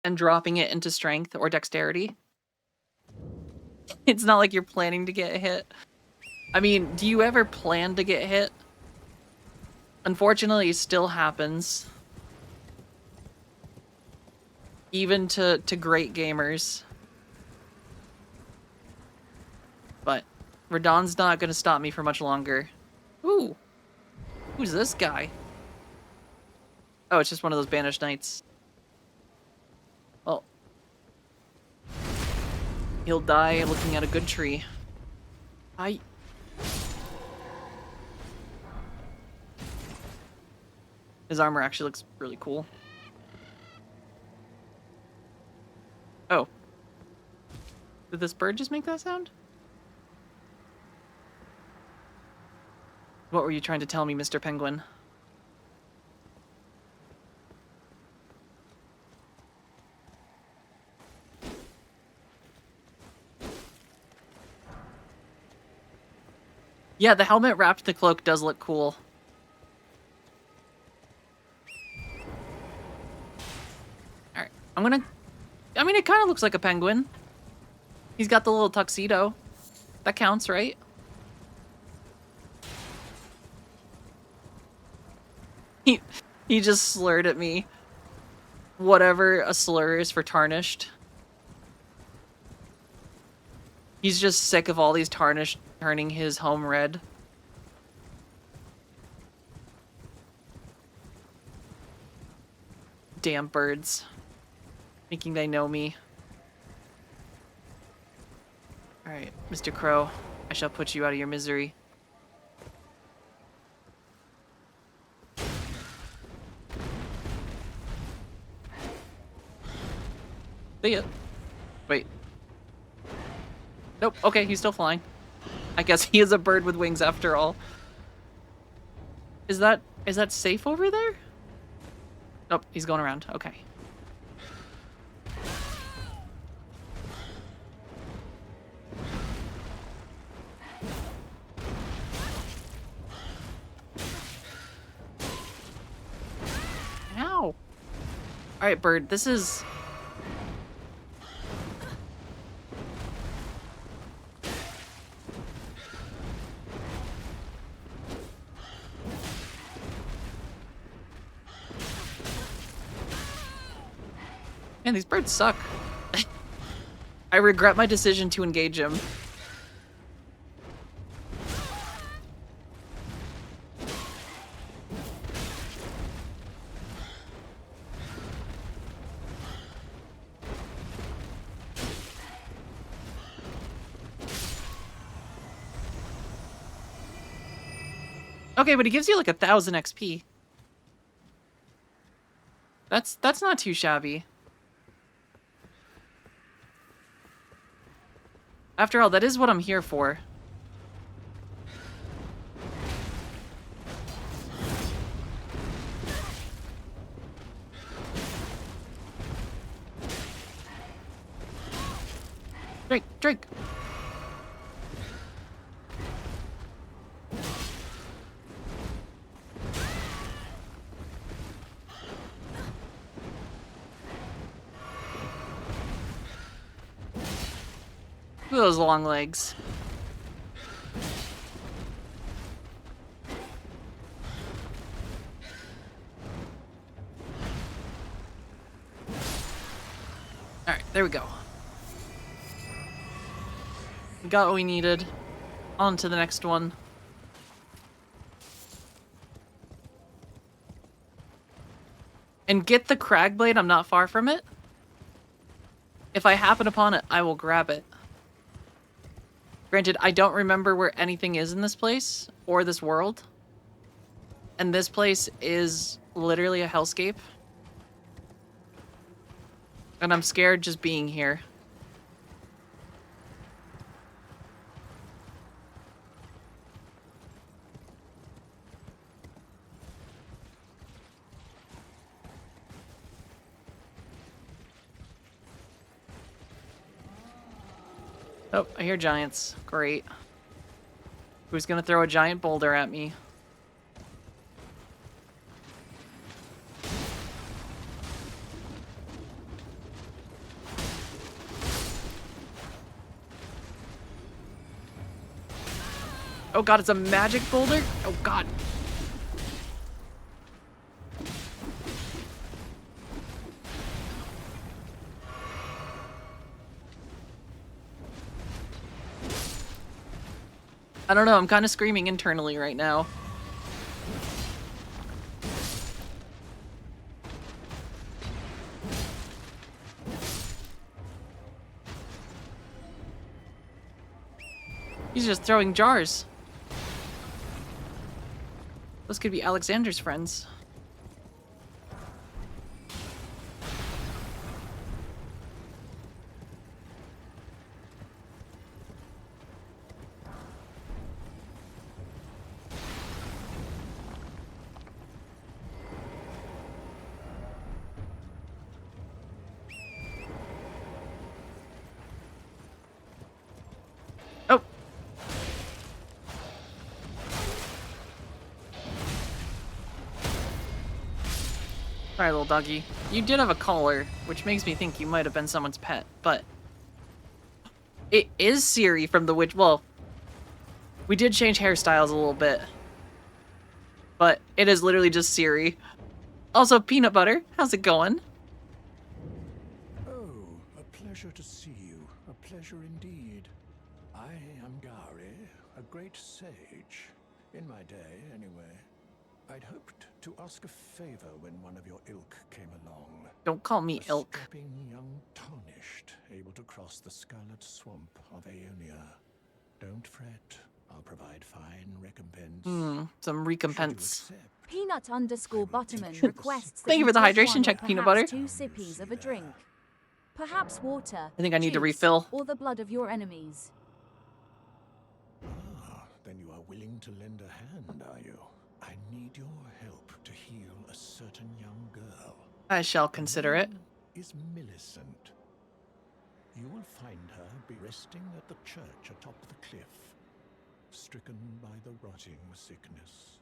and dropping it into strength or dexterity. It's not like you're planning to get hit. I mean, do you ever plan to get hit? Unfortunately, it still happens. Even to great gamers. But Radahn's not gonna stop me for much longer. Ooh. Who's this guy? Oh, it's just one of those banished knights. Well. He'll die looking at a good tree. His armor actually looks really cool. Oh. Did this bird just make that sound? What were you trying to tell me, Mr. Penguin? Yeah, the helmet wrapped the cloak does look cool. Alright, I mean, it kind of looks like a penguin. He's got the little tuxedo. That counts, right? He just slurred at me. Whatever a slur is for tarnished. He's just sick of all these tarnished turning his home red. Damn birds. Thinking they know me. Alright, Mr. Crow. I shall put you out of your misery. See ya. Wait. Nope. Okay, he's still flying. I guess he is a bird with wings after all. Is that safe over there? Nope, he's going around. Okay. Ow. All right, bird. This is... Man, these birds suck. I regret my decision to engage him. Okay, but he gives you like 1,000 XP. That's not too shabby. After all, that is what I'm here for. Drink, drink. Look at those long legs. Alright, there we go. We got what we needed. On to the next one. And get the crag blade, I'm not far from it. If I happen upon it, I will grab it. Granted, I don't remember where anything is in this place, or this world. And this place is literally a hellscape. And I'm scared just being here. Oh, I hear giants. Great. Who's gonna throw a giant boulder at me? Oh god, it's a magic boulder? Oh god. I don't know, I'm kind of screaming internally right now. He's just throwing jars. Those could be Alexander's friends. Oh. Sorry, little doggy. You did have a collar, which makes me think you might have been someone's pet, but... It is Siri from The Witch... Well, we did change hairstyles a little bit. But it is literally just Siri. Also, Peanut Butter, how's it going? Oh, a pleasure to see you. A pleasure indeed. I am Gary, a great sage. In my day, anyway. I'd hoped to ask a favor when one of your ilk came along. Don't call me A ilk. stepping young tarnished, able to cross the scarlet swamp of Aeonia. Don't fret. I'll provide fine recompense. Some Should you recompense. accept? Peanut _Butterman requests that Thank you for the take hydration one or check, Peanut perhaps Butter. 2 sippies of a drink. Perhaps water. I think I need to juice, refill. Or the blood of your enemies. Ah, then you are willing to lend a hand, are you? I need your help to heal a certain young girl. I shall Her consider it. name is Millicent. You will find her be resting at the church atop the cliff, stricken by the rotting sickness.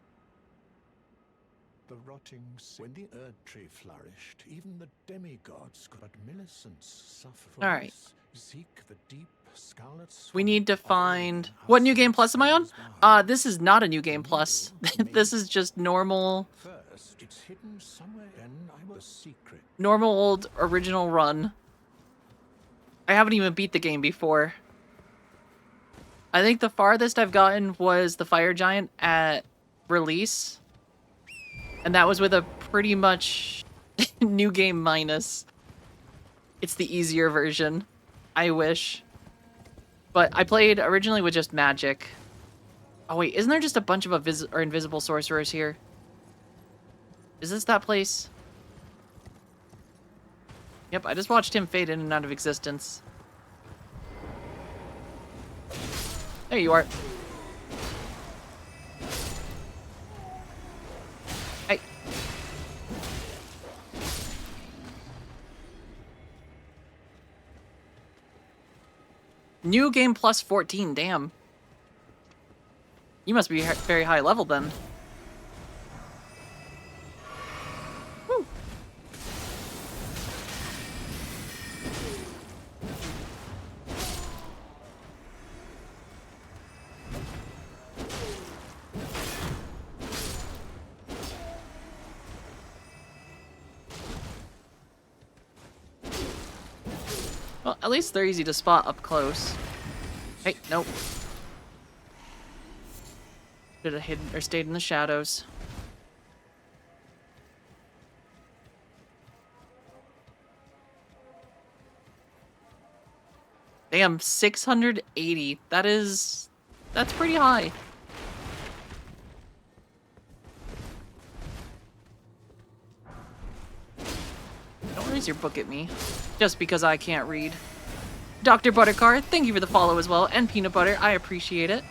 The rotting when the Erd tree flourished, even the demigods could. But Millicent's suffer for All right. this. Seek the deep scarlet swamp. We need to of find... Elden What new game outside plus am I on? Summer's This is not a new game plus. This is just normal... First, it's hidden somewhere. Then I will secret. Normal old original run. I haven't even beat the game before. I think the farthest I've gotten was the Fire Giant at release. And that was with a pretty much new game minus. It's the easier version. I wish. But I played originally with just magic. Oh wait, isn't there just a bunch of invisible sorcerers here? Is this that place? Yep, I just watched him fade in and out of existence. There you are. Hey. New game plus 14, damn. You must be very high level then. Woo. Well, at least they're easy to spot up close. Hey, nope. Should have hidden or stayed in the shadows. Damn, 680. That's pretty high. Don't raise your book at me, just because I can't read. Dr. Buttercar, thank you for the follow as well, and Peanut Butter, I appreciate it.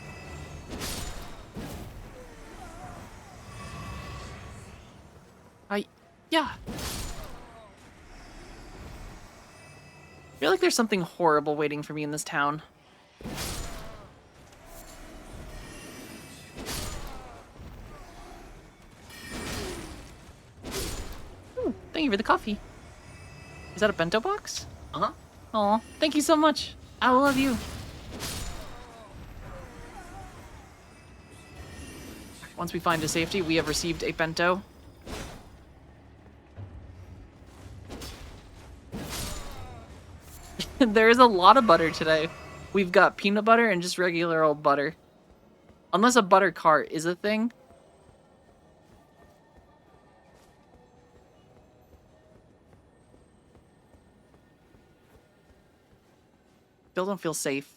Yeah. I feel like there's something horrible waiting for me in this town. Ooh, thank you for the coffee. Is that a bento box? Uh-huh. Aw, thank you so much. I love you. Once we find a safety, we have received a bento. There is a lot of butter today. We've got peanut butter and just regular old butter. Unless a butter cart is a thing. Still don't feel safe.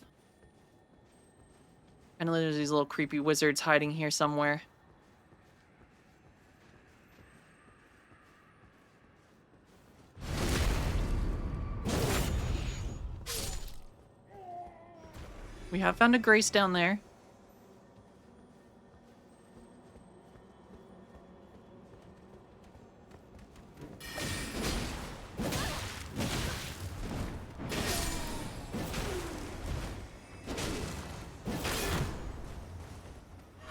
I know there's these little creepy wizards hiding here somewhere. We have found a grace down there.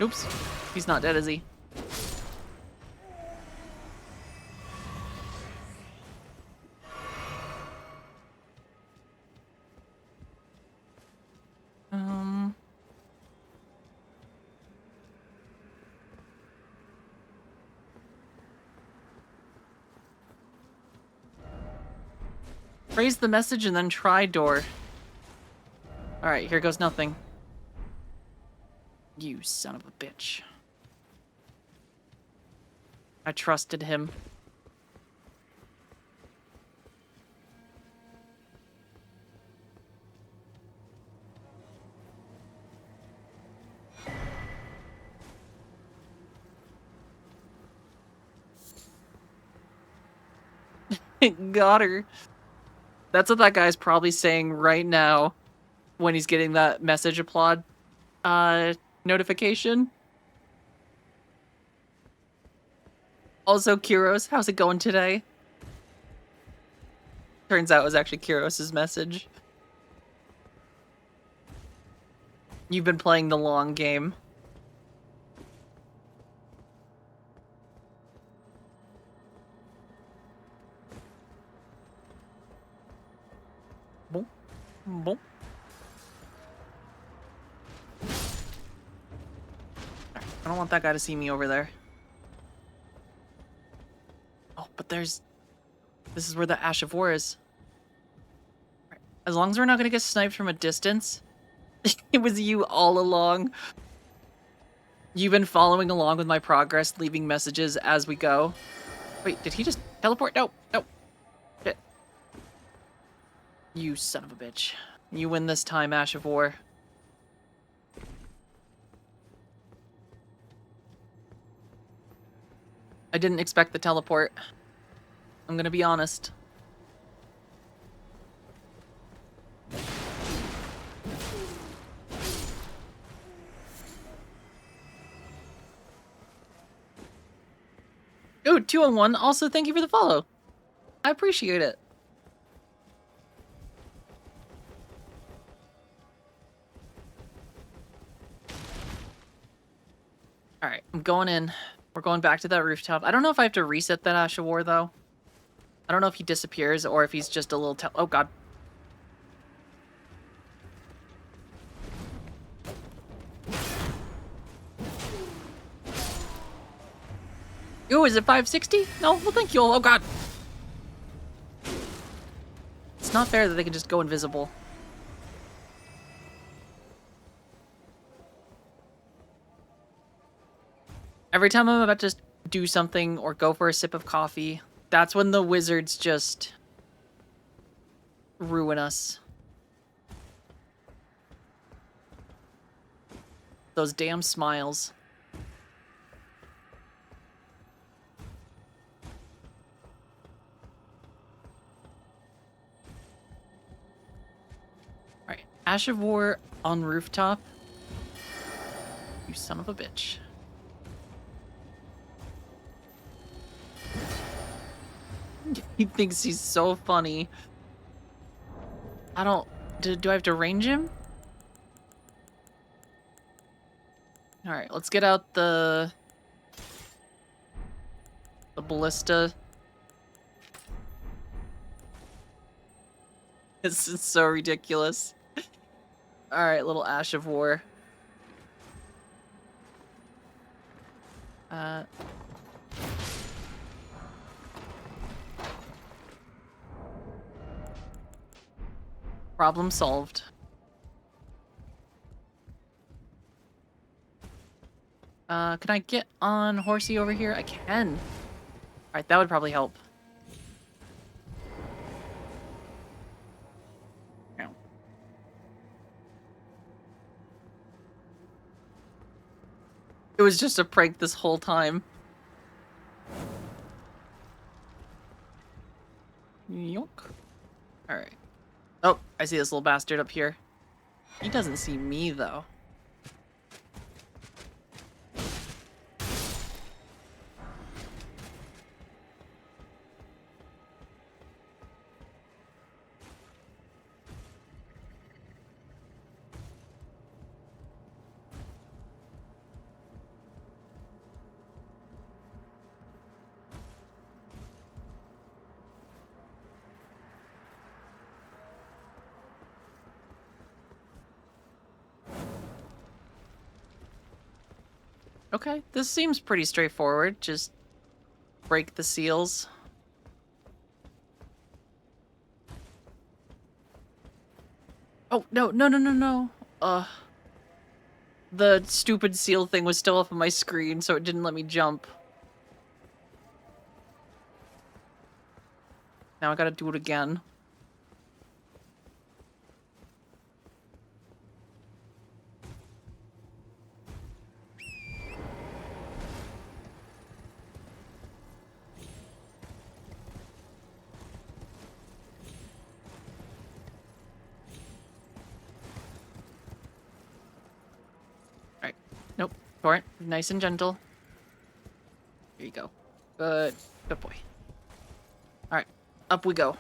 Oops. He's not dead, is he? Raise the message and then try door. Alright, here goes nothing. You son of a bitch. I trusted him. Got her. That's what that guy's probably saying right now when he's getting that message applaud notification. Also, Kuros, how's it going today? Turns out it was actually Kuros' message. You've been playing the long game. Boom. Boom. I don't want that guy to see me over there. Oh, but this is where the Ash of War is. As long as we're not gonna get sniped from a distance. It was you all along. You've been following along with my progress, leaving messages as we go. Wait, did he just teleport? No, no. Shit. You son of a bitch. You win this time, Ash of War. I didn't expect the teleport. I'm gonna be honest. Ooh, 201. Also, thank you for the follow. I appreciate it. Alright, I'm going in. We're going back to that rooftop. I don't know if I have to reset that Ash of War, though. I don't know if he disappears or if he's just a little oh, God. Ooh, is it 560? No? Well, thank you. Oh, God. It's not fair that they can just go invisible. Every time I'm about to do something or go for a sip of coffee, that's when the wizards just ruin us. Those damn smiles. Alright, Ash of War on rooftop. You son of a bitch. He thinks he's so funny. I don't... Do I have to range him? Alright, let's get out the ballista. This is so ridiculous. Alright, little Ash of War. Problem solved. Can I get on Horsey over here? I can. Alright, that would probably help. No. It was just a prank this whole time. Yoink. Alright. Oh, I see this little bastard up here. He doesn't see me, though. Okay, this seems pretty straightforward. Just break the seals. Oh, no, no, no, no, no. The stupid seal thing was still up on my screen, so it didn't let me jump. Now I gotta do it again. Torrent, nice and gentle. Here you go. Good. Good boy. Alright. Up we go.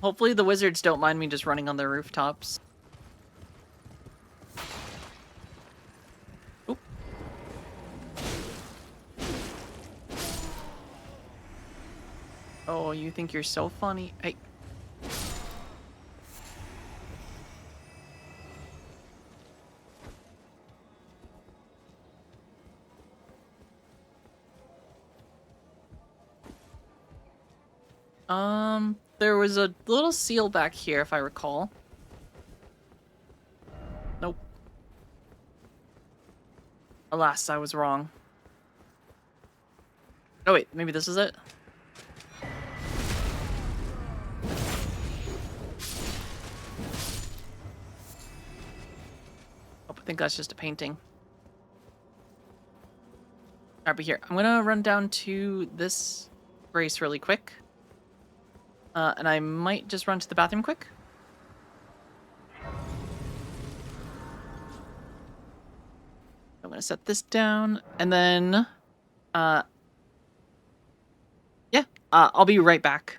Hopefully the wizards don't mind me just running on their rooftops. Oop. Oh, you think you're so funny. Hey. There was a little seal back here, if I recall. Nope. Alas, I was wrong. Oh wait, maybe this is it? Oh, I think that's just a painting. Alright, but here, I'm gonna run down to this grace really quick. And I might just run to the bathroom quick. I'm gonna set this down, and then, yeah, I'll be right back.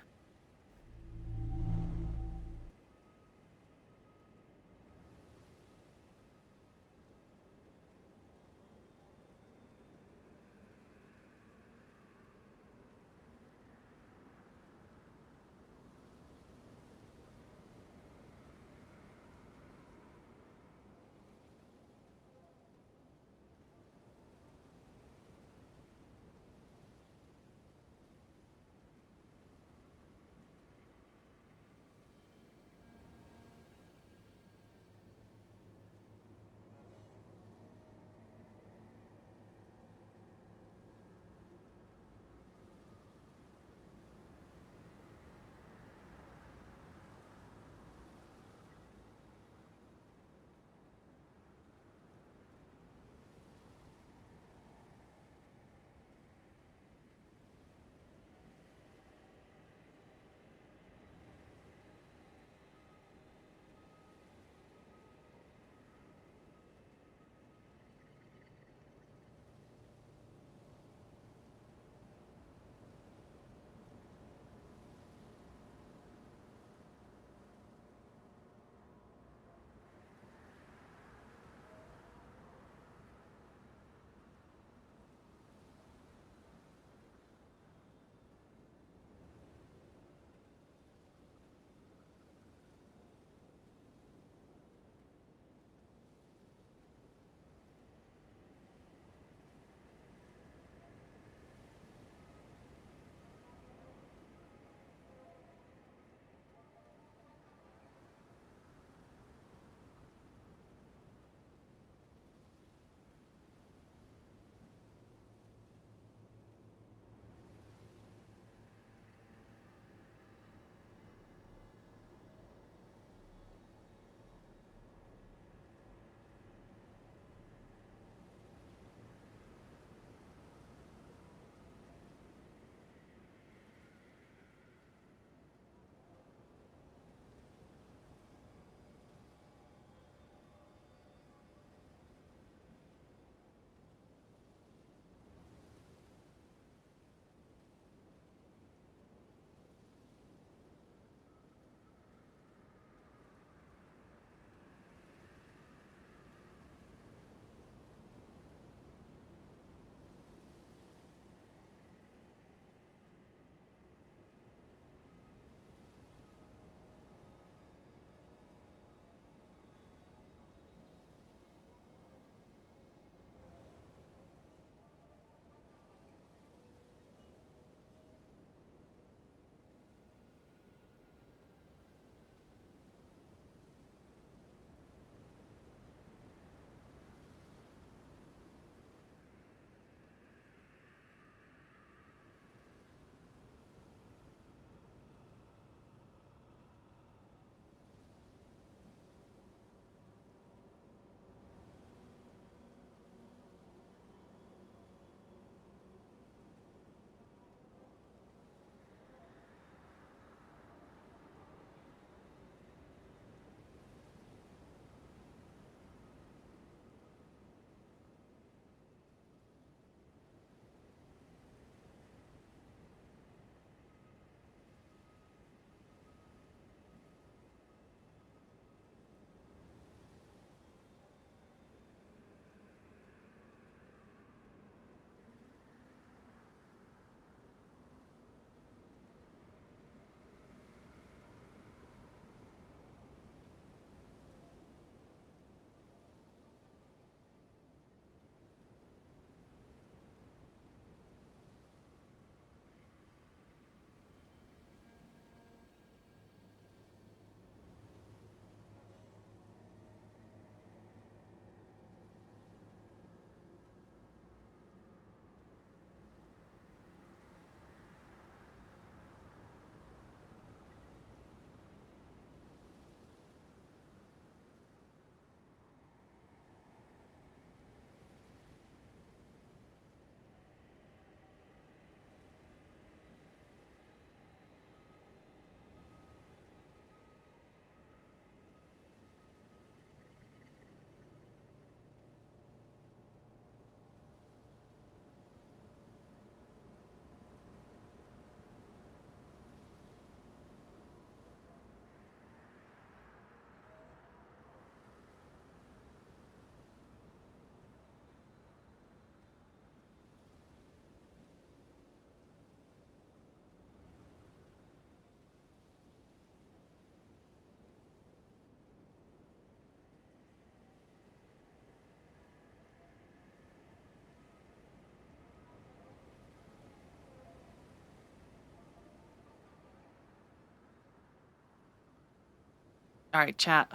All right, chat.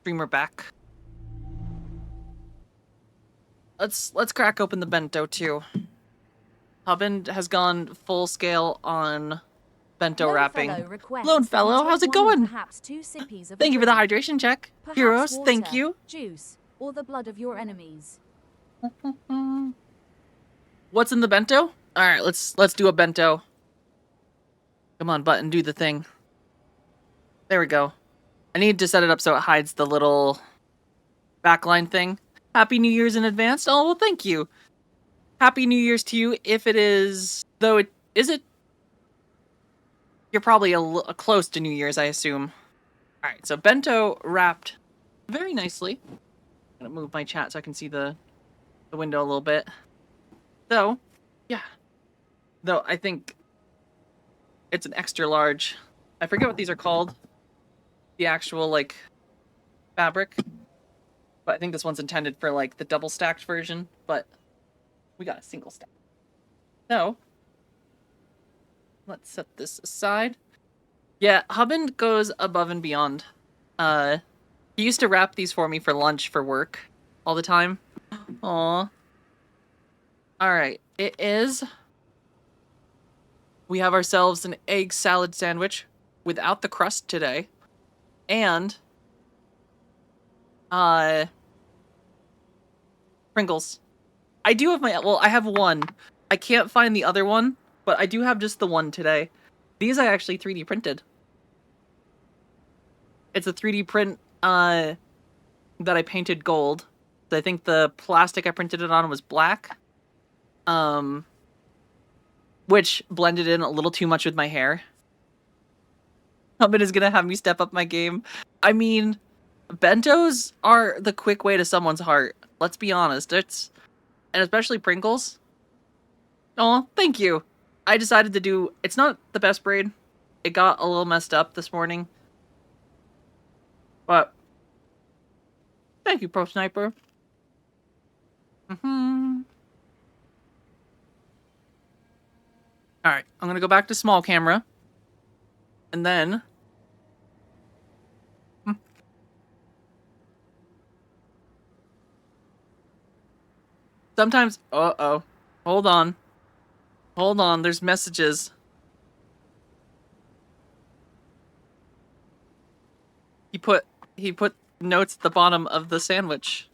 Streamer back. Let's crack open the bento too. Hubbin has gone full scale on bento Lone wrapping. Fellow requests Lone that you fellow, take how's it one or going? perhaps 2 sippies of a Thank you for the drink. hydration check. Perhaps Heroes, water, thank you. juice, or the blood of your enemies. What's in the bento? All right, let's do a bento. Come on, button, do the thing. There we go. I need to set it up so it hides the little backline thing. Happy New Year's in advance. Oh, well, thank you. Happy New Year's to you. If it is, though, is it? You're probably close to New Year's, I assume. All right, so bento wrapped very nicely. I'm gonna move my chat so I can see the window a little bit. So, yeah. Though I think it's an extra large. I forget what these are called. The actual like fabric. But I think this one's intended for like the double stacked version, but we got a single stack. So, let's set this aside. Yeah, Hubbin goes above and beyond. He used to wrap these for me for lunch for work all the time. Aw. Alright, it is. We have ourselves an egg salad sandwich without the crust today. And Pringles. I do have I have one. I can't find the other one, but I do have just the one today. These I actually 3D printed. It's a 3D print that I painted gold. I think the plastic I printed it on was black. Which blended in a little too much with my hair. Hubbin is gonna have me step up my game. I mean, bentos are the quick way to someone's heart. Let's be honest. And especially Pringles. Oh, thank you. I decided to do... It's not the best braid. It got a little messed up this morning. But... Thank you, Pro Sniper. Alright, I'm gonna go back to small camera. And then... Sometimes... Uh-oh. Hold on. Hold on, there's messages. He put notes at the bottom of the sandwich.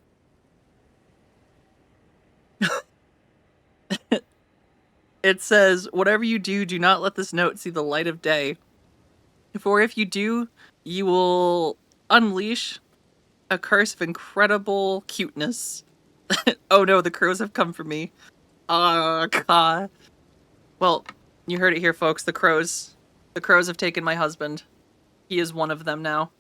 It says, whatever you do, do not let this note see the light of day. For if you do, you will unleash a curse of incredible cuteness. Oh no, the crows have come for me. Oh, God. Well, you heard it here, folks. The crows have taken my husband. He is one of them now.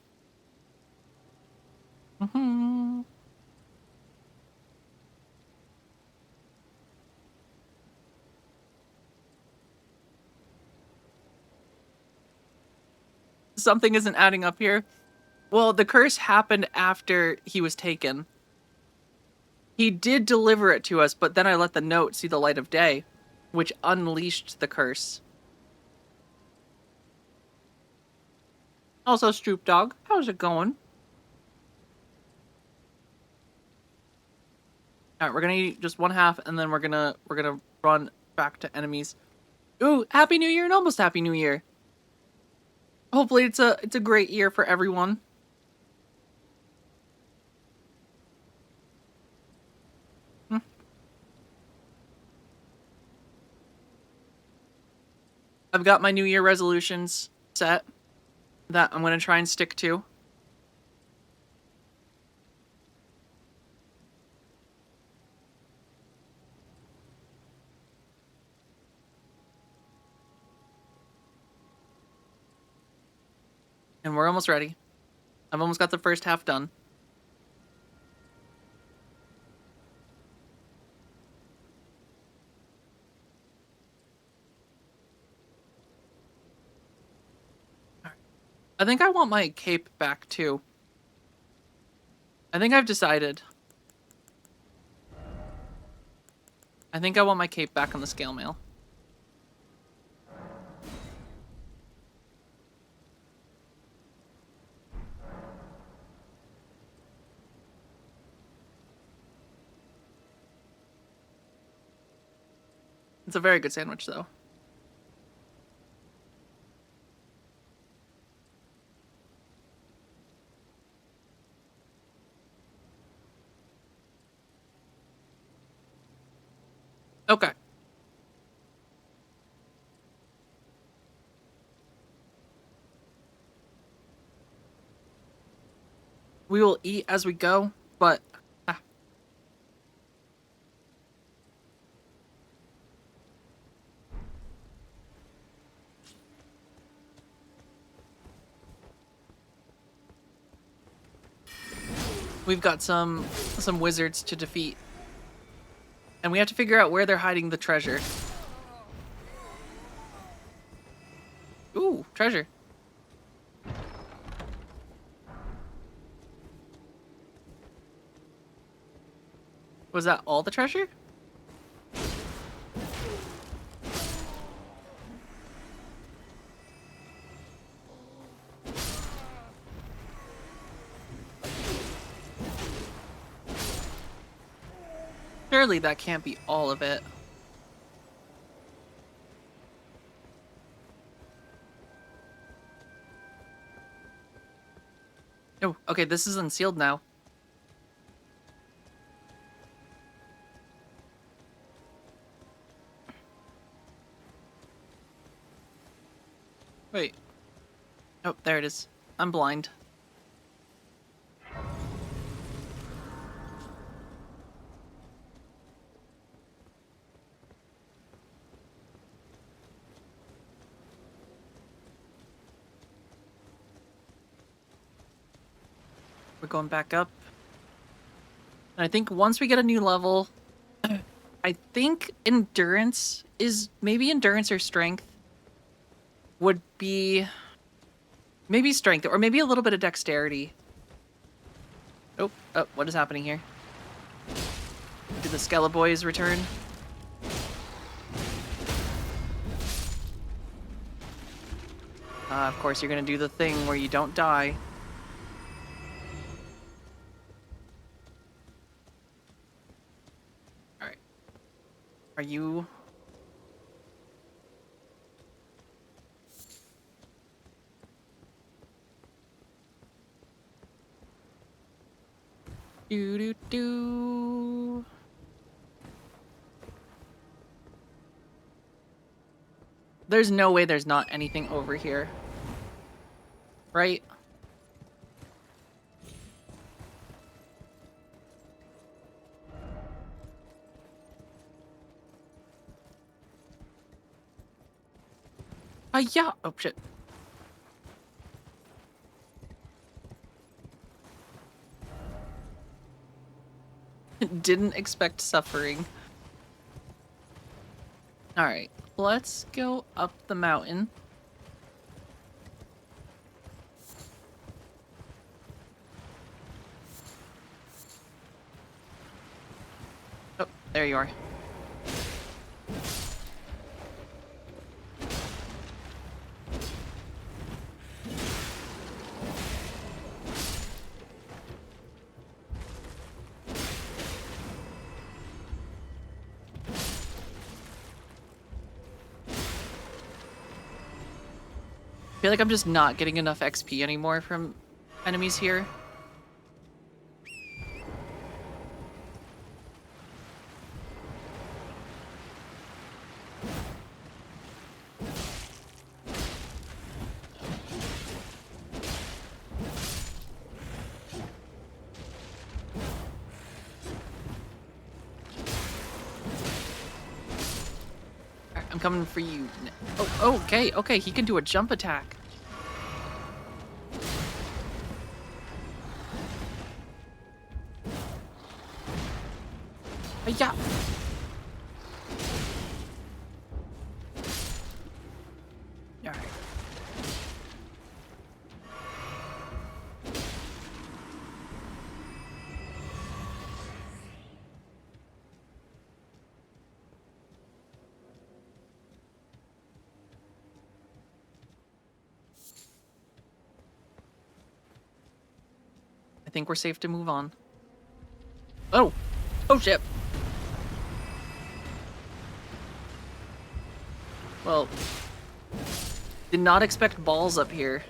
Something isn't adding up here. Well, the curse happened after he was taken. He did deliver it to us, but then I let the note see the light of day, which unleashed the curse. Also, Stroop Dog, how's it going? All right, we're gonna eat just one half, and then we're gonna run back to enemies. Ooh, Happy New Year and almost Happy New Year. Hopefully, it's a great year for everyone. I've got my New Year resolutions set that I'm gonna try and stick to. And we're almost ready. I've almost got the first half done. I think I want my cape back too. I think I've decided. I think I want my cape back on the scale mail. It's a very good sandwich, though. Okay. We will eat as we go, but... ah. We've got some wizards to defeat. And we have to figure out where they're hiding the treasure. Ooh, treasure. Was that all the treasure? Surely that can't be all of it. Oh, okay, this is unsealed now. Wait. Oh, there it is. I'm blind. We're going back up. And I think once we get a new level, I think endurance is maybe endurance or strength would be maybe strength or maybe a little bit of dexterity. Oh, what is happening here? Did the Skeleboys return? Of course, you're gonna do the thing where you don't die. Alright. Are you... Do. There's no way there's not anything over here. Right? Yeah. Oh, shit. Didn't expect suffering. Alright, let's go up the mountain. Oh, there you are. I feel like I'm just not getting enough XP anymore from enemies here. Alright, I'm coming for you. Oh, okay, he can do a jump attack. Yeah. Alright. I think we're safe to move on. Oh! Oh shit! Well, did not expect balls up here.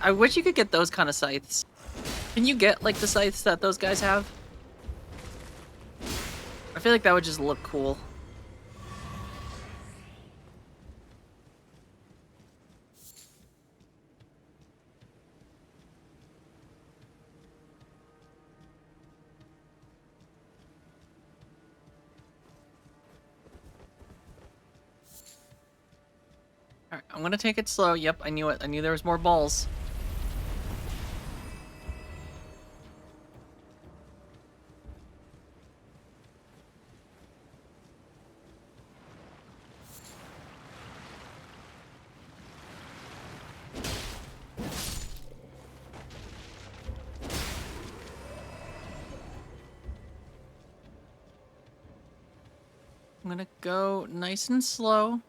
I wish you could get those kind of scythes. Can you get, like, the scythes that those guys have? I feel like that would just look cool. Alright, I'm gonna take it slow. Yep, I knew it. I knew there was more balls. I'm gonna go nice and slow.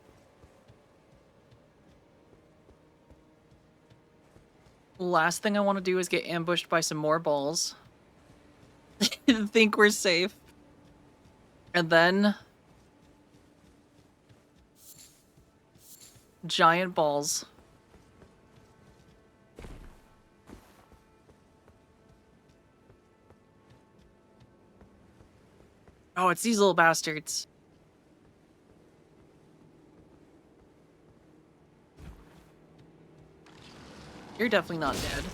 Last thing I want to do is get ambushed by some more balls. Think we're safe. And then... giant balls. Oh, it's these little bastards. You're definitely not dead.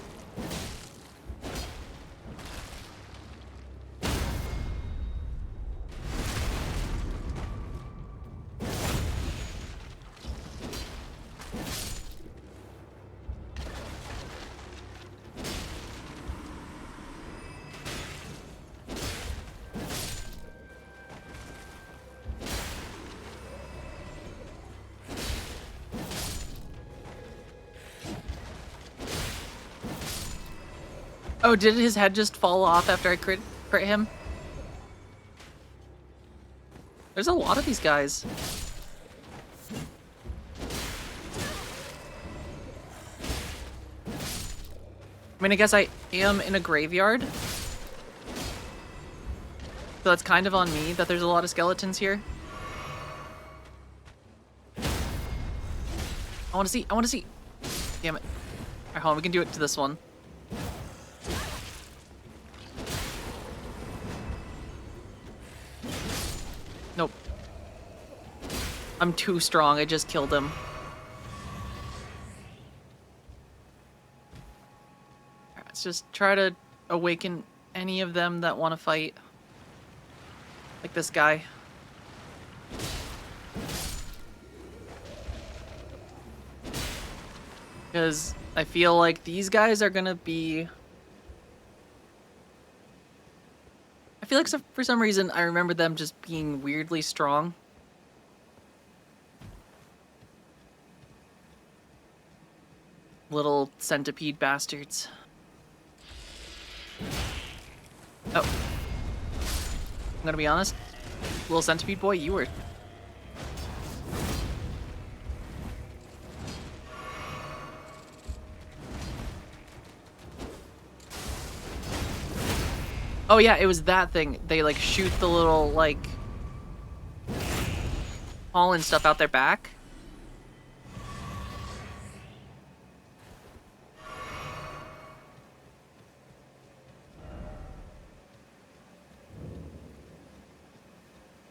Oh, did his head just fall off after I crit him? There's a lot of these guys. I mean, I guess I am in a graveyard. So that's kind of on me that there's a lot of skeletons here. I want to see. I want to see. Damn it. Alright, hold on. We can do it to this one. Nope. I'm too strong. I just killed him. Alright, let's just try to awaken any of them that want to fight. Like this guy. Because I feel like these guys are gonna be... I feel like for some reason I remember them just being weirdly strong. Little centipede bastards. Oh. I'm gonna be honest. Little centipede boy, you were... Oh yeah, it was that thing. They like shoot the little like pollen stuff out their back.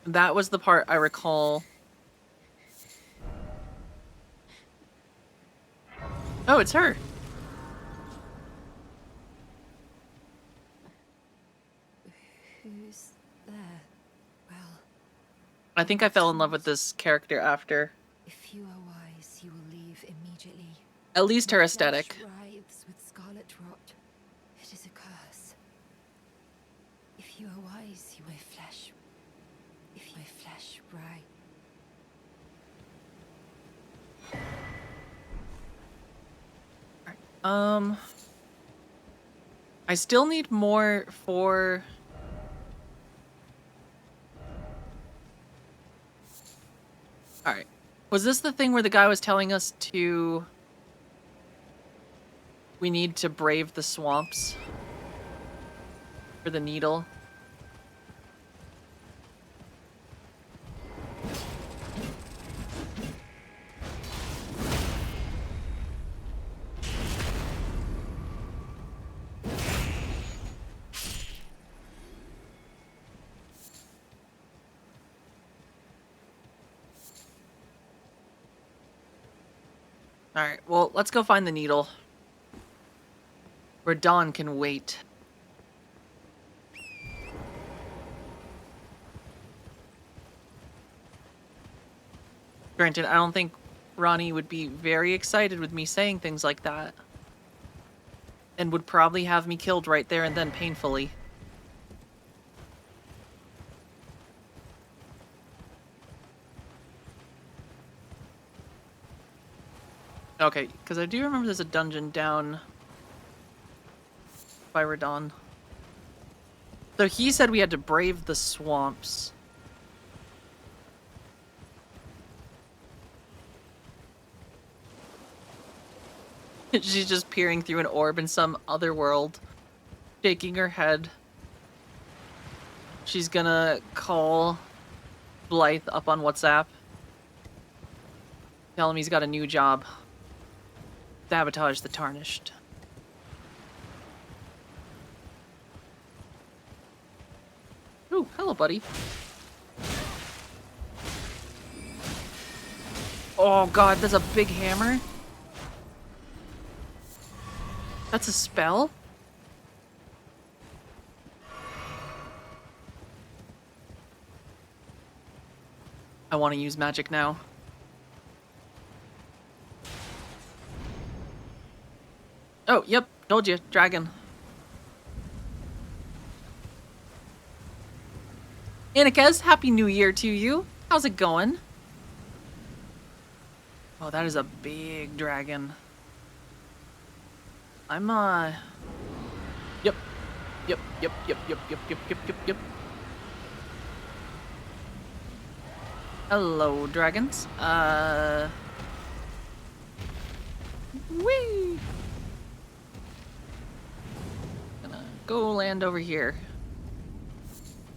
That was the part I recall. Oh, it's her. Who's there? Well, I think I fell in love with this character after. if you are wise, you will leave immediately. At least her My aesthetic. flesh writhes with scarlet rot. It is a curse. If you are wise, you may flesh. If my flesh writhe. I still need more for... Was this the thing where the guy was telling us to... We need to brave the swamps? For the needle? Alright, well, let's go find the needle. Where Dawn can wait. Granted, I don't think Ronnie would be very excited with me saying things like that. And would probably have me killed right there and then painfully. Okay, because I do remember there's a dungeon down by Radon. So he said we had to brave the swamps. She's just peering through an orb in some other world, shaking her head. She's gonna call Blythe up on WhatsApp. Tell him he's got a new job. Sabotage the Tarnished. Ooh, hello, buddy. Oh god, that's a big hammer? That's a spell? I want to use magic now. Oh, yep, told you, dragon. Anikez, happy new year to you. How's it going? Oh, that is a big dragon. I'm, Yep. Yep, yep, yep, yep, yep, yep, yep, yep, yep. Hello, dragons. Whee! Gonna go land over here.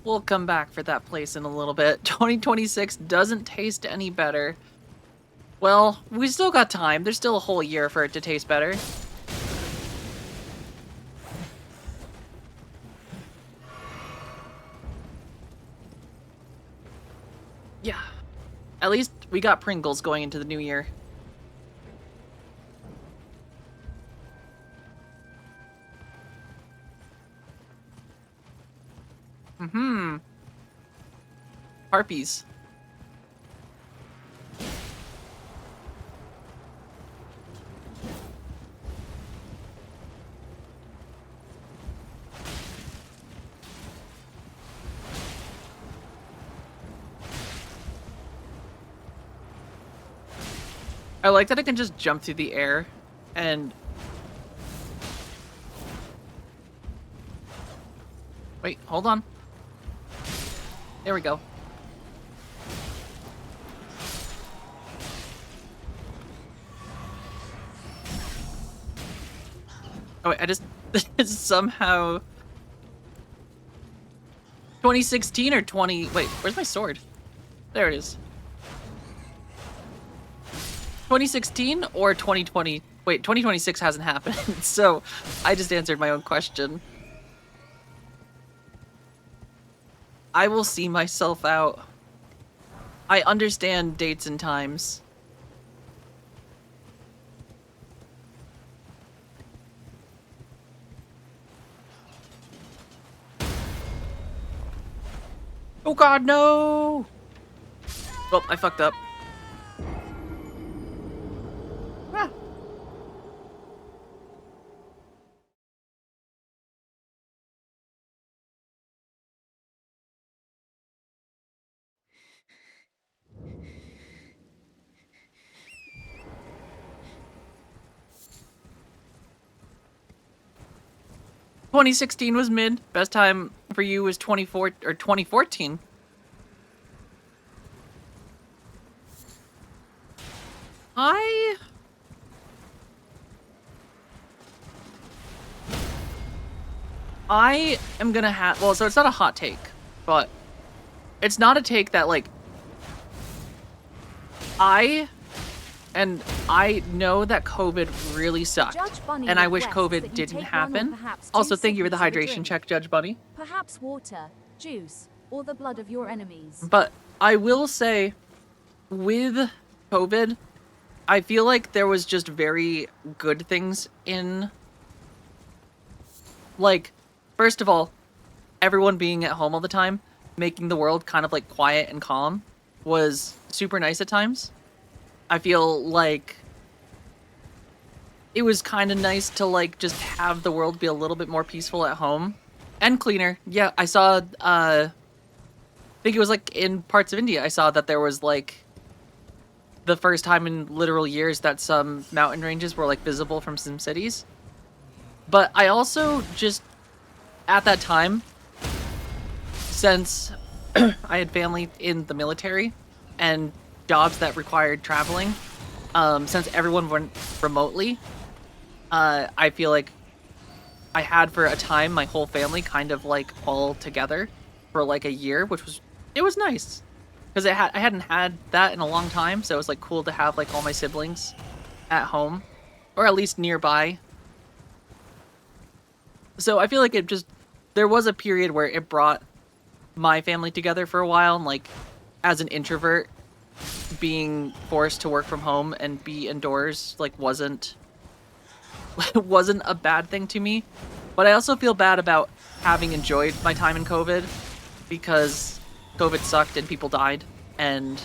We'll come back for that place in a little bit. 2026 doesn't taste any better. Well, we still got time. There's still a whole year for it to taste better. Yeah. At least we got Pringles going into the new year. Mm-hmm. Harpies. I like that I can just jump through the air and... Wait, hold on. There we go. Oh wait, I just somehow 2016 or 20 wait, where's my sword? There it is. 2016 or 2020? Wait, 2026 hasn't happened, so I just answered my own question. I will see myself out. I understand dates and times. Oh god, no! Well, I fucked up. Ah. "2016 was mid. Best time for you was 24 or 2014. I am gonna have, well, so it's not a hot take, but it's not a take that, like, I I know that COVID really sucked, Judge Bunny and I wish requests that COVID you didn't take one or happen. perhaps Also, two thank you for the sips of a hydration drink. check, Judge Bunny. Perhaps water, juice, or the blood of your enemies. But I will say, with COVID, I feel like there was just very good things in, like, first of all, everyone being at home all the time, making the world kind of like quiet and calm was super nice at times. I feel like it was kind of nice to like just have the world be a little bit more peaceful at home and cleaner. Yeah, I saw I think it was like in parts of India I saw that there was like the first time in literal years that some mountain ranges were like visible from some cities. But I also just at that time, since I had family in the military and jobs that required traveling, since everyone went remotely, I feel like I had for a time my whole family kind of like all together for like a year, which was, it was nice because I hadn't had that in a long time, so it was like cool to have like all my siblings at home or at least nearby. So I feel like it just, there was a period where it brought my family together for a while, and like as an introvert, being forced to work from home and be indoors like wasn't wasn't a bad thing to me. But I also feel bad about having enjoyed my time in COVID because COVID sucked and people died, and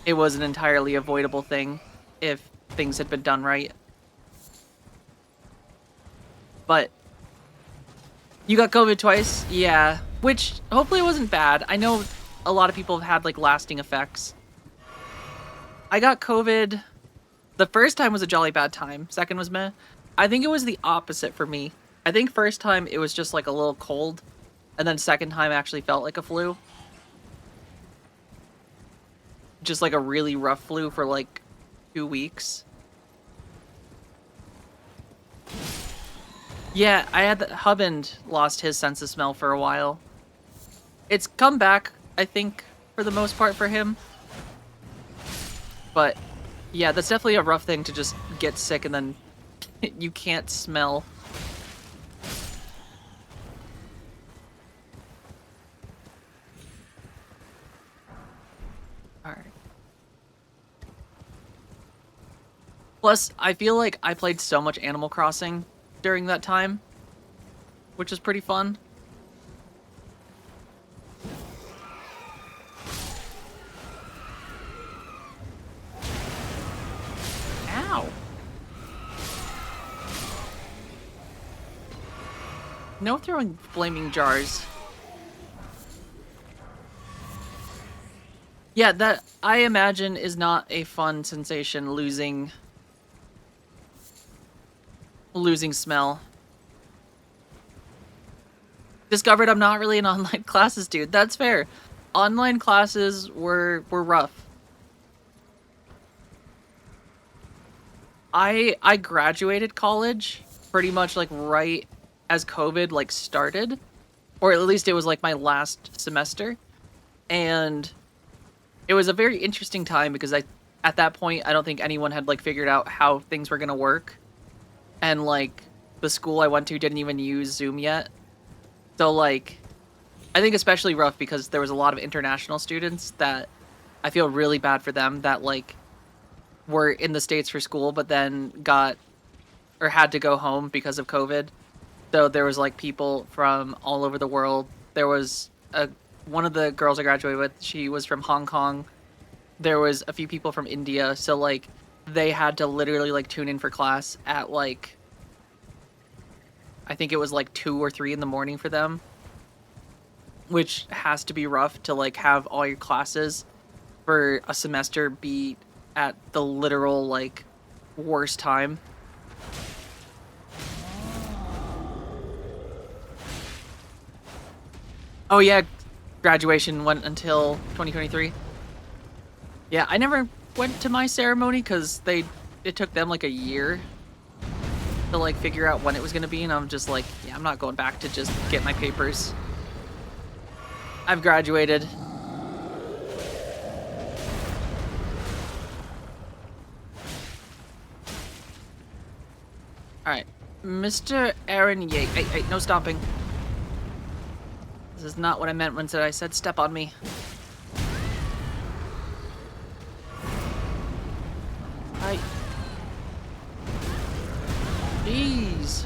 it was an entirely avoidable thing if things had been done right. But you got COVID twice? Yeah. Which hopefully it wasn't bad. I know a lot of people have had like lasting effects. I got COVID. The first time was a jolly bad time. Second was meh. I think it was the opposite for me. I think first time it was just like a little cold, and then second time actually felt like a flu. Just like a really rough flu for like 2 weeks. Yeah, I had Hubband lost his sense of smell for a while. It's come back, I think, for the most part for him. But yeah, that's definitely a rough thing to just get sick and then you can't smell. Alright. Plus, I feel like I played so much Animal Crossing during that time, which is pretty fun. Ow! No throwing flaming jars. Yeah, that, I imagine, is not a fun sensation, losing smell. Discovered I'm not really an online classes dude. That's fair. Online classes were rough. I graduated college pretty much like right as COVID like started, or at least it was like my last semester, and it was a very interesting time because at that point I don't think anyone had like figured out how things were gonna work, and like the school I went to didn't even use Zoom yet, so like I think especially rough because there was a lot of international students that I feel really bad for them that like were in the States for school but then got or had to go home because of COVID. So there was like people from all over the world. There was one of the girls I graduated with, she was from Hong Kong. There was a few people from India, so like they had to literally like tune in for class at like I think it was like 2 or 3 in the morning for them, which has to be rough to like have all your classes for a semester be at the literal like worst time. Oh yeah, graduation went until 2023. Yeah, I never went to my ceremony because it took them like a year. to like figure out when it was gonna be, and I'm just like, yeah, I'm not going back to just get my papers. I've graduated. Alright. Mr. Aaron Yates. Hey, no stomping. This is not what I meant when I said step on me. Hi. Jeez.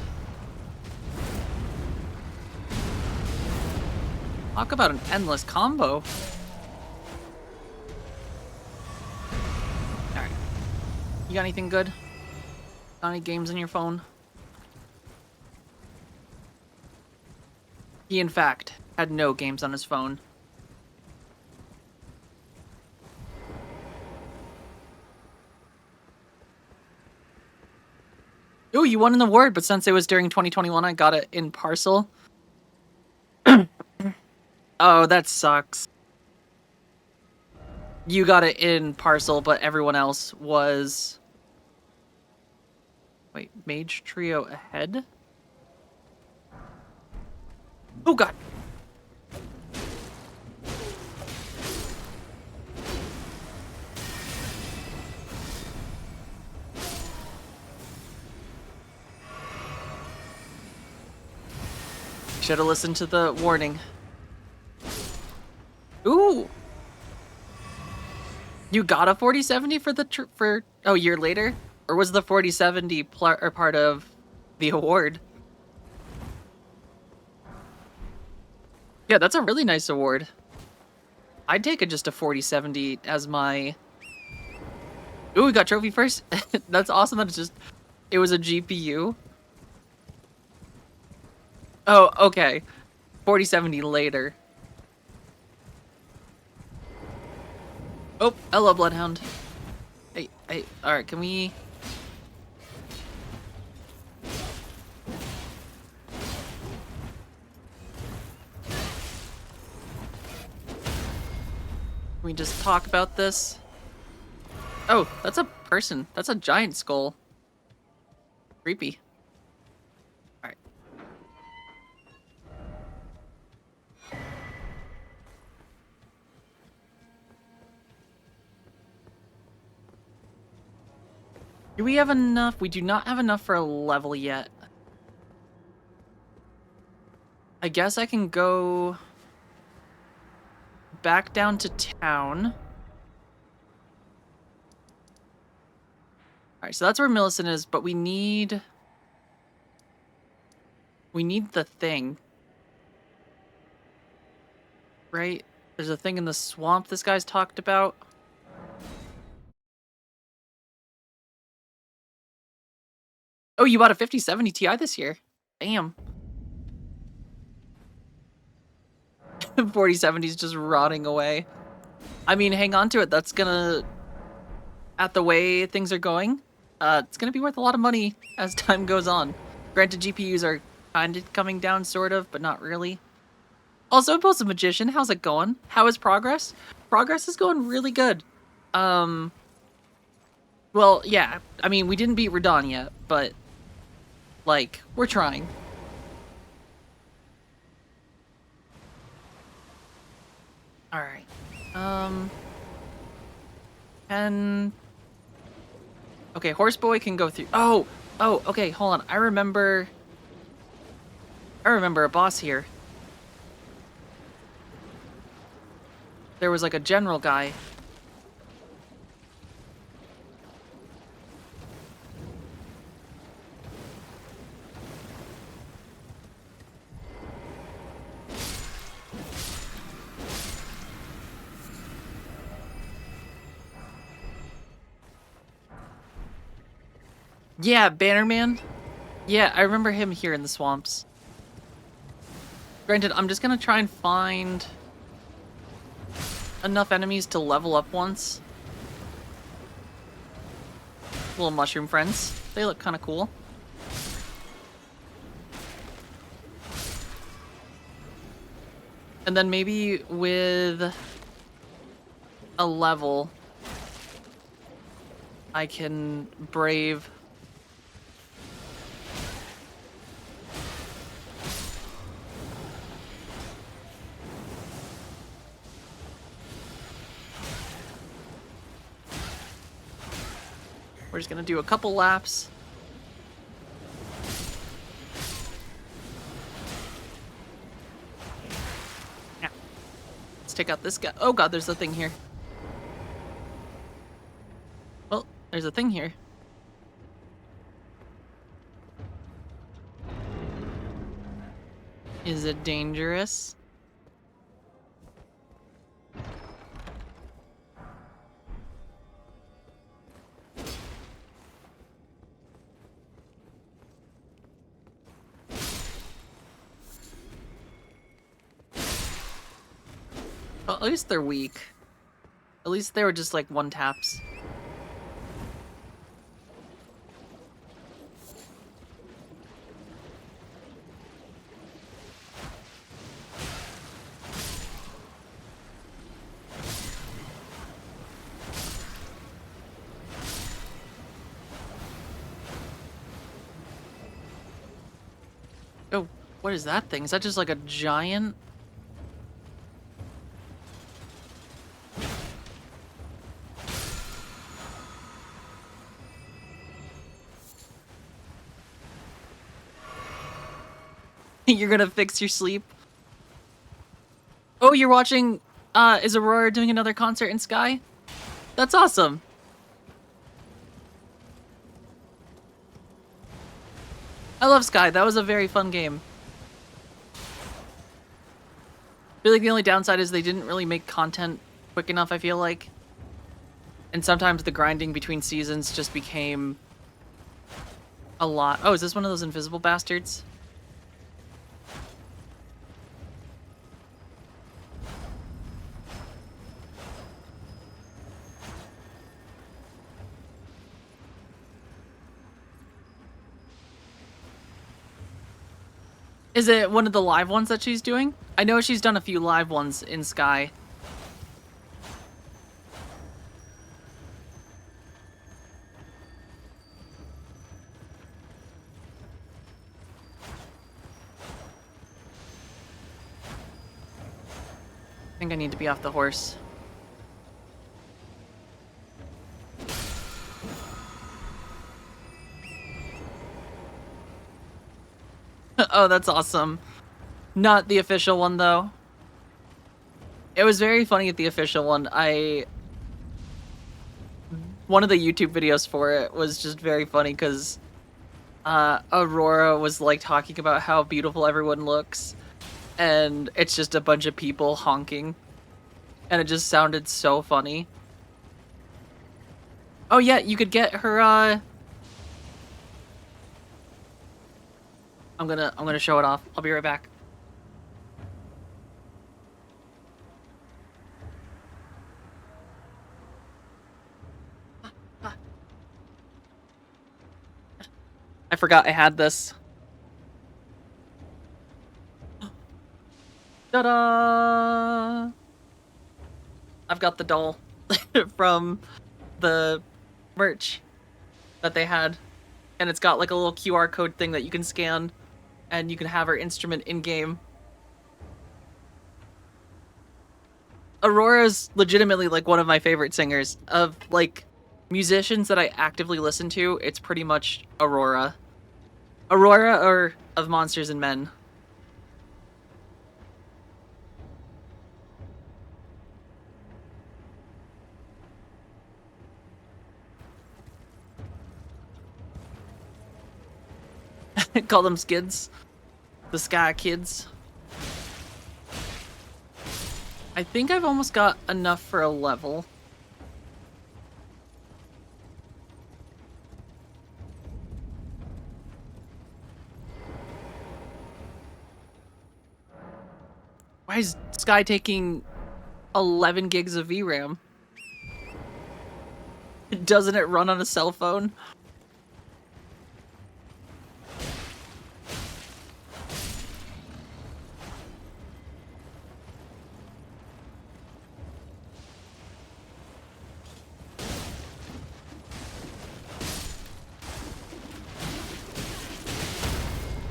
Talk about an endless combo. Alright. You got anything good? Got any games on your phone? He, in fact, had no games on his phone. Ooh, you won an award, but since it was during 2021, I got it in parcel. Oh, that sucks. You got it in parcel, but everyone else was... Wait, Mage Trio ahead? Oh god! Should have listened to the warning. Ooh! You got a 4070 for the a year later? Or was the 4070 part of the award? Yeah, that's a really nice award. I'd take just a 4070 as my... Ooh, we got trophy first? That's awesome that it was a GPU. Oh, okay. 4070 later. Oh, hello, Bloodhound. Hey, alright, can we... Can we just talk about this? Oh, that's a person. That's a giant skull. Creepy. Alright. Do we have enough? We do not have enough for a level yet. I guess I can go back down to town. Alright, so that's where Millicent is, but we need the thing. Right? There's a thing in the swamp this guy's talked about. Oh, you bought a 5070 Ti this year. Damn. 4070's just rotting away. I mean, hang on to it. That's gonna... At the way things are going, it's gonna be worth a lot of money as time goes on. Granted, GPUs are kind of coming down, sort of, but not really. Also, Post Magician, how's it going? How is progress? Progress is going really good. Well, yeah. I mean, we didn't beat Radon yet, but, like, we're trying. Alright. And... Okay, Horseboy can go through... Oh, okay, hold on. I remember a boss here. There was like a general guy. Yeah, Bannerman. Yeah, I remember him here in the swamps. Granted, I'm just gonna try and find enough enemies to level up once. Little mushroom friends. They look kind of cool. And then maybe with a level, I can brave We're just gonna do a couple laps. Now, let's take out this guy. Oh god, there's a thing here. Well, there's a thing here. Is it dangerous? Well, at least they're weak. At least they were just like one taps. Oh, what is that thing? Is that just like a giant? You're gonna fix your sleep? Oh, you're watching, is Aurora doing another concert in Sky? That's awesome. I love Sky, that was a very fun game. I feel like the only downside is they didn't really make content quick enough, I feel like. And sometimes the grinding between seasons just became a lot. Oh, is this one of those invisible bastards? Is it one of the live ones that she's doing? I know she's done a few live ones in Sky. I think I need to be off the horse. Oh, that's awesome. Not the official one, though. It was very funny at the official one. One of the YouTube videos for it was just very funny because Aurora was like talking about how beautiful everyone looks, and it's just a bunch of people honking, and it just sounded so funny. Oh yeah, you could get her. I'm gonna show it off. I'll be right back. I forgot I had this. Ta-da! I've got the doll from the merch that they had. And it's got like a little QR code thing that you can scan and you can have her instrument in-game. Aurora's legitimately like one of my favorite singers. Of like musicians that I actively listen to, it's pretty much Aurora. Aurora or of Monsters and Men. Call them skids. The Sky Kids. I think I've almost got enough for a level. Why is Sky taking 11 gigs of VRAM? Doesn't it run on a cell phone?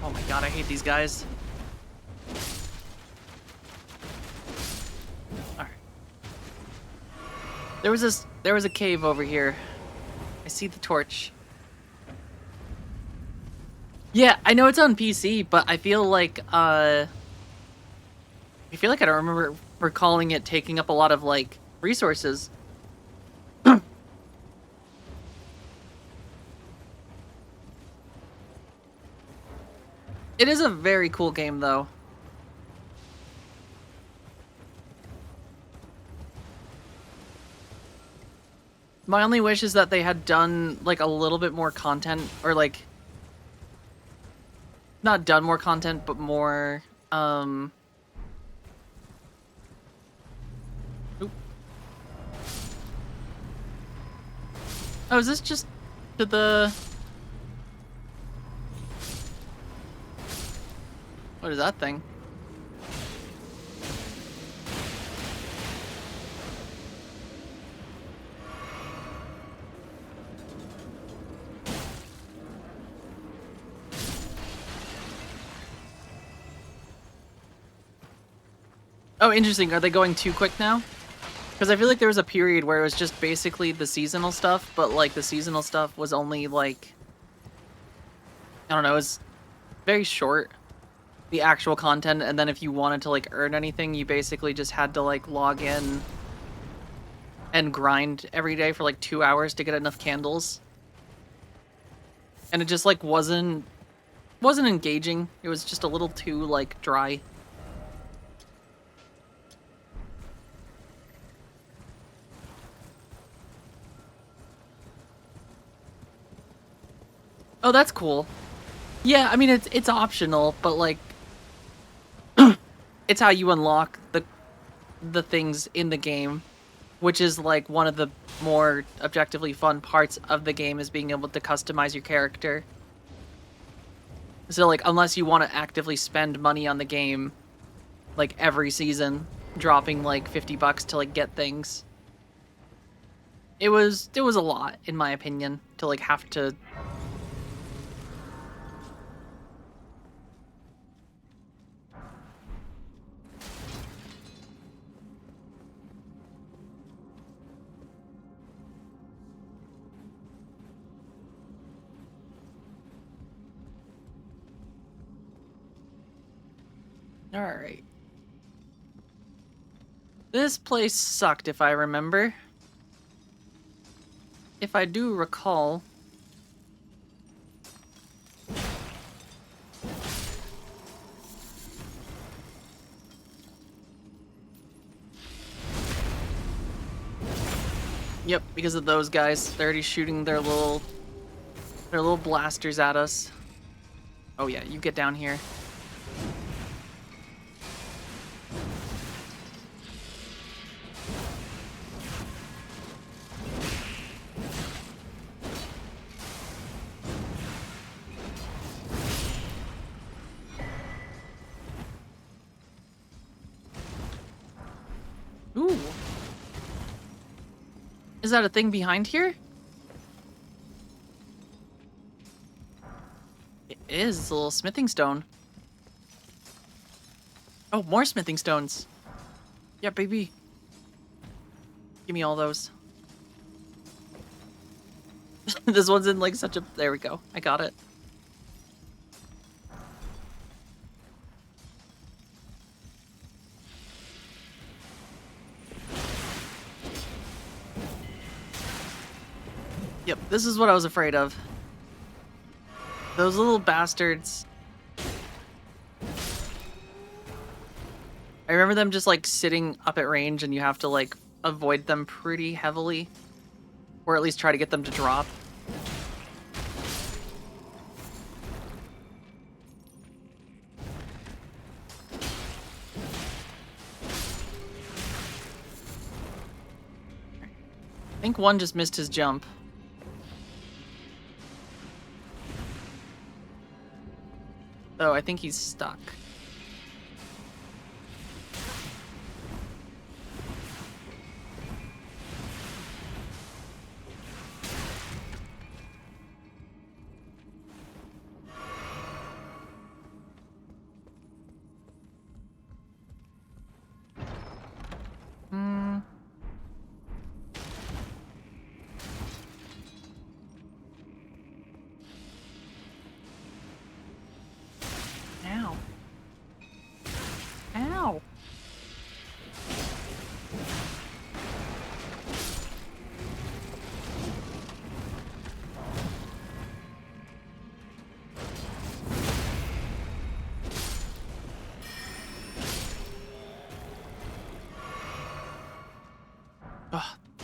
Oh my god, I hate these guys. Alright. There was a cave over here. I see the torch. Yeah, I know it's on PC, but I feel like I don't remember recalling it taking up a lot of like resources. It is a very cool game though. My only wish is that they had done like a little bit more content, or like not done more content, but more oop. Oh, is this just to the... What is that thing? Oh, interesting. Are they going too quick now? Because I feel like there was a period where it was just basically the seasonal stuff, but like the seasonal stuff was only like, I don't know, it was very short, the actual content, and then if you wanted to like earn anything, you basically just had to like log in and grind every day for like 2 hours to get enough candles. And it just like wasn't engaging. It was just a little too like dry. Oh, that's cool. Yeah, I mean it's optional, but like it's how you unlock the things in the game, which is like one of the more objectively fun parts of the game, is being able to customize your character. So like unless you want to actively spend money on the game like every season, dropping like $50 to like get things. It was a lot in my opinion to like have to. All right. This place sucked, if I remember. If I do recall. Yep, because of those guys. They're already shooting their little blasters at us. Oh yeah, you get down here. Ooh. Is that a thing behind here? It is. It's a little smithing stone. Oh, more smithing stones. Yeah, baby. Give me all those. This one's in like such a... There we go. I got it. Yep, this is what I was afraid of. Those little bastards. I remember them just like sitting up at range and you have to like avoid them pretty heavily. Or at least try to get them to drop. I think one just missed his jump. Oh, I think he's stuck.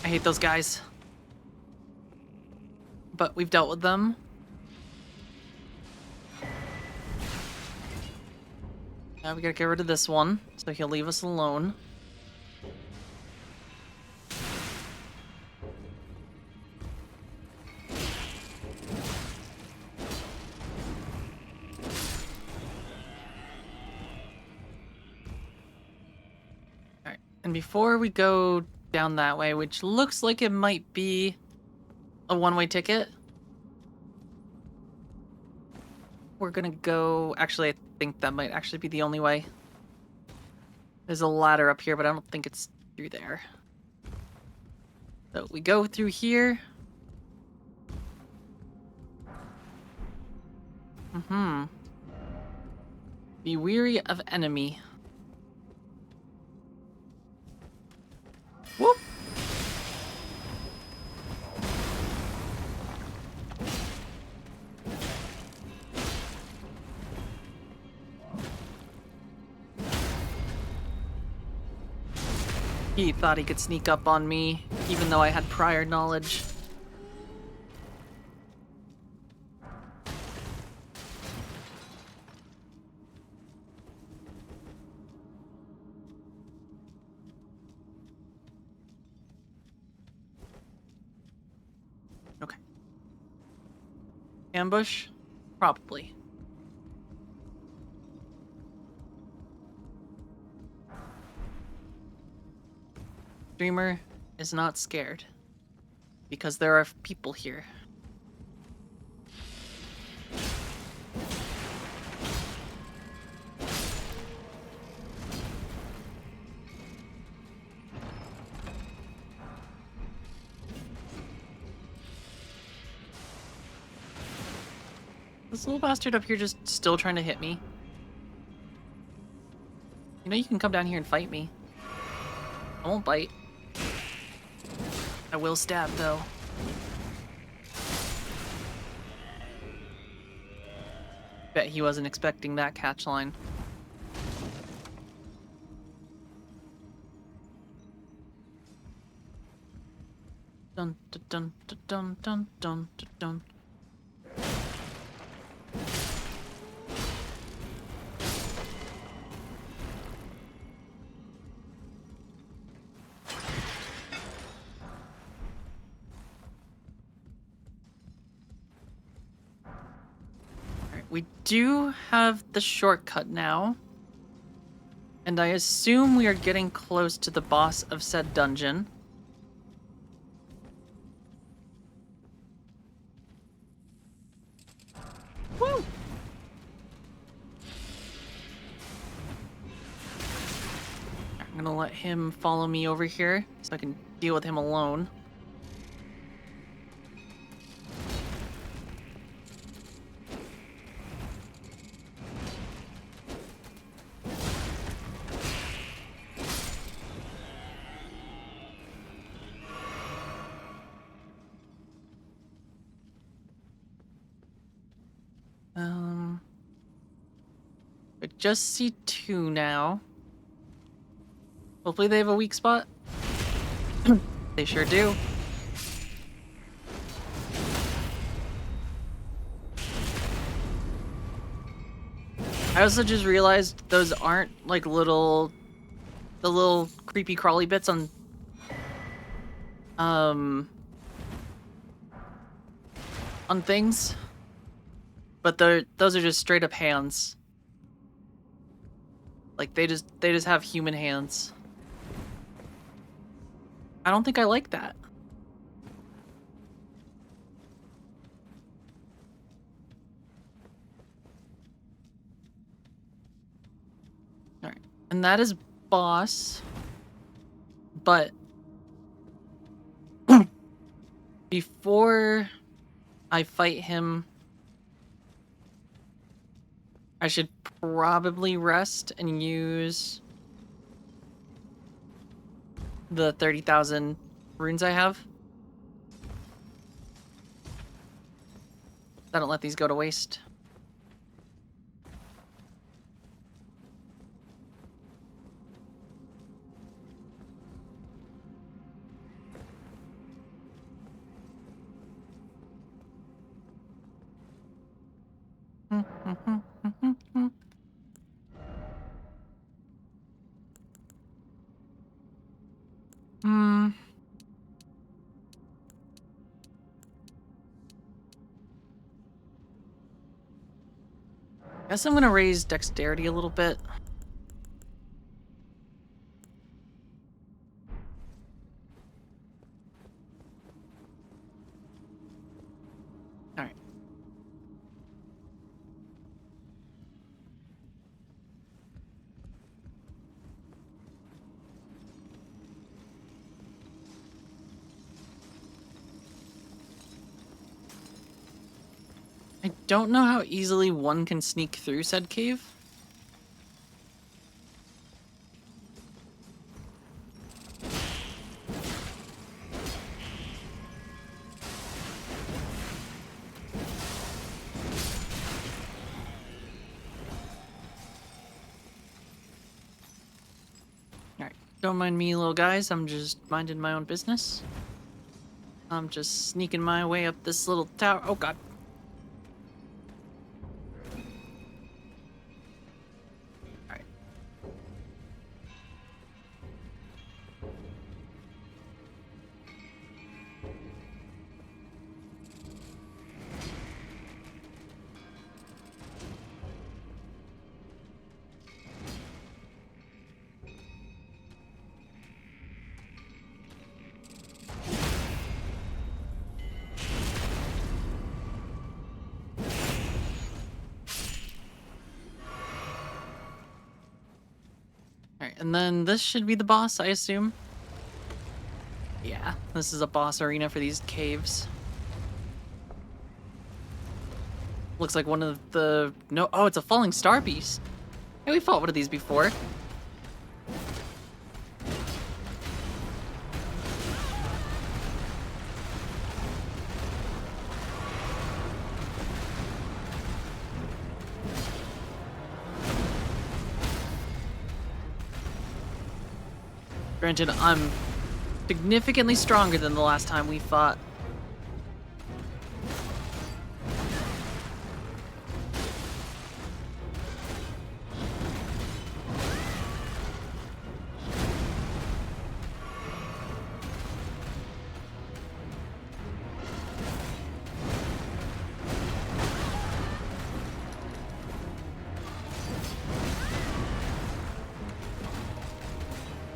I hate those guys. But we've dealt with them. Now we gotta get rid of this one, so he'll leave us alone. Alright, and before we go down that way, which looks like it might be a one-way ticket, we're gonna go... Actually, I think that might actually be the only way. There's a ladder up here, but I don't think it's through there. So we go through here. Be weary of enemy. Whoop! He thought he could sneak up on me, even though I had prior knowledge. Okay. Ambush? Probably. Dreamer is not scared. Because there are people here. This little bastard up here just still trying to hit me. You know you can come down here and fight me. I won't bite. I will stab, though. Bet he wasn't expecting that catch line. Dun dun dun dun dun dun dun dun. We do have the shortcut now. And I assume we are getting close to the boss of said dungeon. Woo! I'm gonna let him follow me over here so I can deal with him alone. I just see two now. Hopefully they have a weak spot. They sure do. I also just realized those aren't like the little creepy crawly bits on things. But those are just straight up hands. Like they just have human hands. I don't think I like that. Alright. And that is boss. But before I fight him, I should probably rest and use the 30,000 runes I have. I don't let these go to waste. Hmm. Guess I'm gonna raise dexterity a little bit. All right. I don't know how easily one can sneak through said cave. Alright, don't mind me, little guys. I'm just minding my own business. I'm just sneaking my way up this little tower. Oh, God. Alright. Alright, and then this should be the boss, I assume. Yeah, this is a boss arena for these caves. Looks like one of the... No, oh, it's a falling star beast. Hey, we fought one of these before. Granted, I'm significantly stronger than the last time we fought.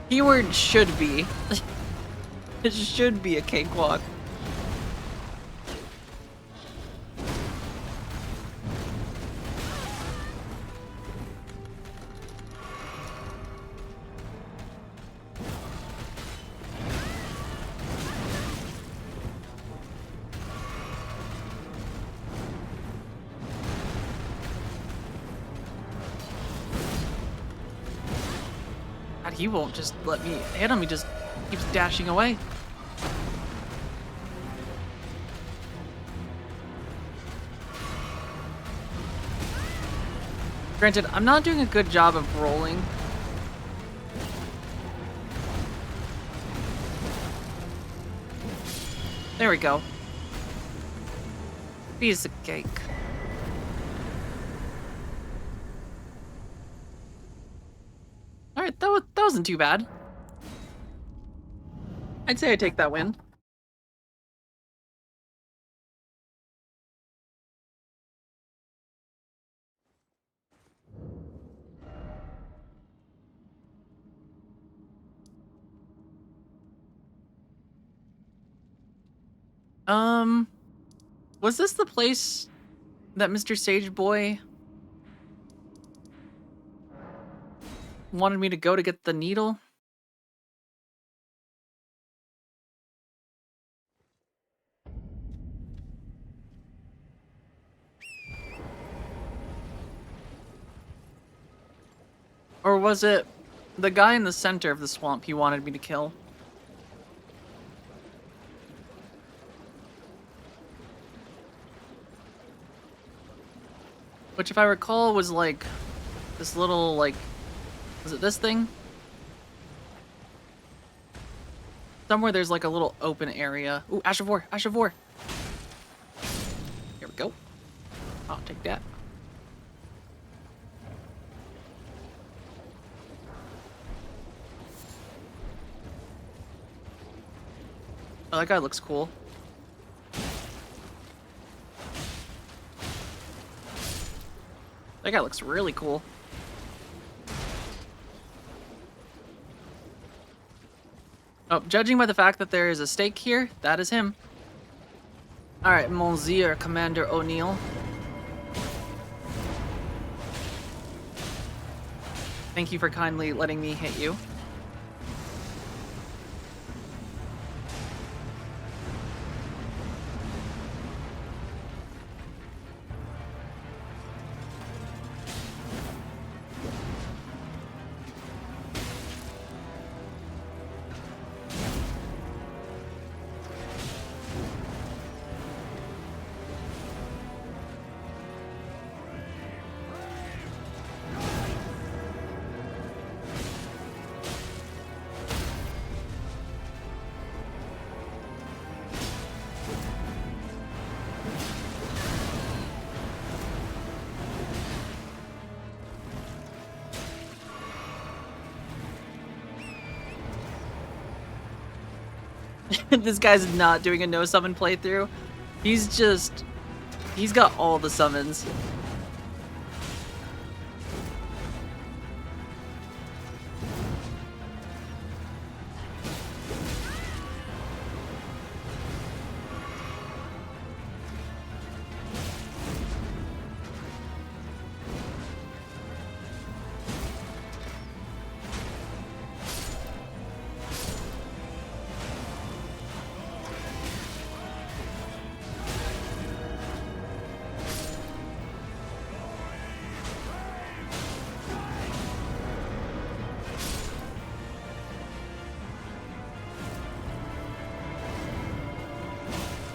Keyword should be. It should be a cakewalk. God, he won't just let me hit him, he just keeps dashing away. Granted, I'm not doing a good job of rolling. There we go. Piece of cake. Alright, that wasn't too bad. I'd say I take that win. Was this the place that Mr. Sage Boy wanted me to go to get the needle? Or was it the guy in the center of the swamp he wanted me to kill? Which, if I recall, was like this little, like, was it this thing? Somewhere there's like a little open area. Ooh, Ash of War, Ash of War. Here we go. I'll take that. Oh, that guy looks cool. That guy looks really cool. Oh, judging by the fact that there is a stake here, that is him. Alright, Monsieur Commander O'Neill. Thank you for kindly letting me hit you. This guy's not doing a no summon playthrough. He's got all the summons.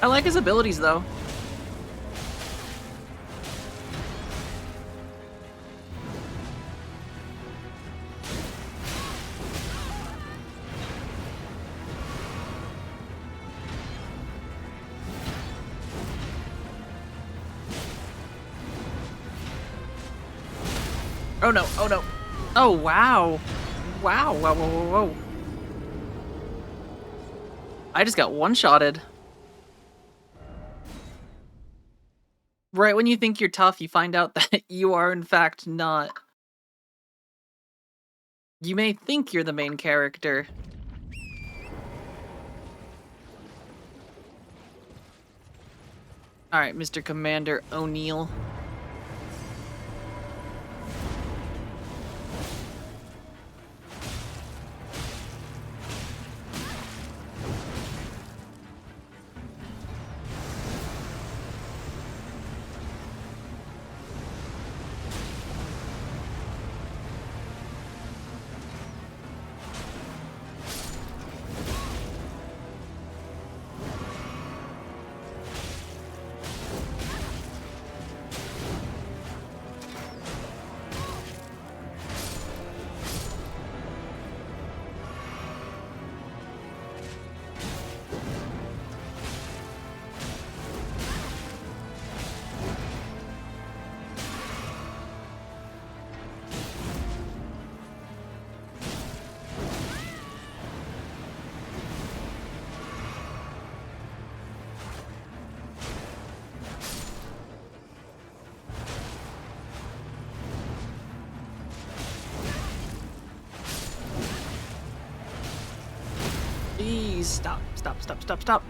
I like his abilities, though. Oh no, oh no. Oh, wow. Wow, whoa, whoa, whoa, whoa. I just got one-shotted. Right when you think you're tough, you find out that you are in fact not. You may think you're the main character. Alright, Mr. Commander O'Neill. Please stop, stop, stop, stop, stop.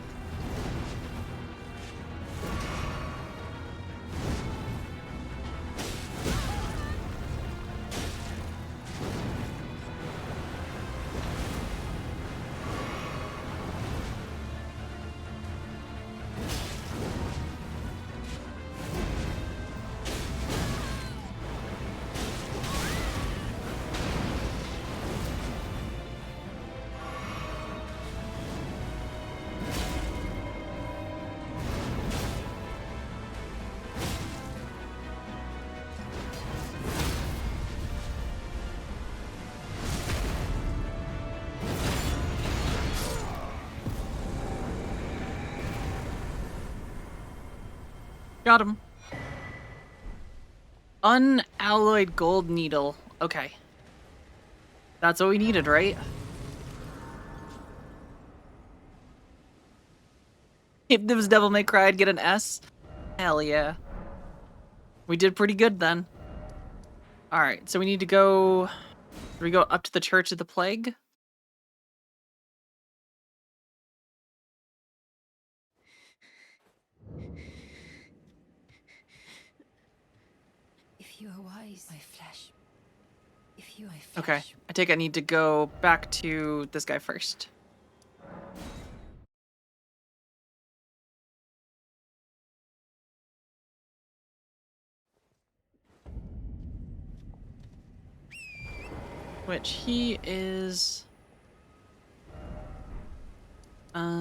Got him. Unalloyed gold needle. Okay. That's what we needed, right? If there was Devil May Cry, I'd get an S. Hell yeah. We did pretty good then. Alright, so we need to go... Do we go up to the Church of the Plague? If you are wise, my flesh. If you are flesh. Okay, I think I need to go back to this guy first. Which he is... Here.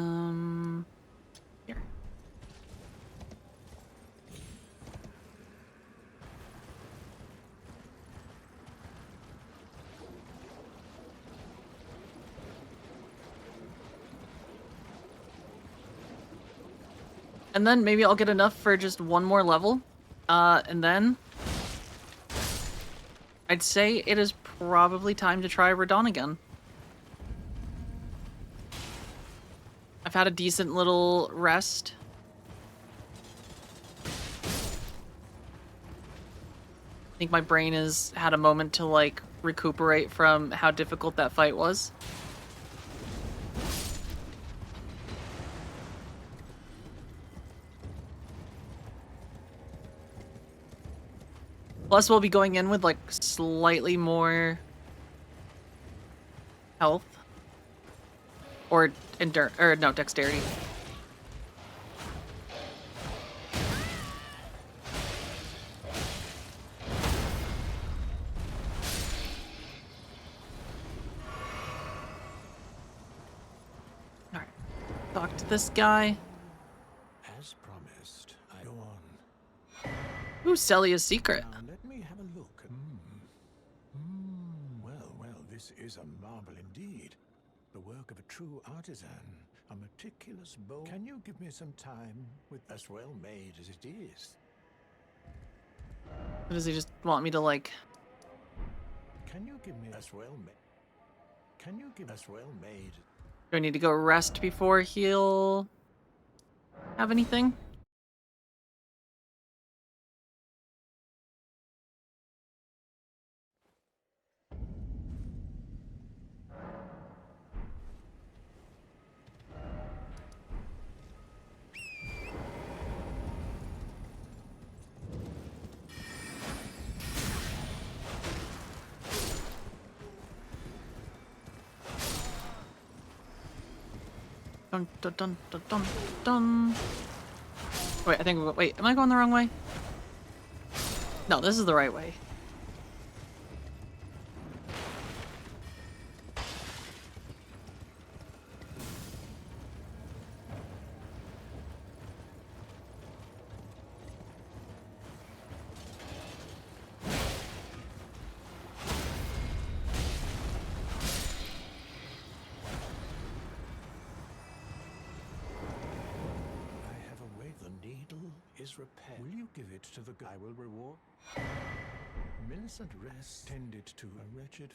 And then maybe I'll get enough for just one more level. And then... I'd say it is probably time to try Radon again. I've had a decent little rest. I think my brain has had a moment to, like, recuperate from how difficult that fight was. Plus, we'll be going in with, like, slightly more health. Or no, dexterity. Alright. Talk to this guy. As promised, I go on. Ooh, Celia's secret. Now let me have a look. Well, this is a marvel indeed. The work of a true artisan, a meticulous bowl. Can you give me some time with as well made as it is? Or does he just want me to, like... Can you give me as well made? Can you give us well made? Do I need to go rest before he'll have anything? Dun dun dun dun dun dun. Wait, I think. Wait, am I going the wrong way? No, this is the right way. I have a way the needle is repaired. Will you give it to the guy I will reward? Millicent Rest tended to a wretched.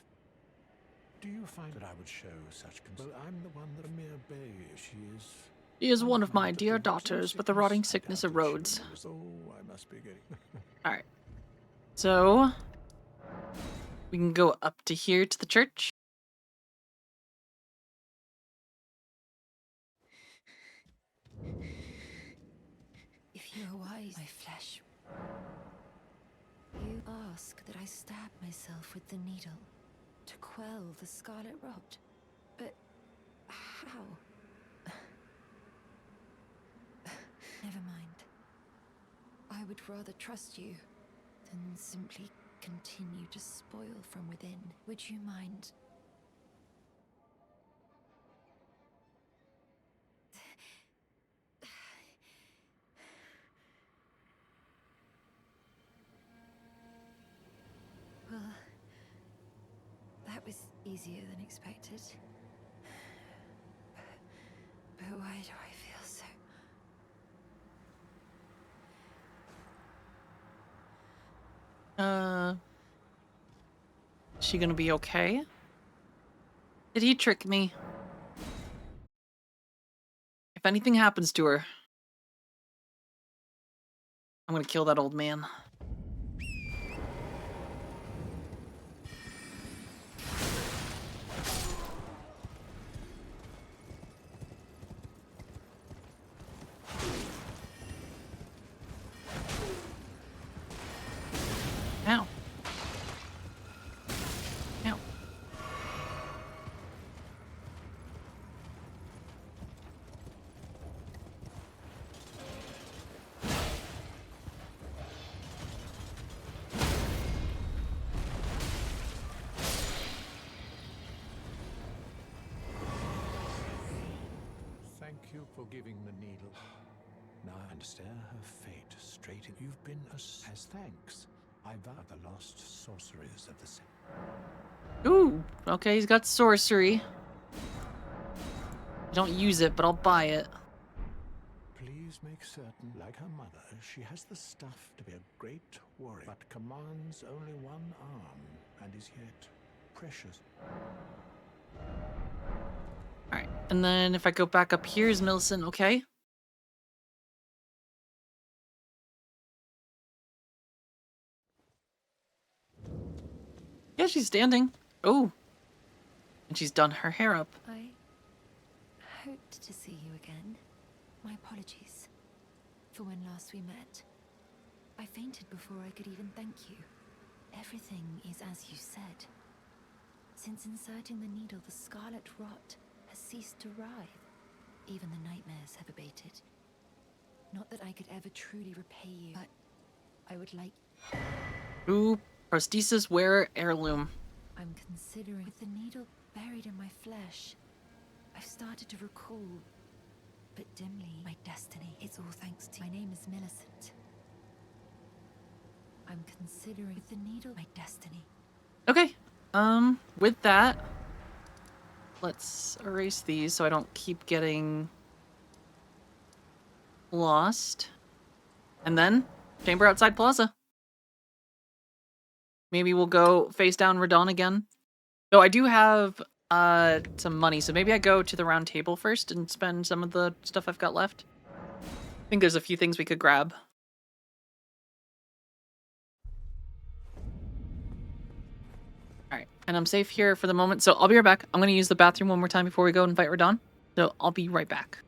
Do you find that I would show such concern? Well, I'm the one that a mere babe. She is. He is one of my dear daughters, but the rotting sickness erodes. Oh, I must be getting. Alright. So... we can go up to here to the church. If you are wise, my flesh. You ask that I stab myself with the needle to quell the scarlet rot. But how? Never mind. I would rather trust you than simply continue to spoil from within. Would you mind? Well, that was easier than expected. But why do I feel so... Is she gonna be okay? Did he trick me? If anything happens to her, I'm gonna kill that old man. Ow. Ow. Thank you for giving the needle. Now I understand her fate straight in. You've been as thanks. I vow the lost sorceries of the sea. Ooh, okay, he's got sorcery. I don't use it, but I'll buy it. Please make certain, like her mother, she has the stuff to be a great warrior, but commands only one arm and is yet precious. Alright, and then if I go back up here is Millicent, okay? Yeah, she's standing. Oh. And she's done her hair up. I hoped to see you again. My apologies for when last we met. I fainted before I could even thank you. Everything is as you said. Since inserting the needle, the scarlet rot has ceased to writhe. Even the nightmares have abated. Not that I could ever truly repay you, but I would like... Ooh, prosthesis wearer heirloom. I'm considering... With the needle buried in my flesh, I've started to recall, but dimly, my destiny. It's all thanks to... My name is Millicent. I'm considering... With the needle, my destiny. Okay, with that, let's erase these so I don't keep getting lost. And then, chamber outside plaza. Maybe we'll go face down Radon again. Though I do have some money, so maybe I go to the round table first and spend some of the stuff I've got left. I think there's a few things we could grab. Alright, and I'm safe here for the moment, so I'll be right back. I'm going to use the bathroom one more time before we go and fight Radon. So I'll be right back.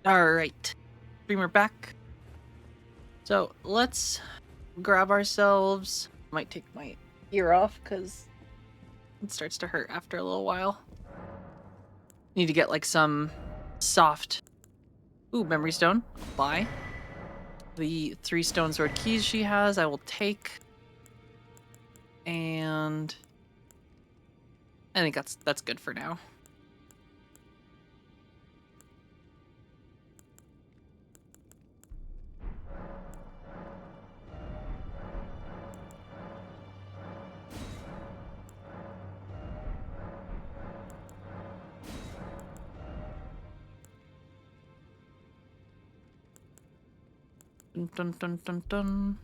Alright. Streamer back. So let's grab ourselves. Might take my ear off because it starts to hurt after a little while. Need to get like some soft. Ooh, memory stone. I'll buy. The 3 stone sword keys she has, I will take. And I think that's good for now. Dun, dun, dun, dun, dun.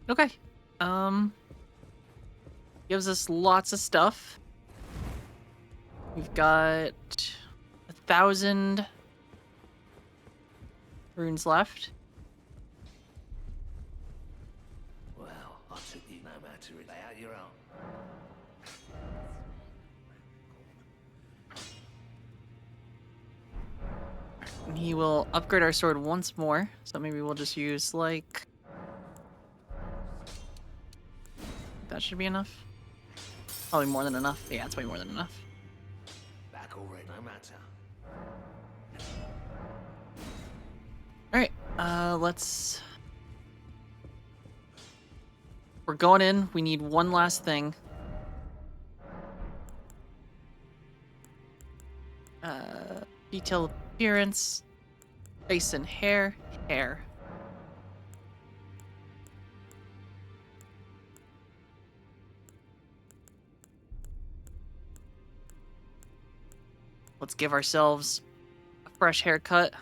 Okay. Gives us lots of stuff. We've got 1,000 runes left. Well, I took you no matter it. Lay out your own. And he will upgrade our sword once more. So maybe we'll just use like... That should be enough. Probably more than enough. Yeah, it's way more than enough. Back already, no matter. Alright, let's... We're going in. We need one last thing. Detailed appearance. Face and hair. Hair. Let's give ourselves a fresh haircut.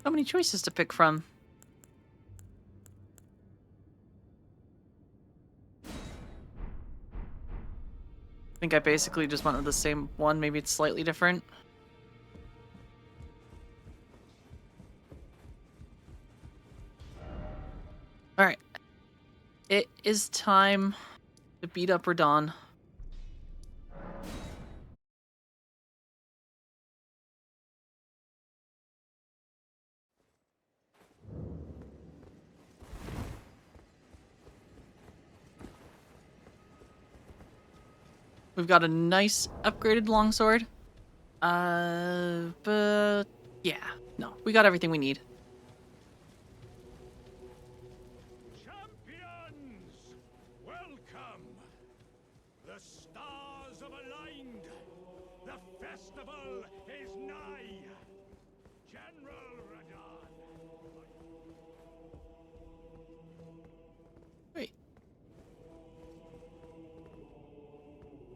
So many choices to pick from. I think I basically just went with the same one. Maybe it's slightly different. Alright. It is time to beat up Radon. We've got a nice upgraded longsword. But yeah, no, we got everything we need. Champions, welcome. The stars have aligned. The festival is nigh. General Radon.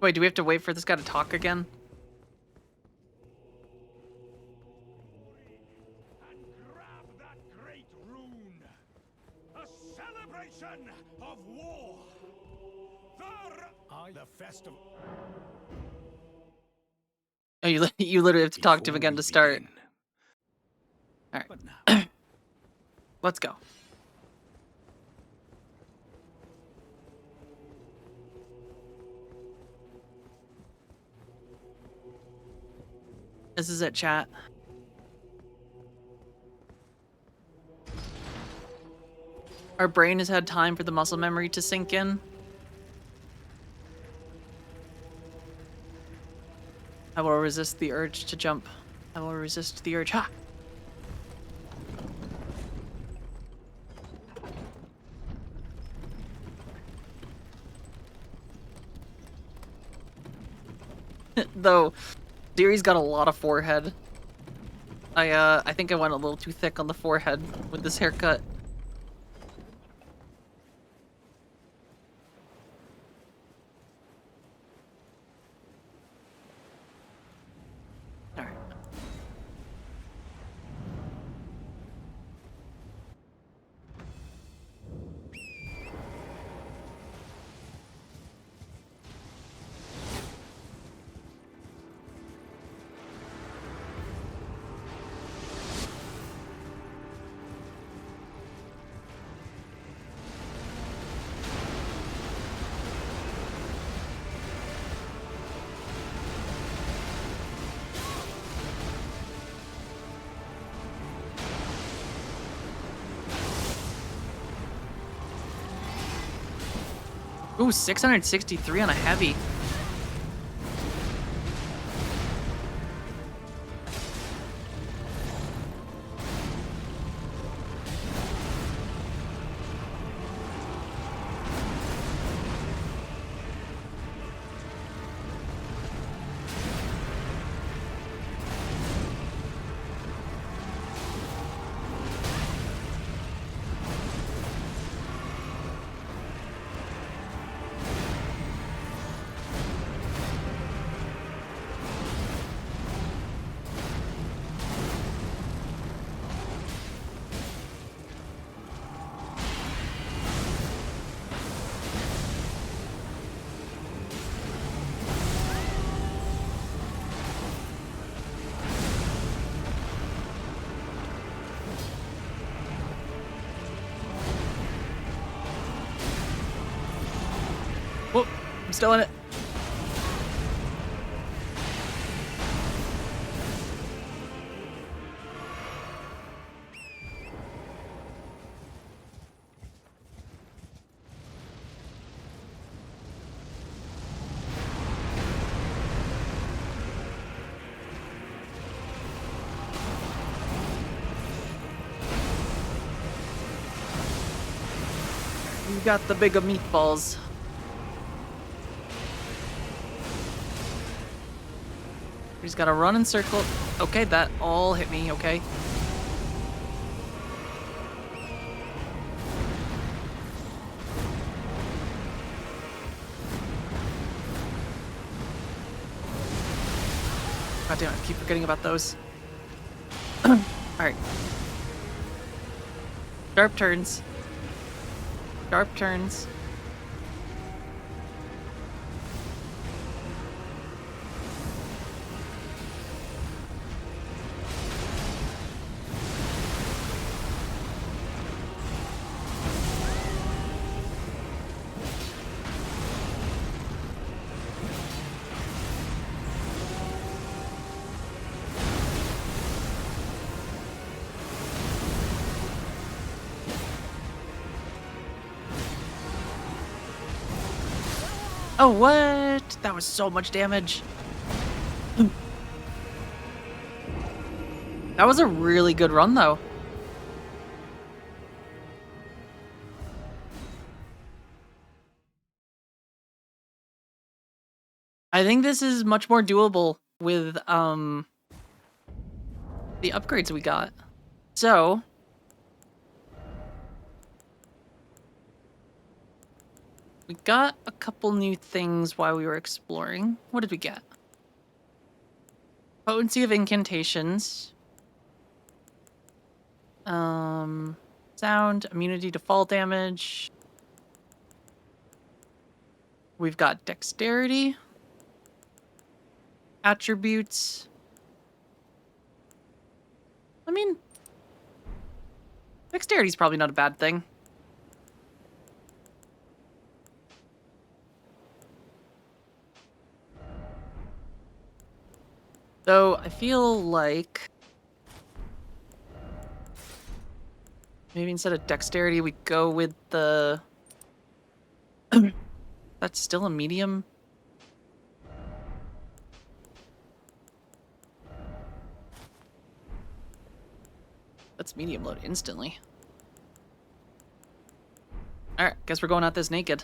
Wait, do we have to wait for this guy to talk again? And grab that great rune. A celebration of war. The festival. Oh, you literally have to talk to him again to start. All right, let's go. This is it, chat. Our brain has had time for the muscle memory to sink in. I will resist the urge to jump. I will resist the urge. Ha! Though, Deary's got a lot of forehead. I think I went a little too thick on the forehead with this haircut. Alright. Ooh, 663 on a heavy. Whoop, I'm still in it. You got the bigger meatballs. He's got to run in circle. Okay, that all hit me, okay. God damn it, I keep forgetting about those. Alright. Sharp turns. Sharp turns. Oh, what? That was so much damage. That was a really good run, though. I think this is much more doable with the upgrades we got. So we got a couple new things while we were exploring. What did we get? Potency of incantations. Sound, immunity to fall damage. We've got dexterity. Attributes. I mean, dexterity's probably not a bad thing. Though I feel like maybe instead of dexterity, we go with the... That's still a medium. That's medium load instantly. Alright, guess we're going at this naked.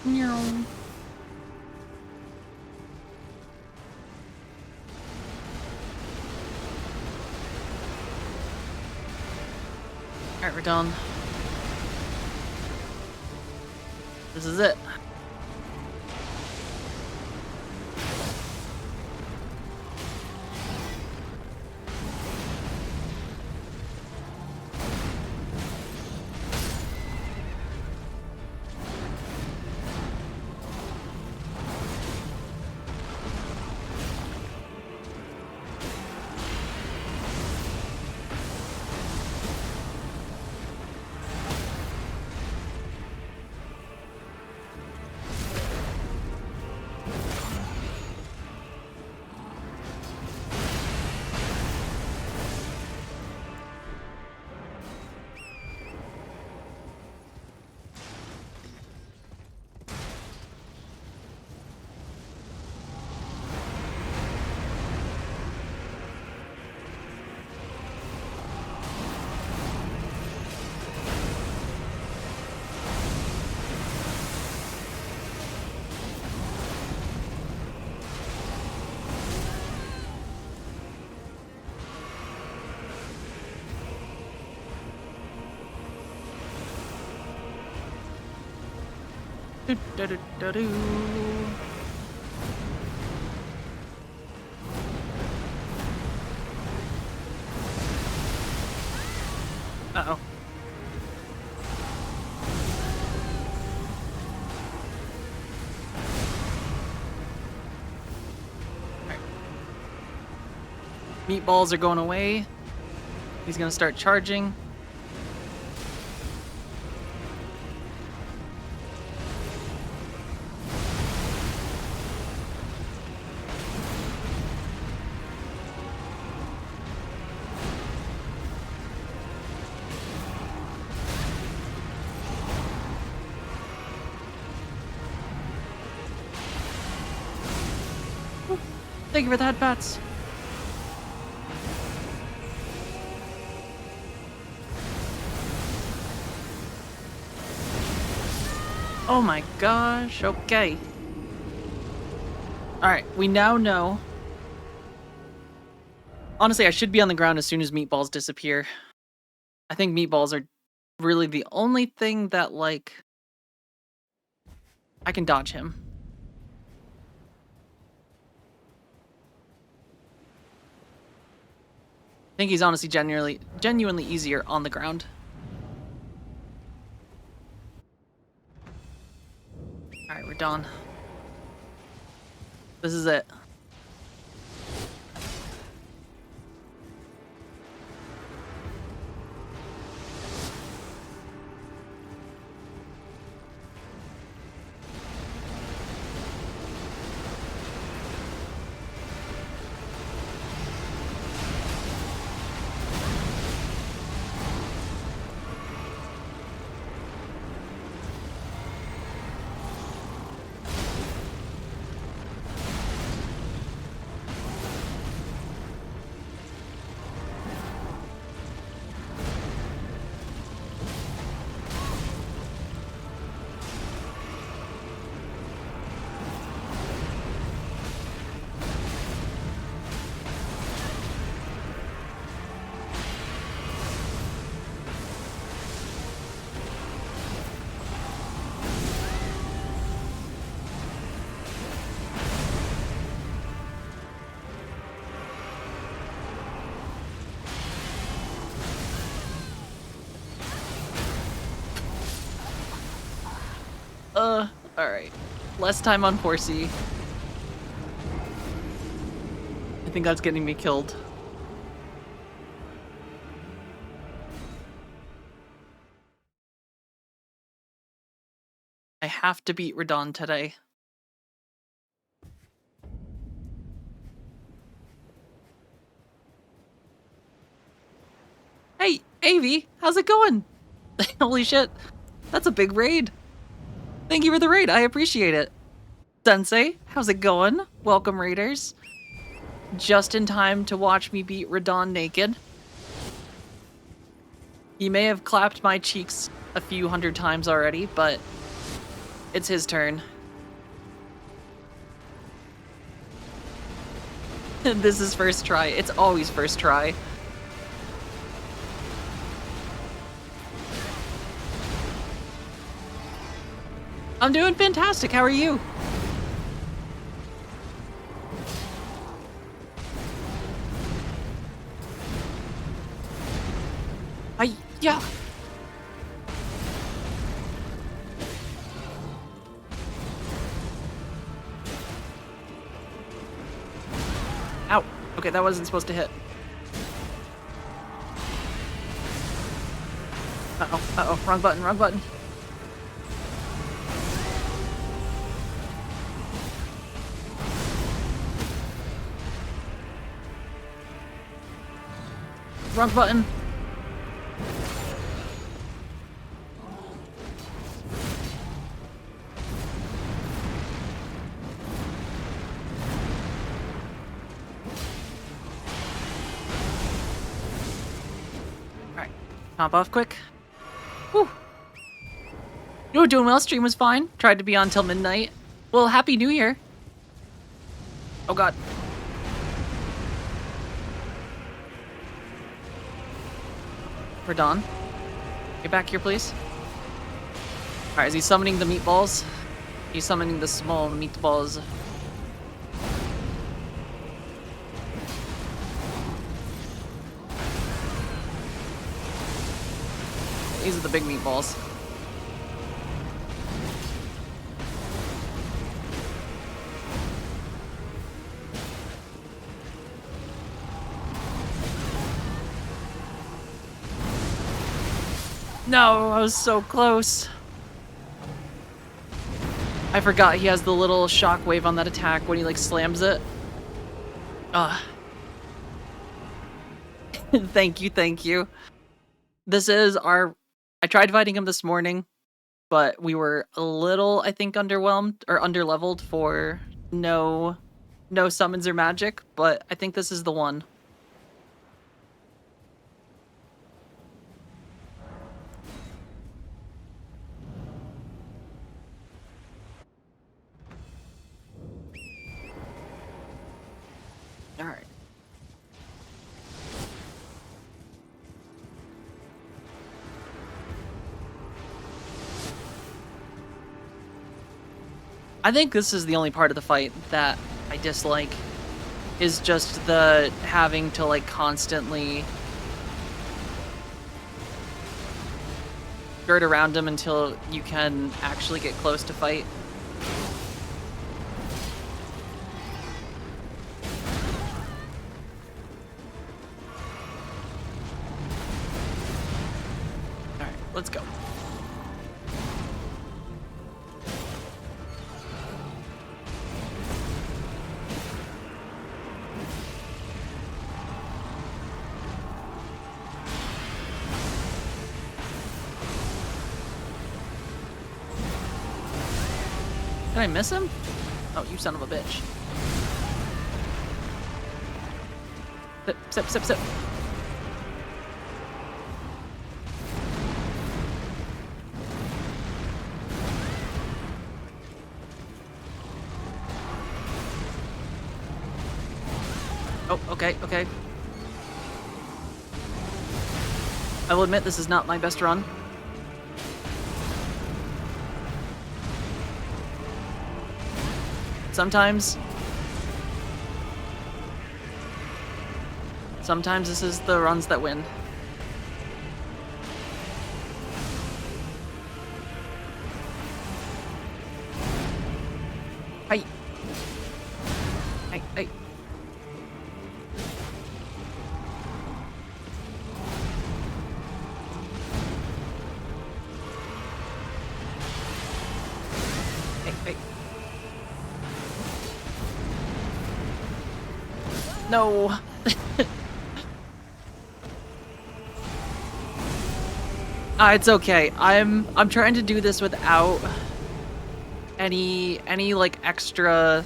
Meow. Alright, we're done. This is it. Do-do-do-do-do. Uh-oh. Alright. Meatballs are going away. He's gonna start charging. Thank you for the headpats. Oh my gosh, okay. Alright, we now know. Honestly, I should be on the ground as soon as meatballs disappear. I think meatballs are really the only thing that, like, I can dodge him. I think he's honestly genuinely easier on the ground. Alright, we're done. This is it. Alright. Less time on horsey. I think that's getting me killed. I have to beat Radon today. Hey, Avi, how's it going? Holy shit, that's a big raid. Thank you for the raid, I appreciate it. Sensei, how's it going? Welcome, raiders. Just in time to watch me beat Radon naked. He may have clapped my cheeks a few hundred times already, but it's his turn. This is first try. It's always first try. I'm doing fantastic. How are you? Yeah. Ow. Okay, that wasn't supposed to hit. Uh-oh, wrong button, wrong button. Wrong button. Alright, hop off quick. Whew. You were doing well, stream was fine. Tried to be on till midnight. Well, Happy New Year. Oh god. Radon, get back here, please. Alright, is he summoning the meatballs? He's summoning the small meatballs. These are the big meatballs. No, I was so close. I forgot he has the little shockwave on that attack when he like slams it. Ah. Thank you, thank you. This is our... I tried fighting him this morning, but we were a little, I think, underwhelmed or underleveled for no summons or magic, but I think this is the one. All right. I think this is the only part of the fight that I dislike, is just the having to like constantly skirt around him until you can actually get close to fight. All right, let's go. Did I miss him? Oh, you son of a bitch. Sip, sip, sip, sip. Oh, okay, okay. I will admit this is not my best run. Sometimes this is the runs that win. Hey. Hey, hey. Hey, hey. No. It's okay. I'm trying to do this without any like extra.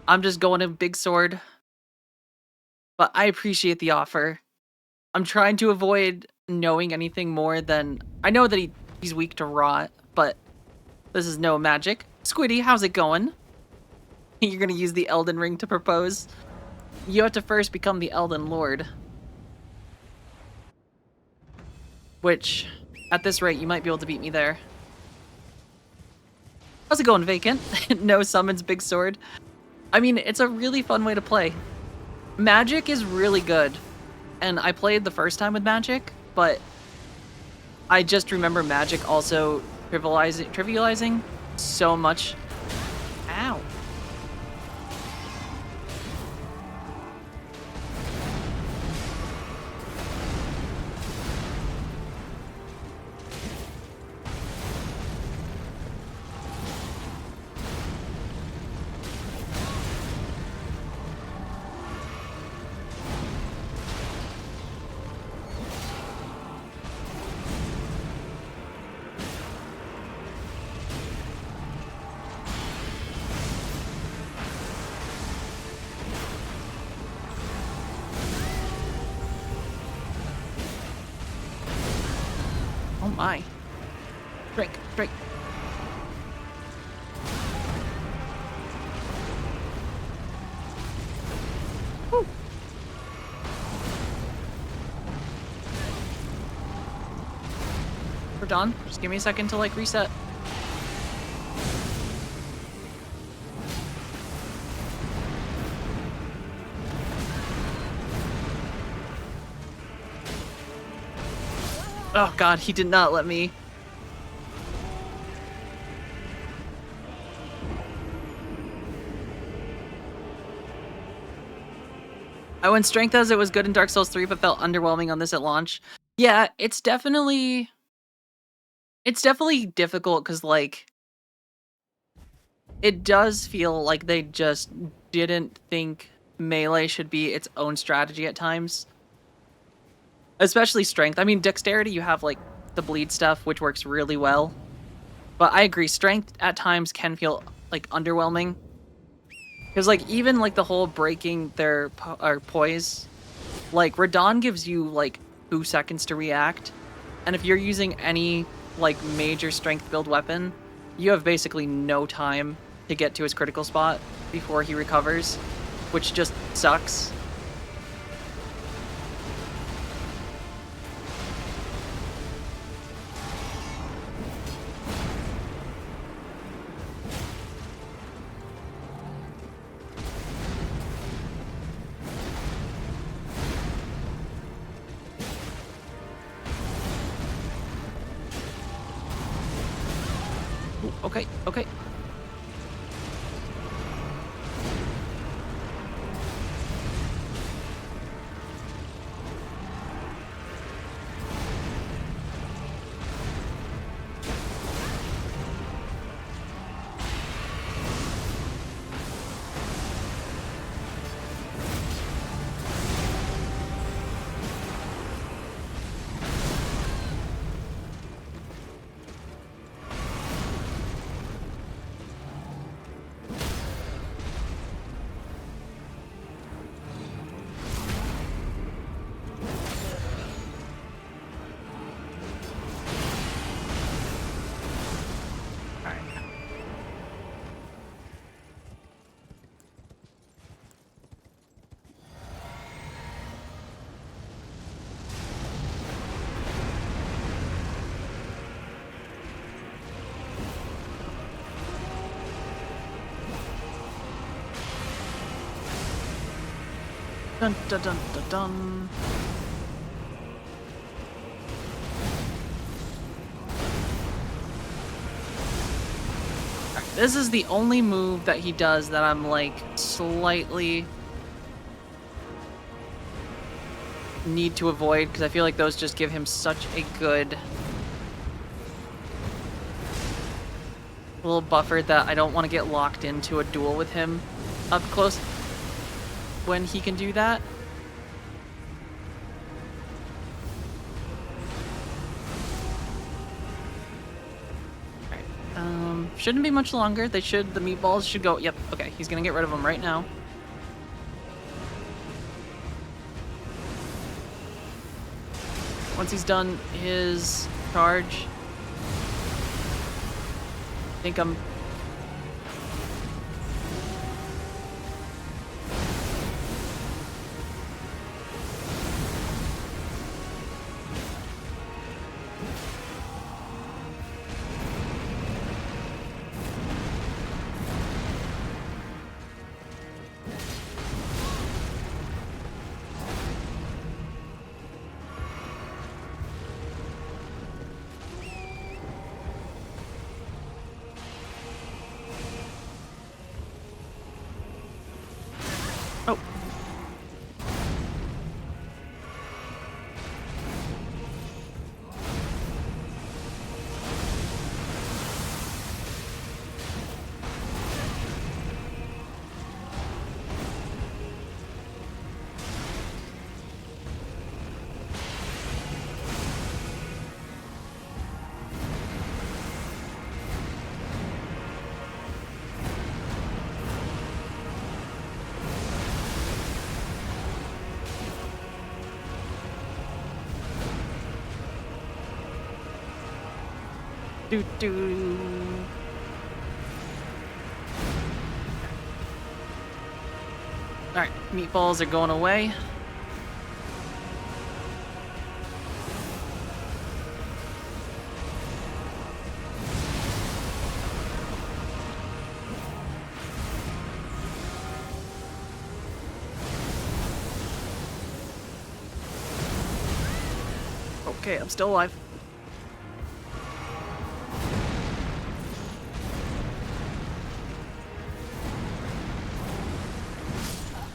I'm just going to big sword. But I appreciate the offer. I'm trying to avoid knowing anything more than I know that he's weak to rot, but this is no magic. Squiddy, how's it going? You're gonna use the Elden ring to propose? You have to first become the Elden Lord. Which, at this rate, you might be able to beat me there. How's it going, Vacant? No summons, big sword. I mean, it's a really fun way to play. Magic is really good. And I played the first time with magic, but I just remember magic also trivializing so much. Ow. Oh my. Drink, drink. Woo. We're done. Just give me a second to like reset. Oh god, he did not let me. I went strength as it was good in Dark Souls 3, but felt underwhelming on this at launch. Yeah, it's definitely difficult because, like, it does feel like they just didn't think melee should be its own strategy at times. Especially strength. I mean, dexterity, you have, like, the bleed stuff, which works really well. But I agree, strength at times can feel, like, underwhelming. Because, like, even, like, the whole breaking their poise, like, Radon gives you, like, 2 seconds to react. And if you're using any, like, major strength build weapon, you have basically no time to get to his critical spot before he recovers, which just sucks. Ooh, okay, okay. Dun dun dun dun dun. Alright, this is the only move that he does that I'm, like, slightly need to avoid, because I feel like those just give him such a good little buffer that I don't want to get locked into a duel with him up close when he can do that. Alright, shouldn't be much longer. The meatballs should go, yep, okay, he's gonna get rid of them right now. Once he's done his charge, I think I'm... Oh. Do do. Alright, meatballs are going away. Okay, I'm still alive.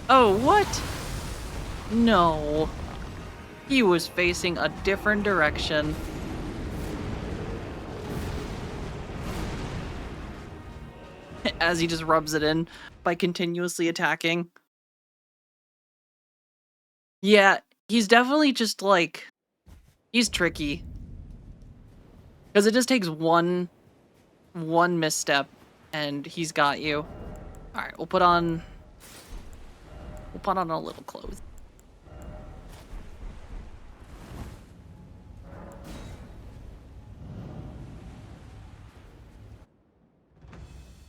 Oh, what? No. He was facing a different direction. As he just rubs it in by continuously attacking. Yeah, he's definitely just like, he's tricky. Because it just takes one misstep and he's got you. Alright, we'll put on a little clothes.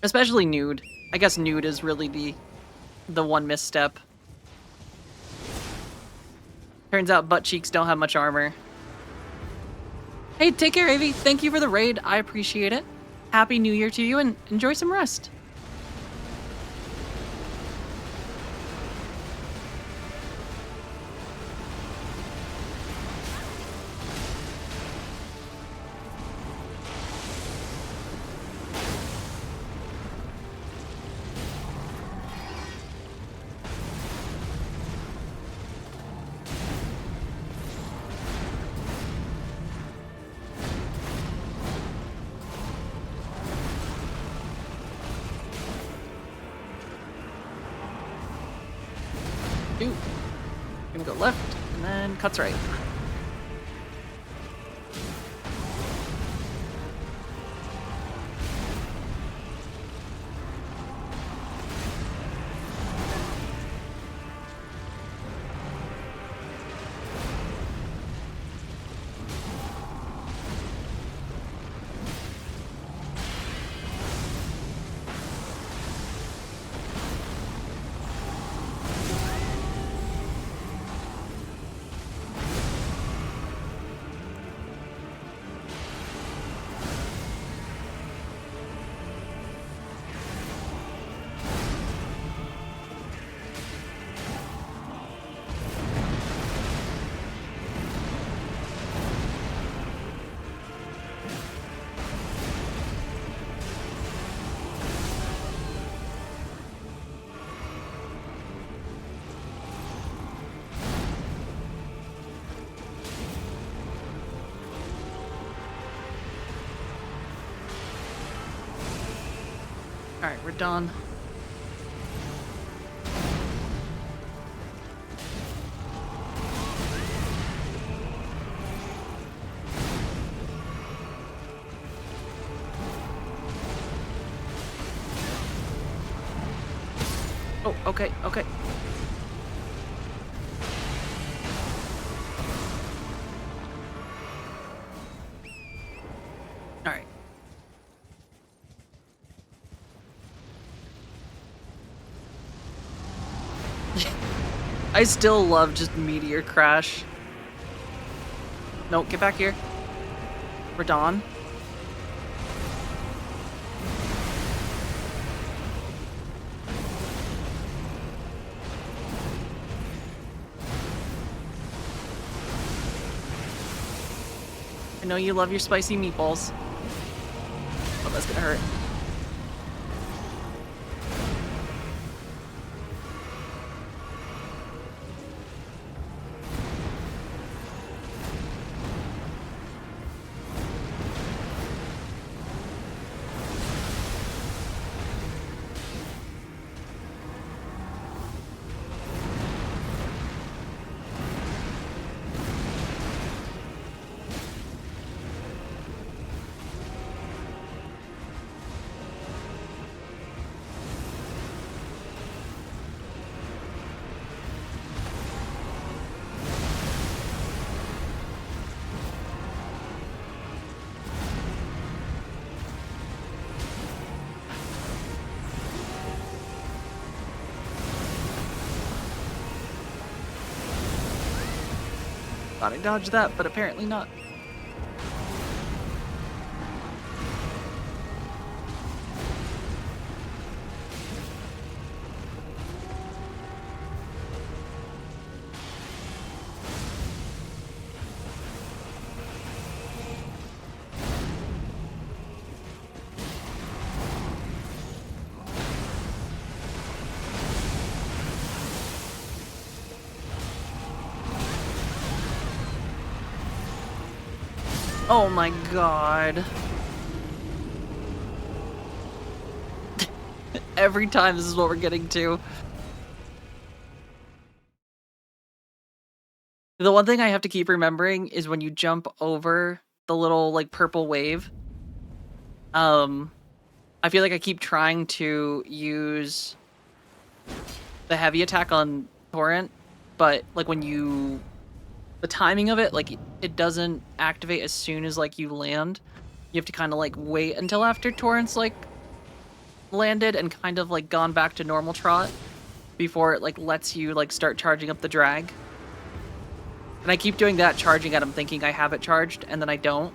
Especially nude. I guess nude is really the one misstep. Turns out butt cheeks don't have much armor. Hey, take care, Avi. Thank you for the raid. I appreciate it. Happy New Year to you and enjoy some rest. Ooh. Gonna go left and then cuts right. Alright, we're done. Oh, okay, okay. Alright. I still love just meteor crash. No, get back here. We're done. I know you love your spicy meatballs. Oh, that's gonna hurt. Thought I dodged that, but apparently not. Oh my god. Every time this is what we're getting to. The one thing I have to keep remembering is when you jump over the little, like, purple wave, I feel like I keep trying to use the heavy attack on Torrent, but, like, the timing of it, like, it doesn't activate as soon as, like, you land. You have to kinda, like, wait until after Torrent's, like, landed and kind of, like, gone back to normal trot before it, like, lets you, like, start charging up the drag. And I keep doing that, charging at him, thinking I have it charged, and then I don't.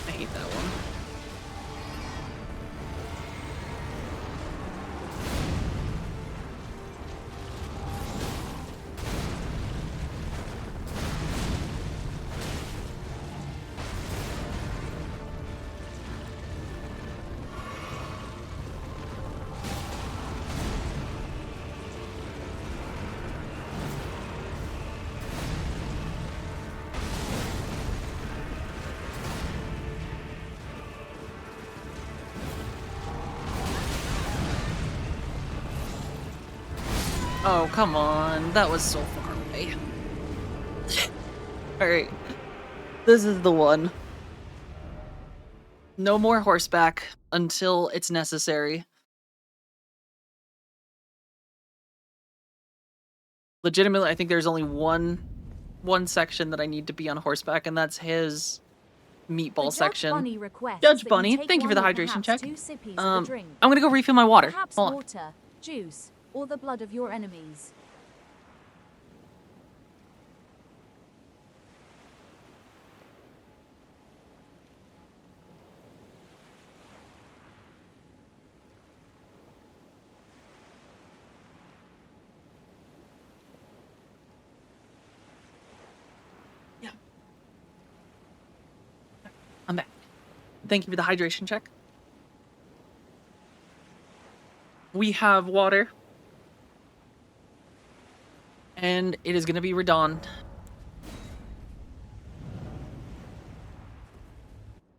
I hate that one. Oh, come on. That was so far away. Alright. This is the one. No more horseback until it's necessary. Legitimately, I think there's only one section that I need to be on horseback, and that's his meatball Judge section. Bunny requests Judge that Bunny, you take thank you for the one or hydration perhaps check. 2 sippies of I'm the drink. gonna go refill my water. Perhaps Hold on. water, juice, or the blood of your enemies. I'm back. Thank you for the hydration check. We have water. And it is gonna be Radon.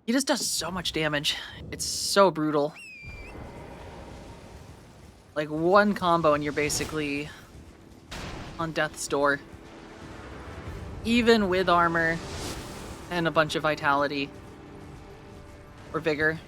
He just does so much damage. It's so brutal. Like, one combo and you're basically on death's door. Even with armor and a bunch of vitality. Or vigor.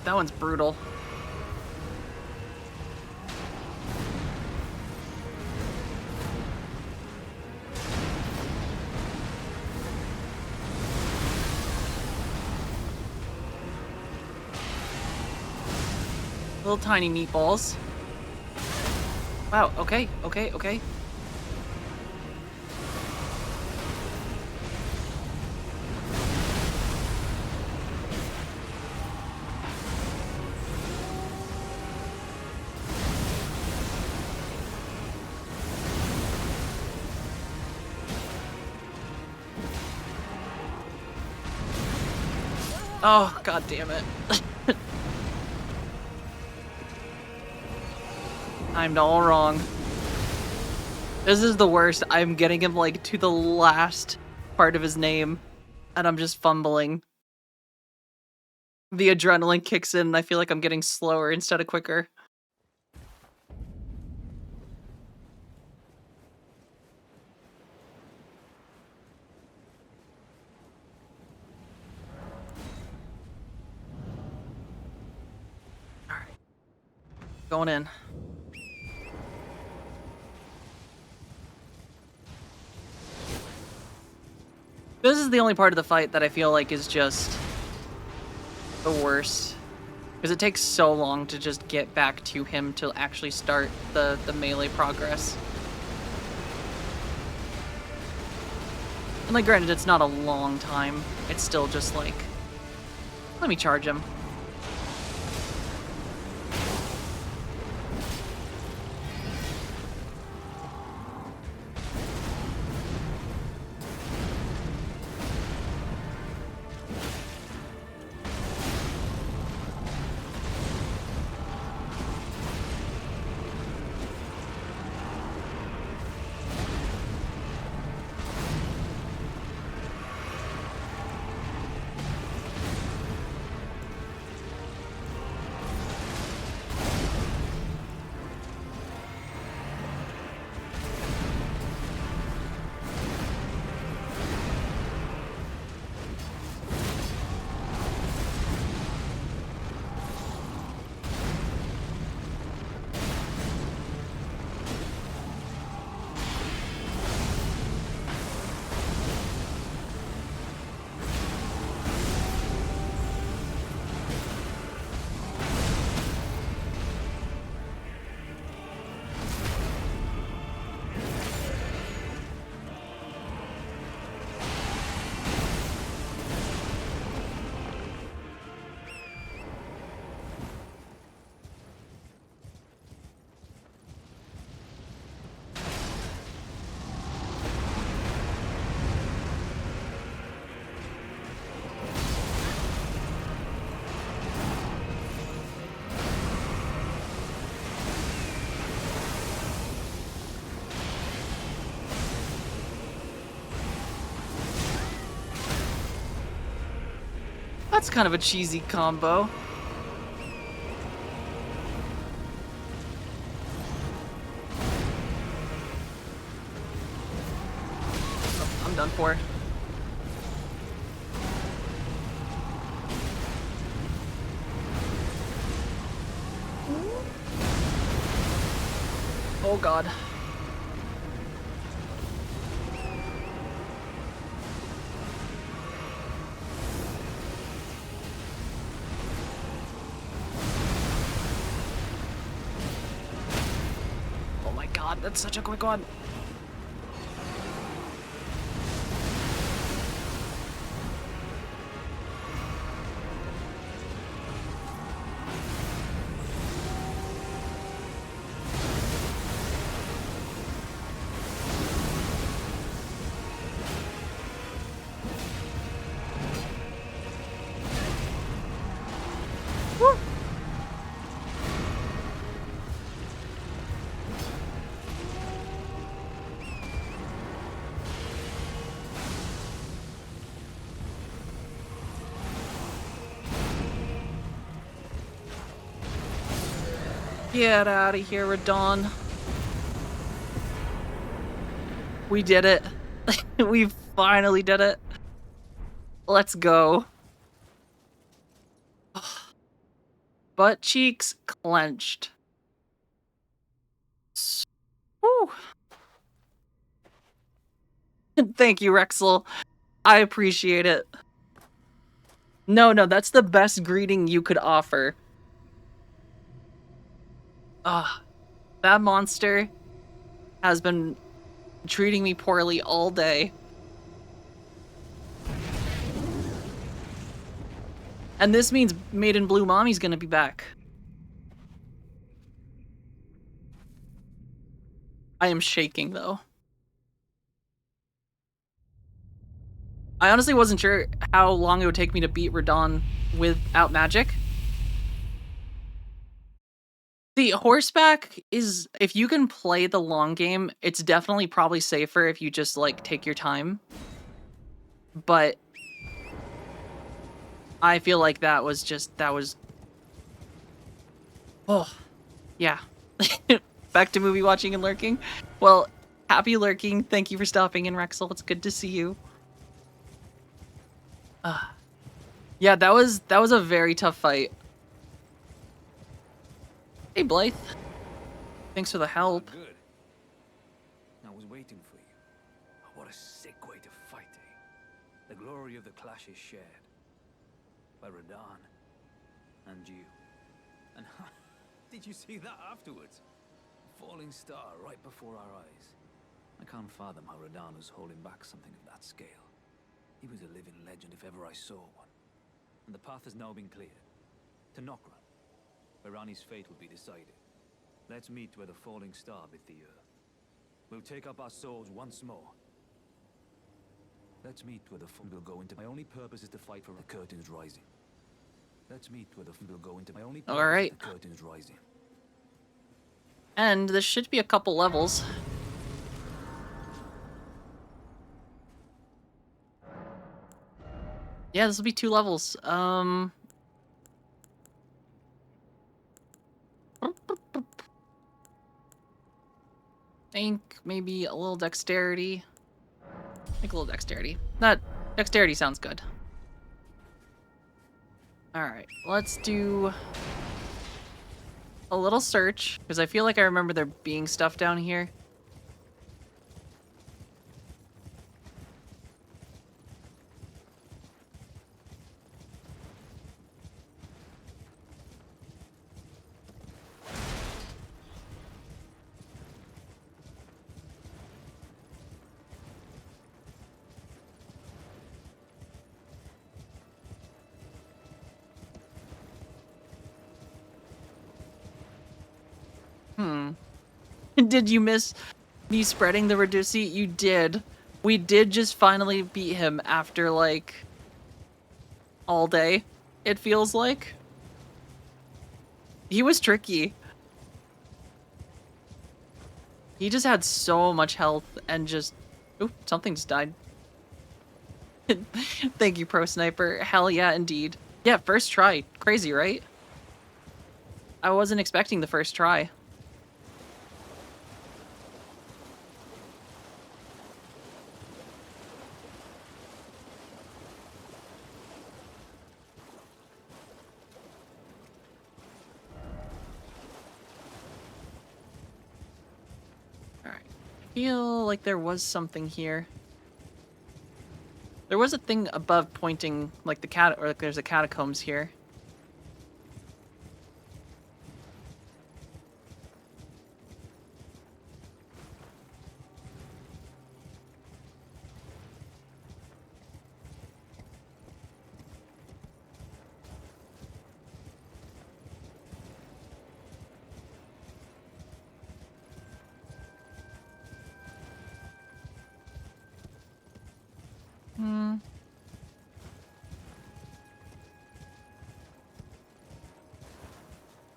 That one's brutal. Little tiny meatballs. Wow, okay, okay, okay. Oh, god damn it. Timed all wrong. This is the worst. I'm getting him like to the last part of his name and I'm just fumbling. The adrenaline kicks in and I feel like I'm getting slower instead of quicker. Alright. Going in. This is the only part of the fight that I feel like is just the worst. Because it takes so long to just get back to him to actually start the melee progress. And like, granted, it's not a long time. It's still just like, let me charge him. That's kind of a cheesy combo. Oh, I'm done for. Oh god. Oh my god, that's such a quick one. Woo. Get out of here, Radon. We did it. We finally did it. Let's go. butt cheeks clenched. Woo. Thank you, Rexel. I appreciate it. No, that's the best greeting you could offer. That monster has been treating me poorly all day. And this means Maiden Blue Mommy's gonna be back. I am shaking, though. I honestly wasn't sure how long it would take me to beat Radon without magic. The horseback is, if you can play the long game, it's definitely probably safer if you just, like, take your time. But I feel like that was... Oh, yeah. Back to movie watching and lurking. Well, happy lurking. Thank you for stopping in, Rexel. It's good to see you. Yeah, that was a very tough fight. Hey, Blythe. Thanks for the help. Good. I was waiting for you. What a sick way to fight, eh? The glory of the clash is shared by Radon and you. And did you see that afterwards? Falling star right before our eyes. I can't fathom how Radon was holding back something of that scale. He was a living legend if ever I saw one. And the path has now been cleared. To Nokran, where Rani's fate will be decided. Let's meet where the falling star bit the earth. We'll take up our swords once more. Let's meet where the fun will go into. My only purpose is to fight for the curtains rising. Let's meet where the fun will go into. My only purpose Alright. is the curtains rising. And this should be a couple levels. Yeah, this will be 2 levels. Think maybe a little dexterity. Like a little dexterity. That dexterity sounds good. Alright, let's do a little search, because I feel like I remember there being stuff down here. Did you miss me spreading the Reduci? You did. We did just finally beat him after, like, all day, it feels like. He was tricky. He just had so much health and just... Oop, something just died. Thank you, Pro Sniper. Hell yeah, indeed. Yeah, first try. Crazy, right? I wasn't expecting the first try. Feel like there was something here. There was a thing above pointing like the cat, or like there's a catacombs here.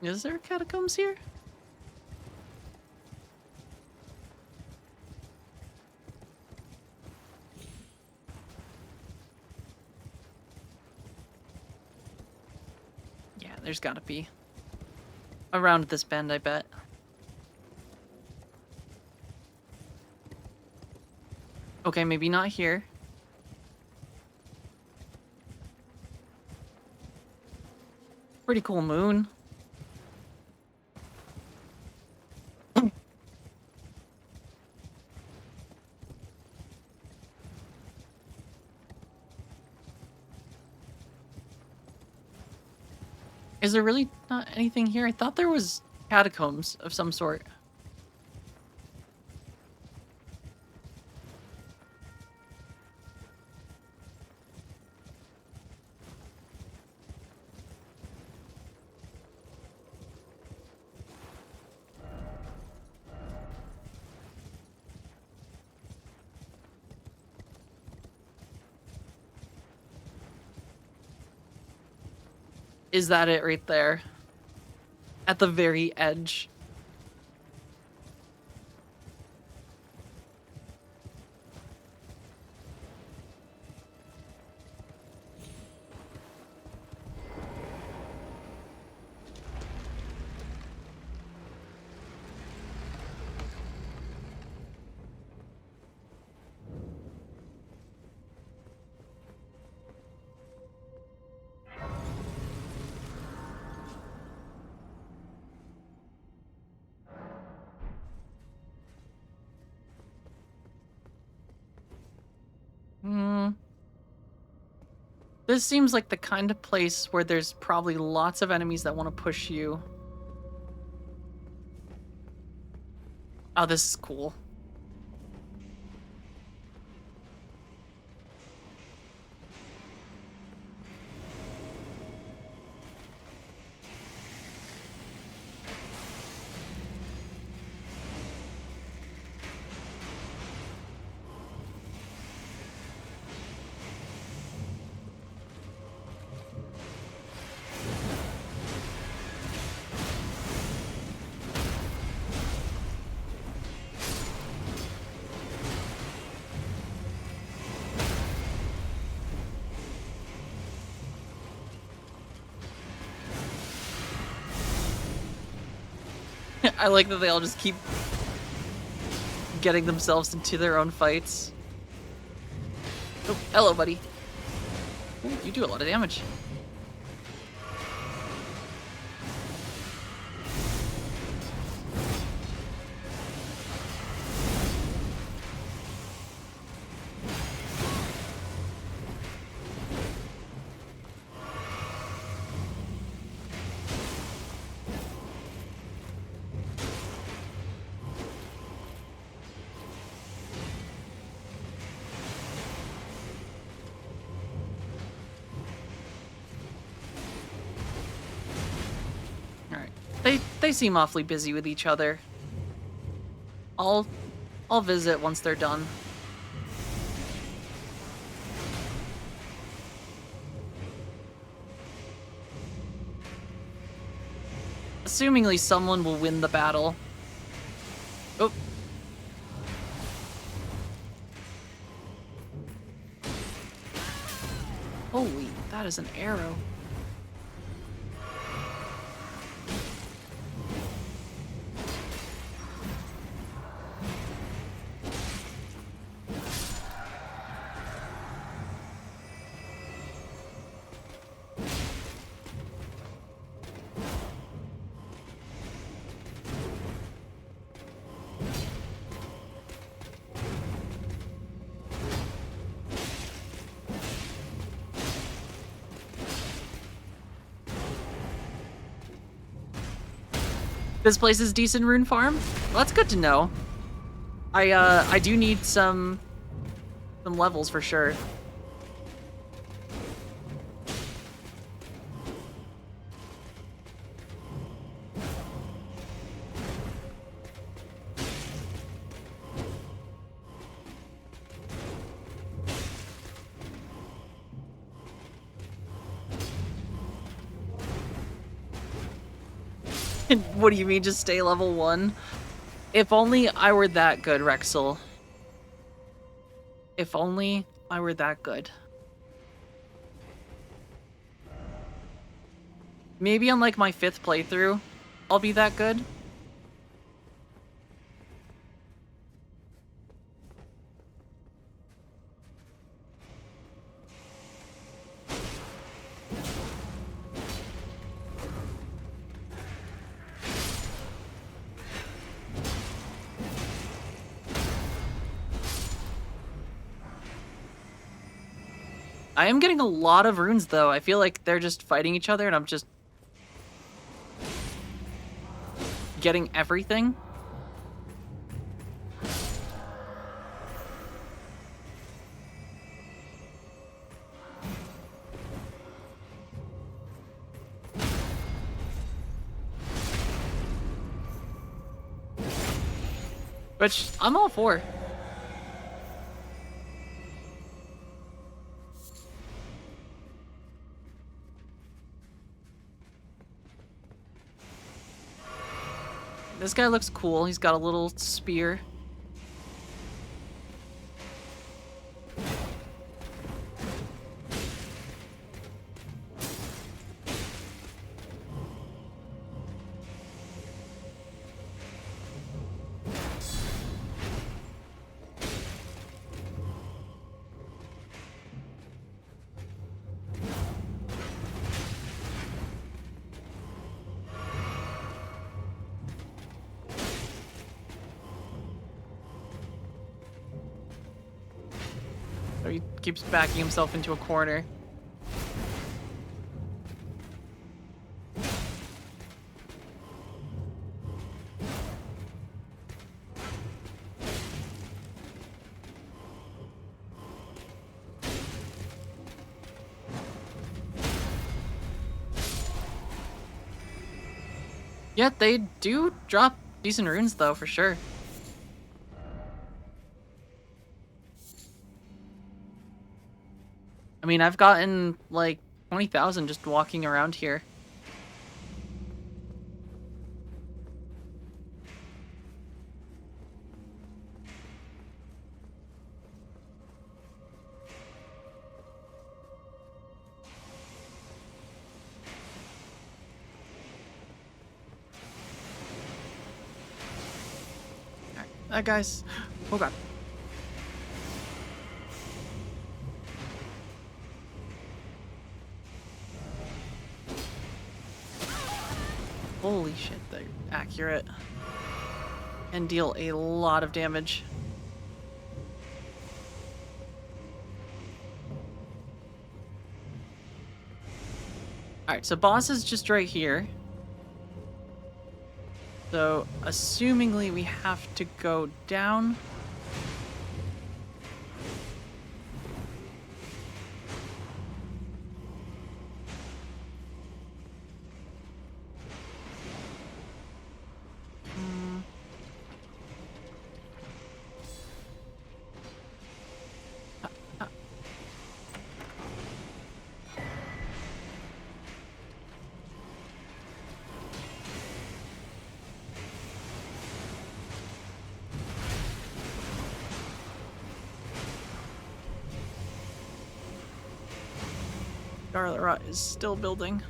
Is there catacombs here? Yeah, there's gotta be. Around this bend, I bet. Okay, maybe not here. Pretty cool moon. Is there really not anything here? I thought there was catacombs of some sort. Is that it right there? At the very edge. This seems like the kind of place where there's probably lots of enemies that want to push you. Oh, this is cool. I like that they all just keep getting themselves into their own fights. Oh, hello, buddy. Ooh, you do a lot of damage. They seem awfully busy with each other. I'll visit once they're done. Assumingly someone will win the battle. Oh. Holy, that is an arrow. This place is decent rune farm? Well, that's good to know. I do need some levels for sure. What do you mean, just stay level 1? If only I were that good, Rexel. If only I were that good. Maybe on like my 5th playthrough, I'll be that good. I am getting a lot of runes, though. I feel like they're just fighting each other, and I'm just getting everything. Which I'm all for. This guy looks cool. He's got a little spear. So he keeps backing himself into a corner. Yeah, they do drop decent runes though, for sure. I mean, I've gotten like 20,000 just walking around here. Alright, that guy's... Oh god. Holy shit, they're accurate. And deal a lot of damage. Alright, so boss is just right here. So, assumingly we have to go down. Scarlet Rot is still building.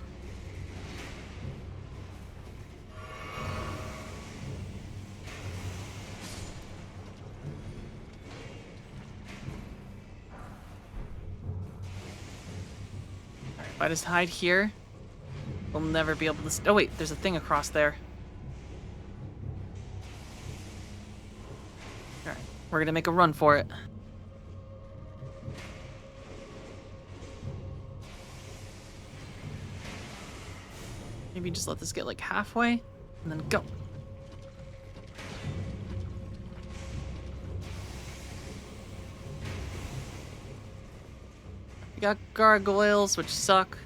Alright, if I just hide here, we'll never be able to... Oh wait, there's a thing across there. Alright, we're gonna make a run for it. Maybe just let this get like halfway, and then go. We got gargoyles, which suck.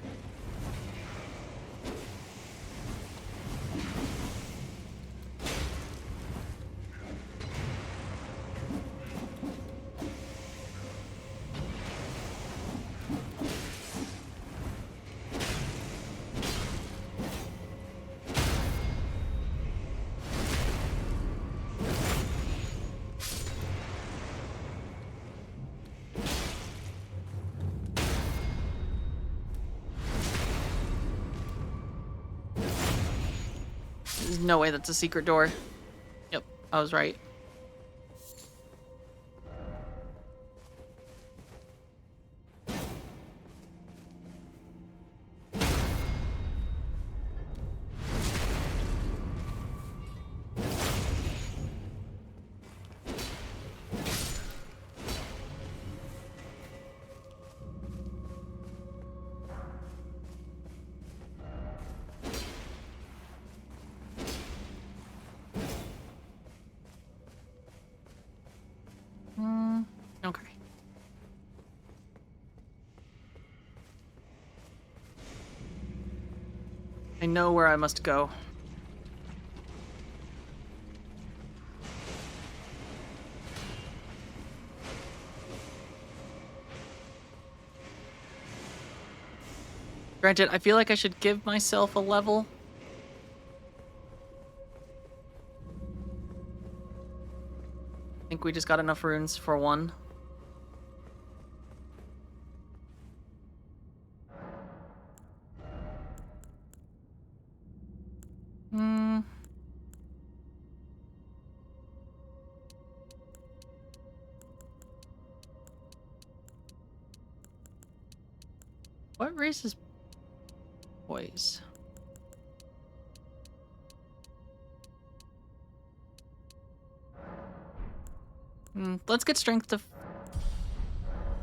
There's no way that's a secret door. Yep, I was right. I know where I must go. Granted, I feel like I should give myself a level. I think we just got enough runes for one. Hmm. What race is boys? Let's get strength to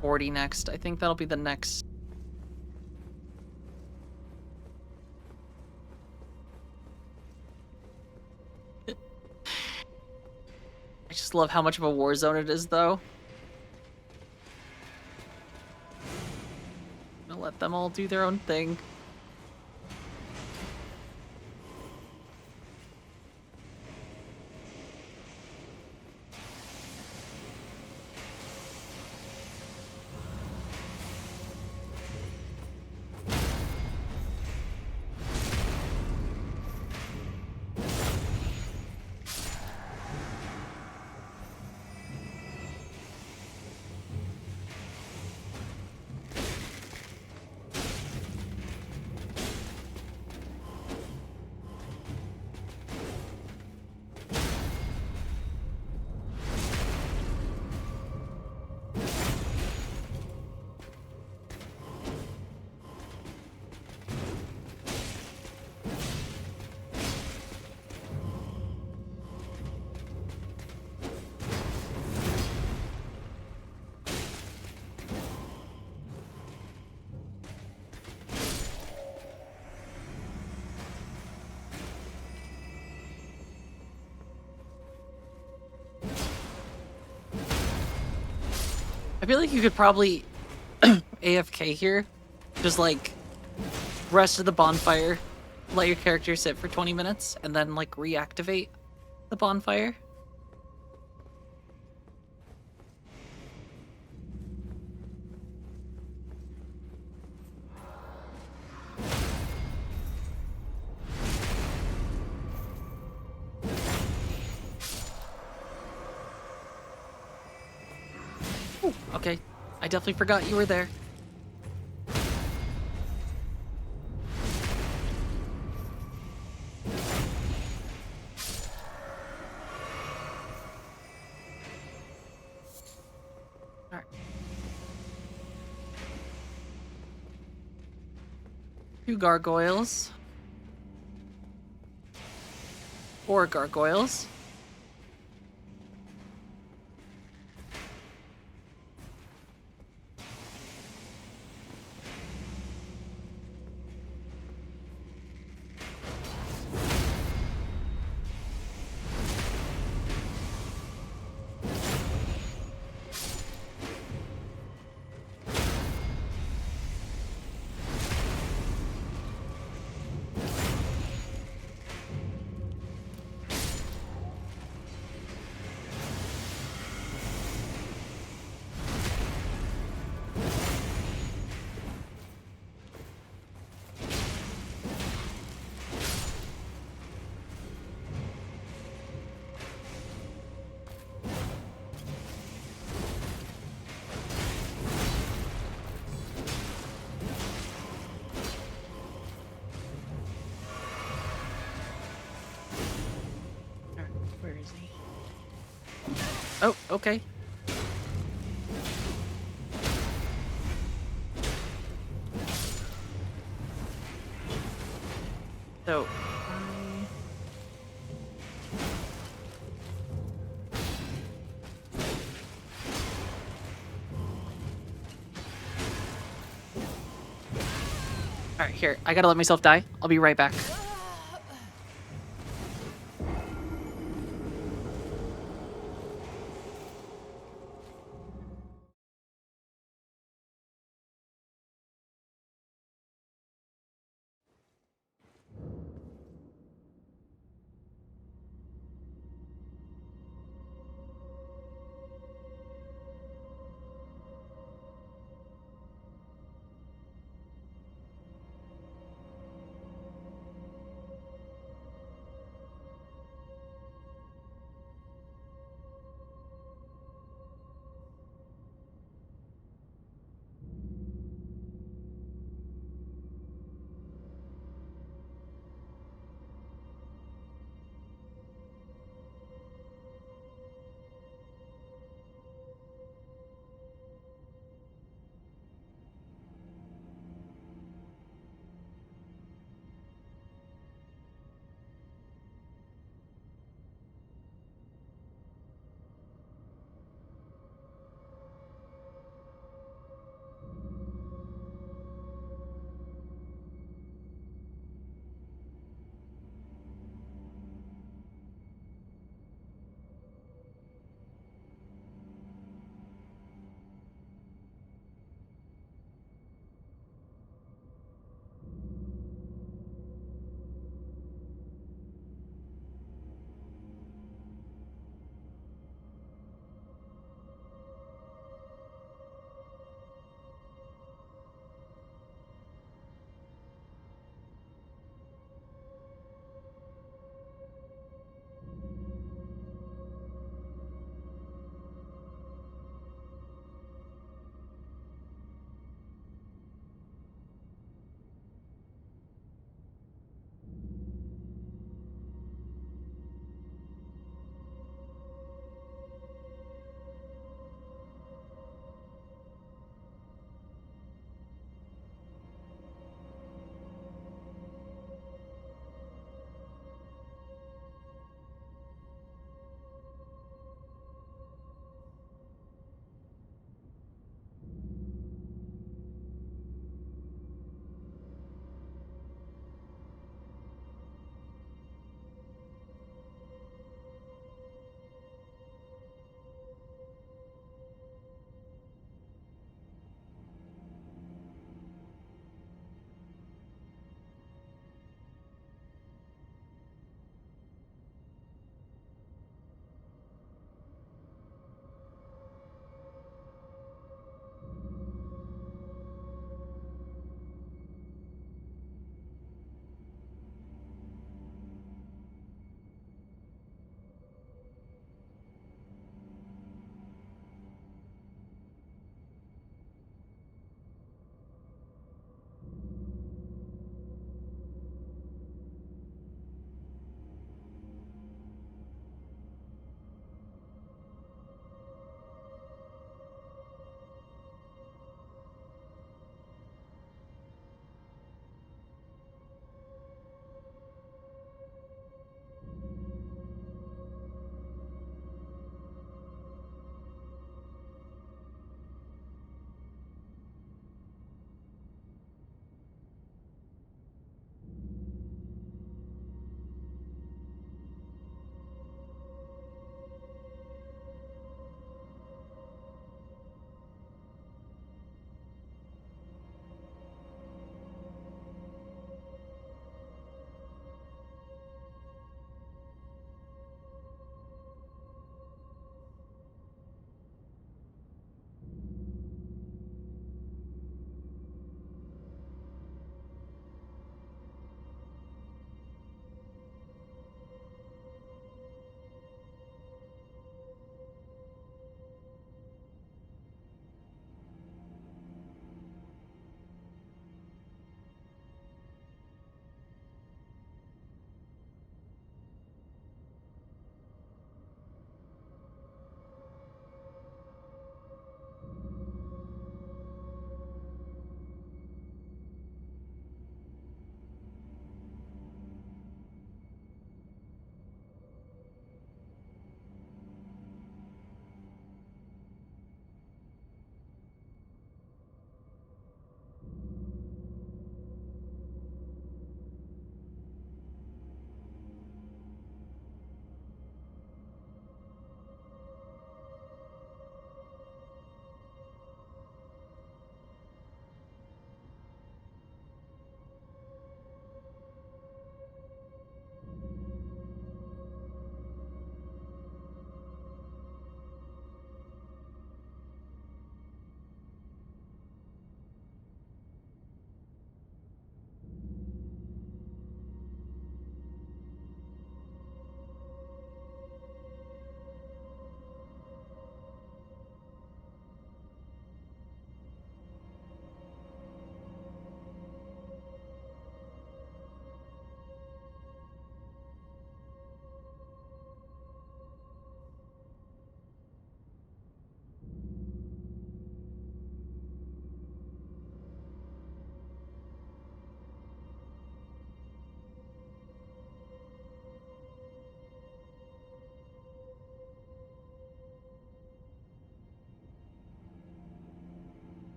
40 next. I think that'll be the next. I just love how much of a war zone it is, though. I'm gonna let them all do their own thing. I feel like you could probably AFK here. Just like rest of the bonfire, let your character sit for 20 minutes, and then like reactivate the bonfire. Ooh, okay. I definitely forgot you were there. Alright. Two gargoyles. 4 gargoyles. Alright, where is he? Oh, okay. So, alright, here. I gotta let myself die. I'll be right back.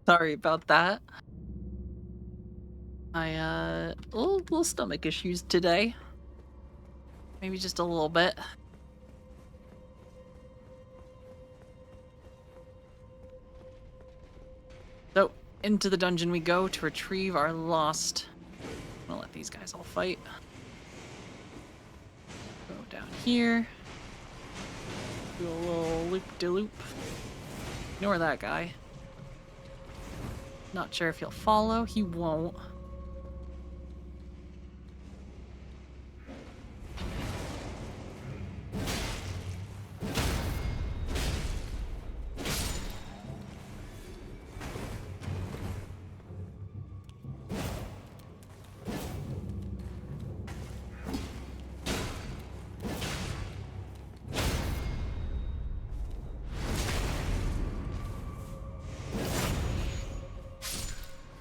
Sorry about that. I little stomach issues today. Maybe just a little bit. So, into the dungeon we go to retrieve our lost. I'm gonna let these guys all fight. Go down here. Do a little loop-de-loop. Ignore that guy. Not sure if he'll follow. He won't.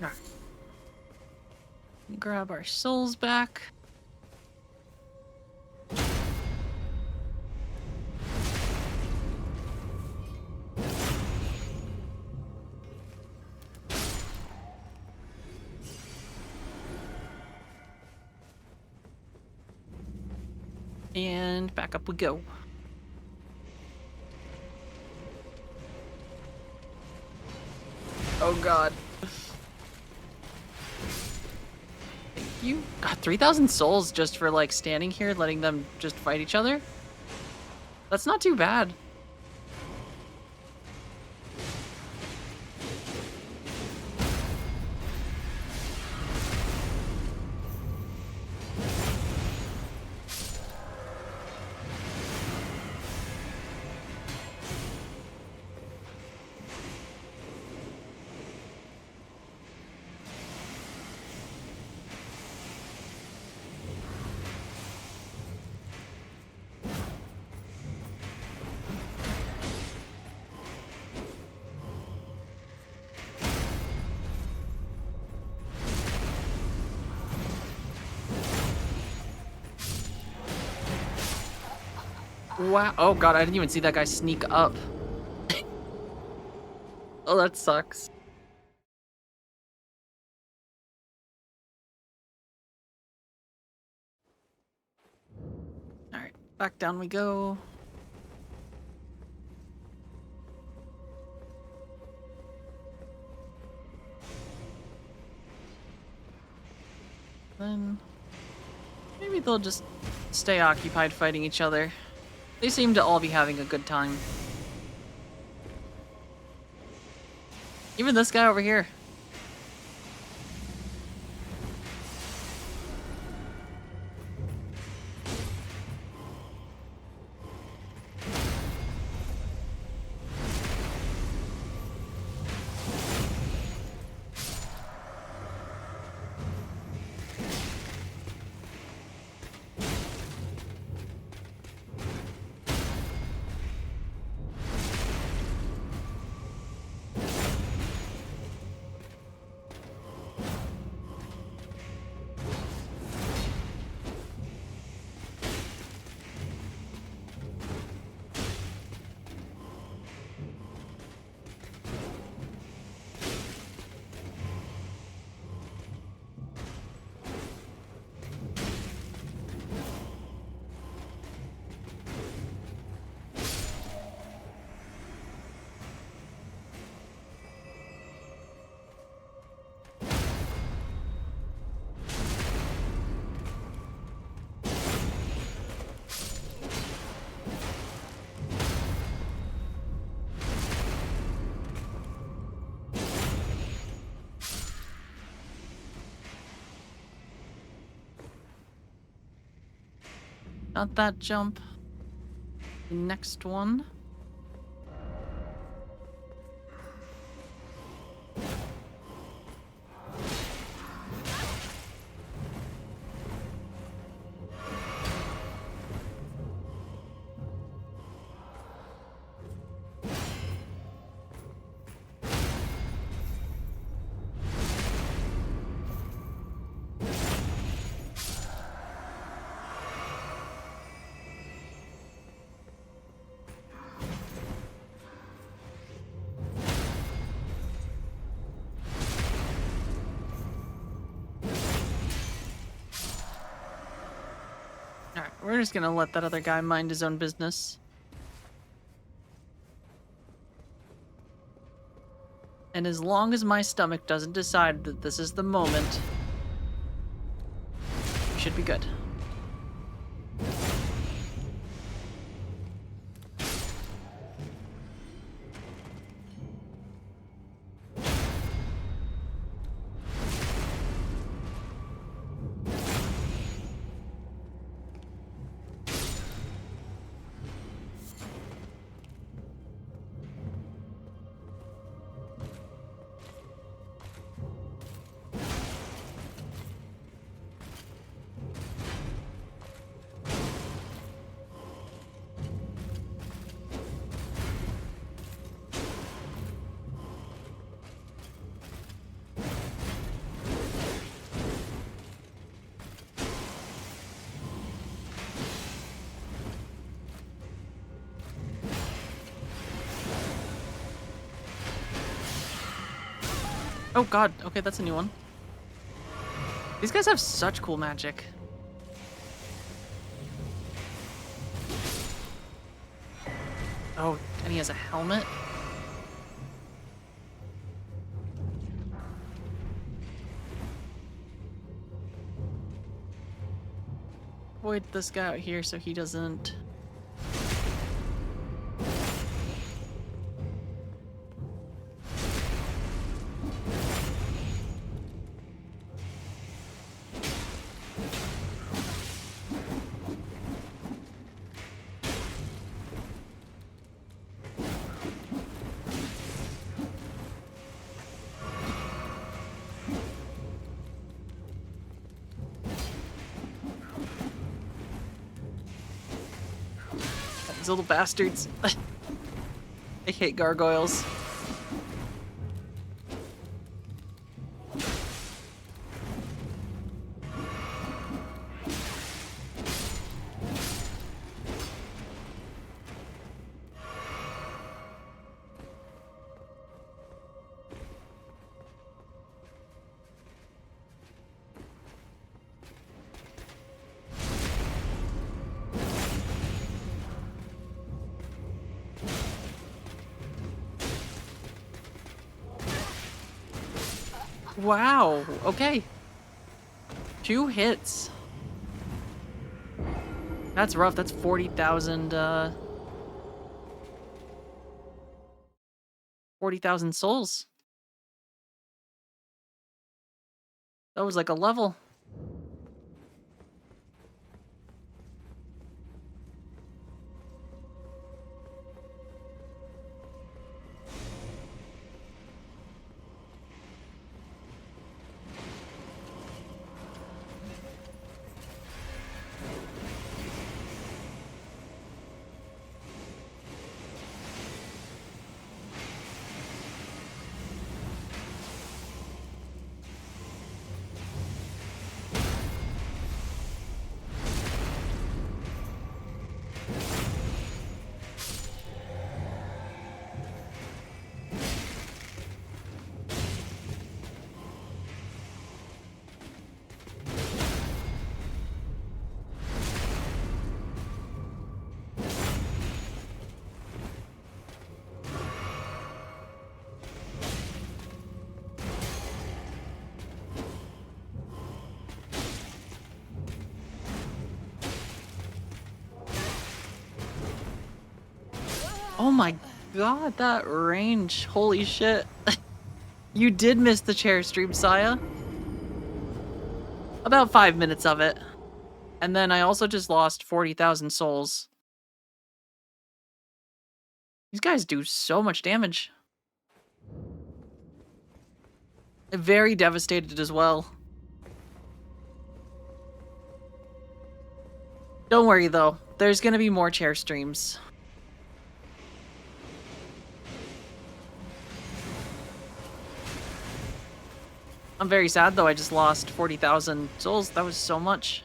Alright. Grab our souls back. And back up we go. Oh god. Thank you. God, 3,000 souls just for like standing here, letting them just fight each other? That's not too bad. Wow. Oh god, I didn't even see that guy sneak up. Oh, that sucks. Alright, back down we go. Then maybe they'll just stay occupied fighting each other. They seem to all be having a good time. Even this guy over here. Not that jump. The next one. We're just gonna let that other guy mind his own business. And as long as my stomach doesn't decide that this is the moment, we should be good. Oh god, okay, that's a new one. These guys have such cool magic. Oh, and he has a helmet? Avoid this guy out here so he doesn't... These little bastards. I hate gargoyles. Wow, okay. 2 hits. That's rough, that's 40,000, 40,000 souls. That was like a level. Oh my god, that range. Holy shit. You did miss the chair stream, Saya. About 5 minutes of it. And then I also just lost 40,000 souls. These guys do so much damage. Very devastated as well. Don't worry though, there's gonna be more chair streams. I'm very sad though, I just lost 40,000 souls. That was so much.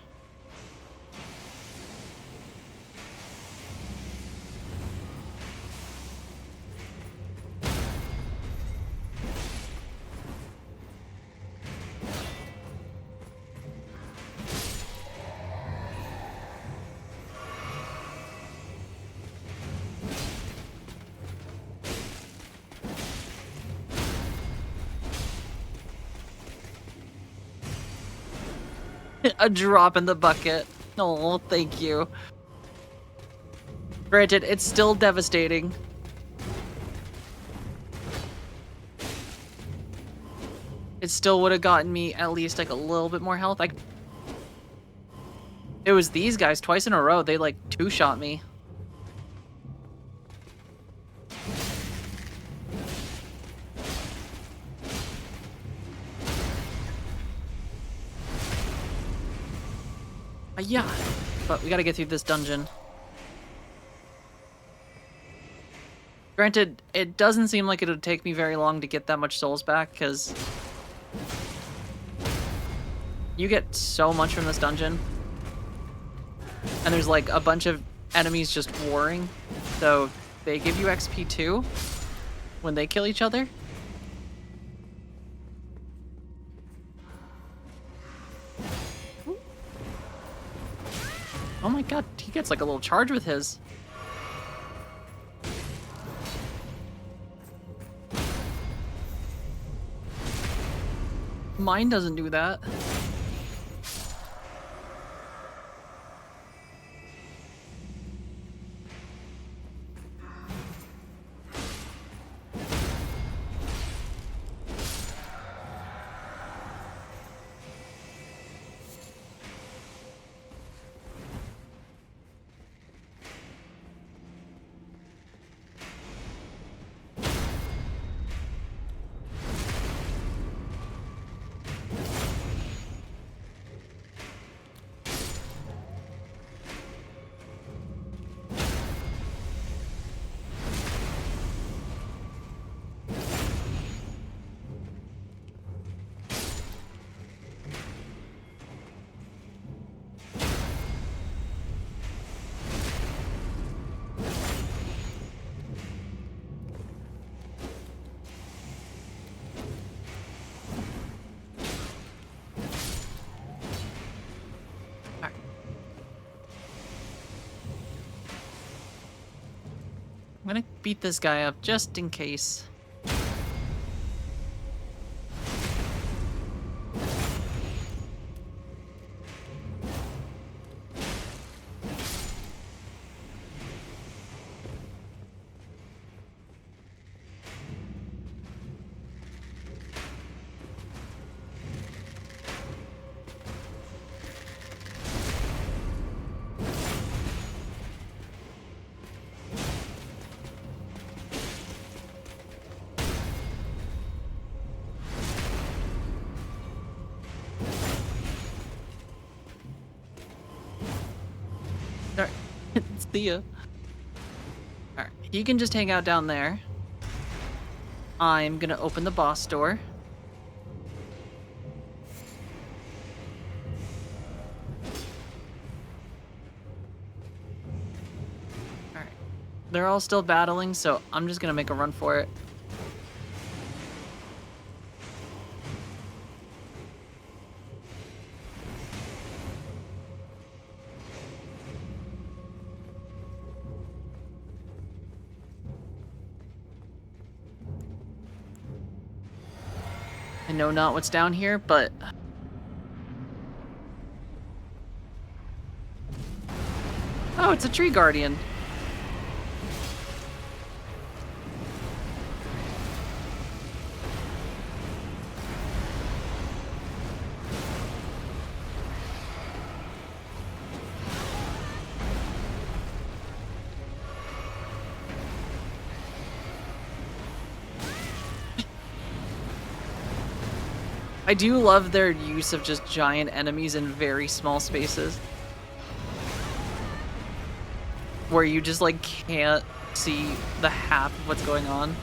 A drop in the bucket. Oh, thank you. Granted, it's still devastating. It still would have gotten me at least like a little bit more health. It was these guys twice in a row. They like two-shot me. Yeah, but we gotta get through this dungeon. Granted, it doesn't seem like it would take me very long to get that much souls back, because you get so much from this dungeon. And there's like a bunch of enemies just warring, so they give you XP too when they kill each other. Oh my god, he gets like a little charge with his. Mine doesn't do that. I'm gonna beat this guy up just in case. Alright, it's Thea. Alright, he can just hang out down there. I'm gonna open the boss door. Alright. They're all still battling, so I'm just gonna make a run for it. I know not what's down here, but... Oh, it's a tree guardian. I do love their use of just giant enemies in very small spaces. Where you just like can't see the half of what's going on.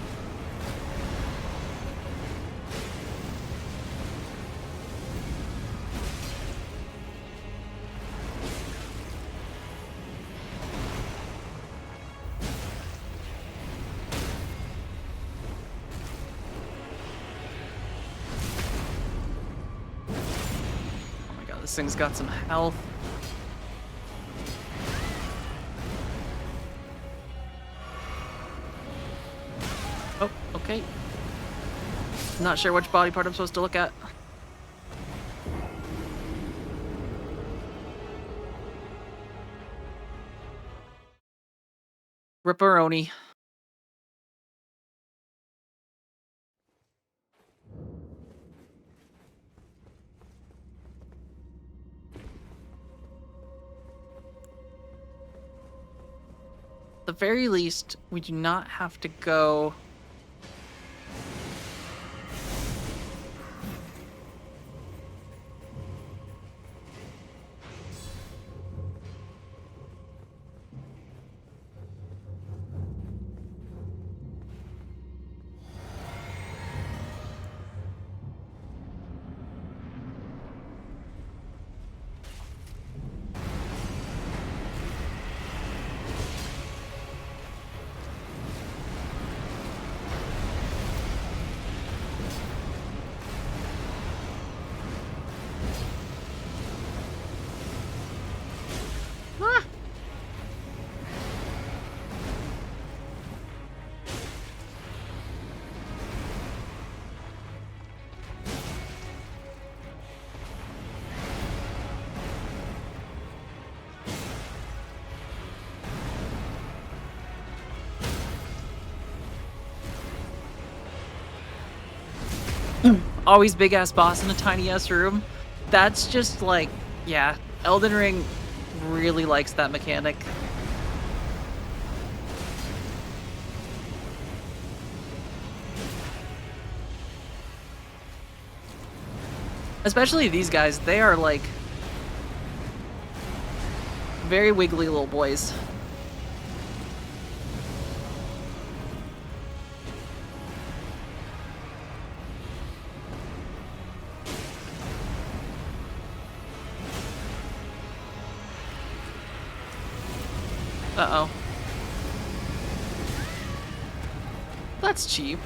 This thing's got some health. Oh, okay. Not sure which body part I'm supposed to look at. Ripperoni. At the very least, we do not have to go... Ah! Always big ass boss in a tiny ass room. That's just like, yeah, Elden Ring really likes that mechanic. Especially these guys, they are like very wiggly little boys. Uh-oh. That's cheap.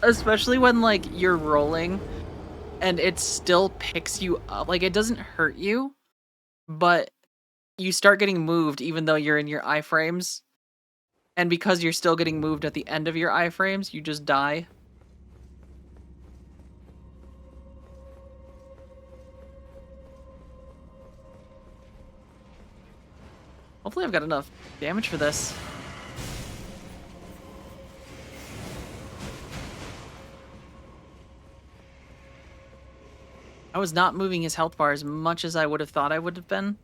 Especially when, like, you're rolling and it still picks you up. Like, it doesn't hurt you, but you start getting moved even though you're in your iframes. And because you're still getting moved at the end of your iframes, you just die. Hopefully I've got enough damage for this. I was not moving his health bar as much as I would have thought I would have been.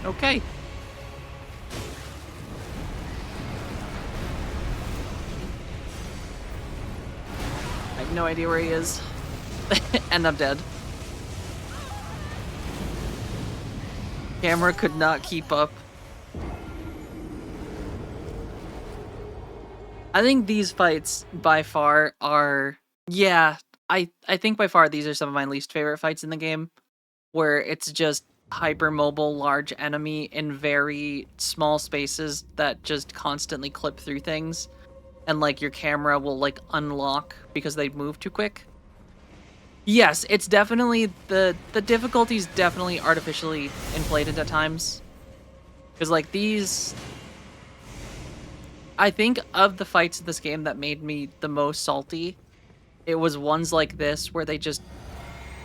Okay. I have no idea where he is. And I'm dead. Camera could not keep up. I think these fights by far are... Yeah, I think by far these are some of my least favorite fights in the game. Where it's just hypermobile large enemy in very small spaces that just constantly clip through things. And like your camera will like unlock because they move too quick. Yes, it's definitely the difficulty's definitely artificially inflated at times. Because like these, I think of the fights in this game that made me the most salty, it was ones like this where they just,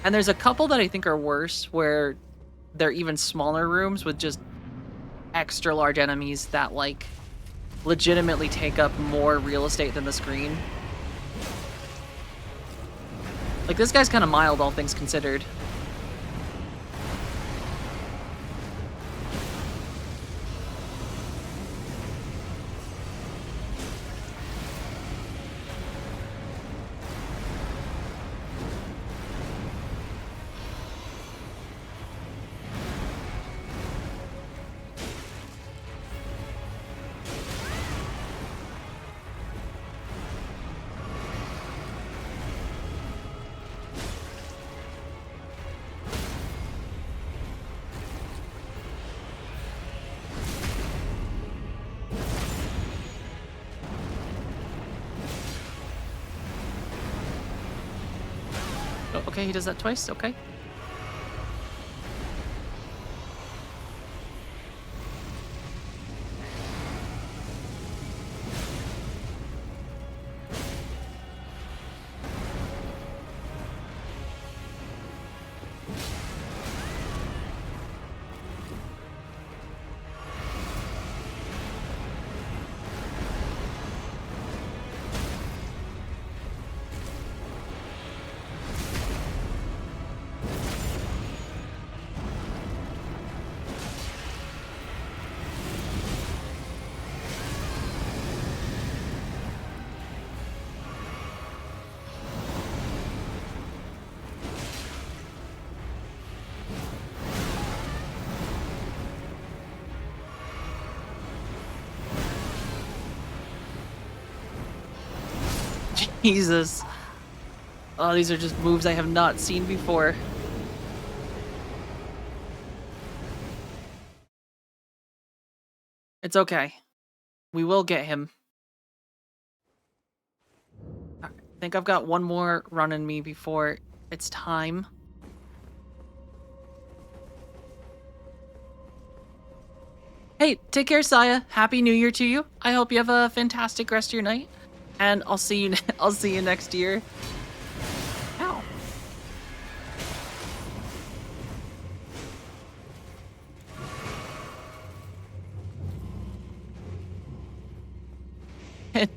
and there's a couple that I think are worse where they're even smaller rooms with just extra large enemies that like legitimately take up more real estate than the screen. Like, this guy's kind of mild, all things considered. Oh, okay, he does that twice. Okay. Jesus. Oh, these are just moves I have not seen before. It's okay. We will get him. I think I've got one more run in me before it's time. Hey, take care, Saya. Happy New Year to you. I hope you have a fantastic rest of your night. And I'll see you I'll see you next year. Ow.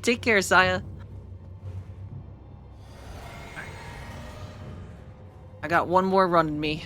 Take care, Saya. I got one more run in me.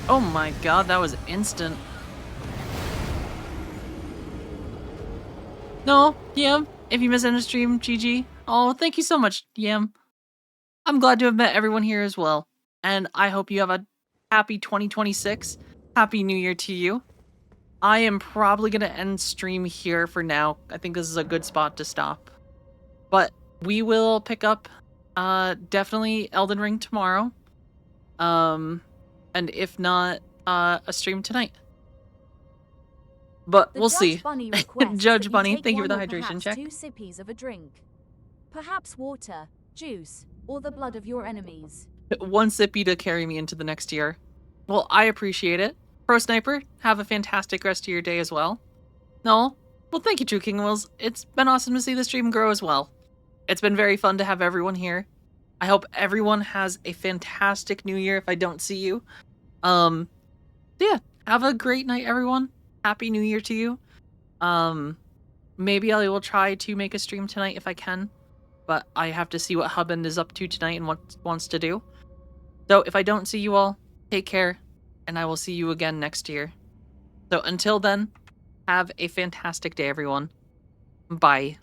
Oh my god, that was instant. No, Yam, if you miss a stream, GG. Oh, thank you so much, Yam. I'm glad to have met everyone here as well. And I hope you have a happy 2026. Happy New Year to you. I am probably going to end stream here for now. I think this is a good spot to stop. But we will pick up definitely Elden Ring tomorrow. And if not, a stream tonight. But we'll see. Bunny requests Judge that Bunny, you take thank you for one the or hydration perhaps check. 2 sippies of a drink. Perhaps water, juice, or the blood of your enemies. One sippy to carry me into the next year. Well, I appreciate it. Pro Sniper, have a fantastic rest of your day as well. No? Well, thank you, True King Wills. It's been awesome to see the stream grow as well. It's been very fun to have everyone here. I hope everyone has a fantastic new year if I don't see you. Yeah, have a great night, everyone. Happy New Year to you. Maybe I will try to make a stream tonight if I can, but I have to see what Huband is up to tonight and what wants to do. So if I don't see you all, take care, and I will see you again next year. So until then, have a fantastic day, everyone. Bye.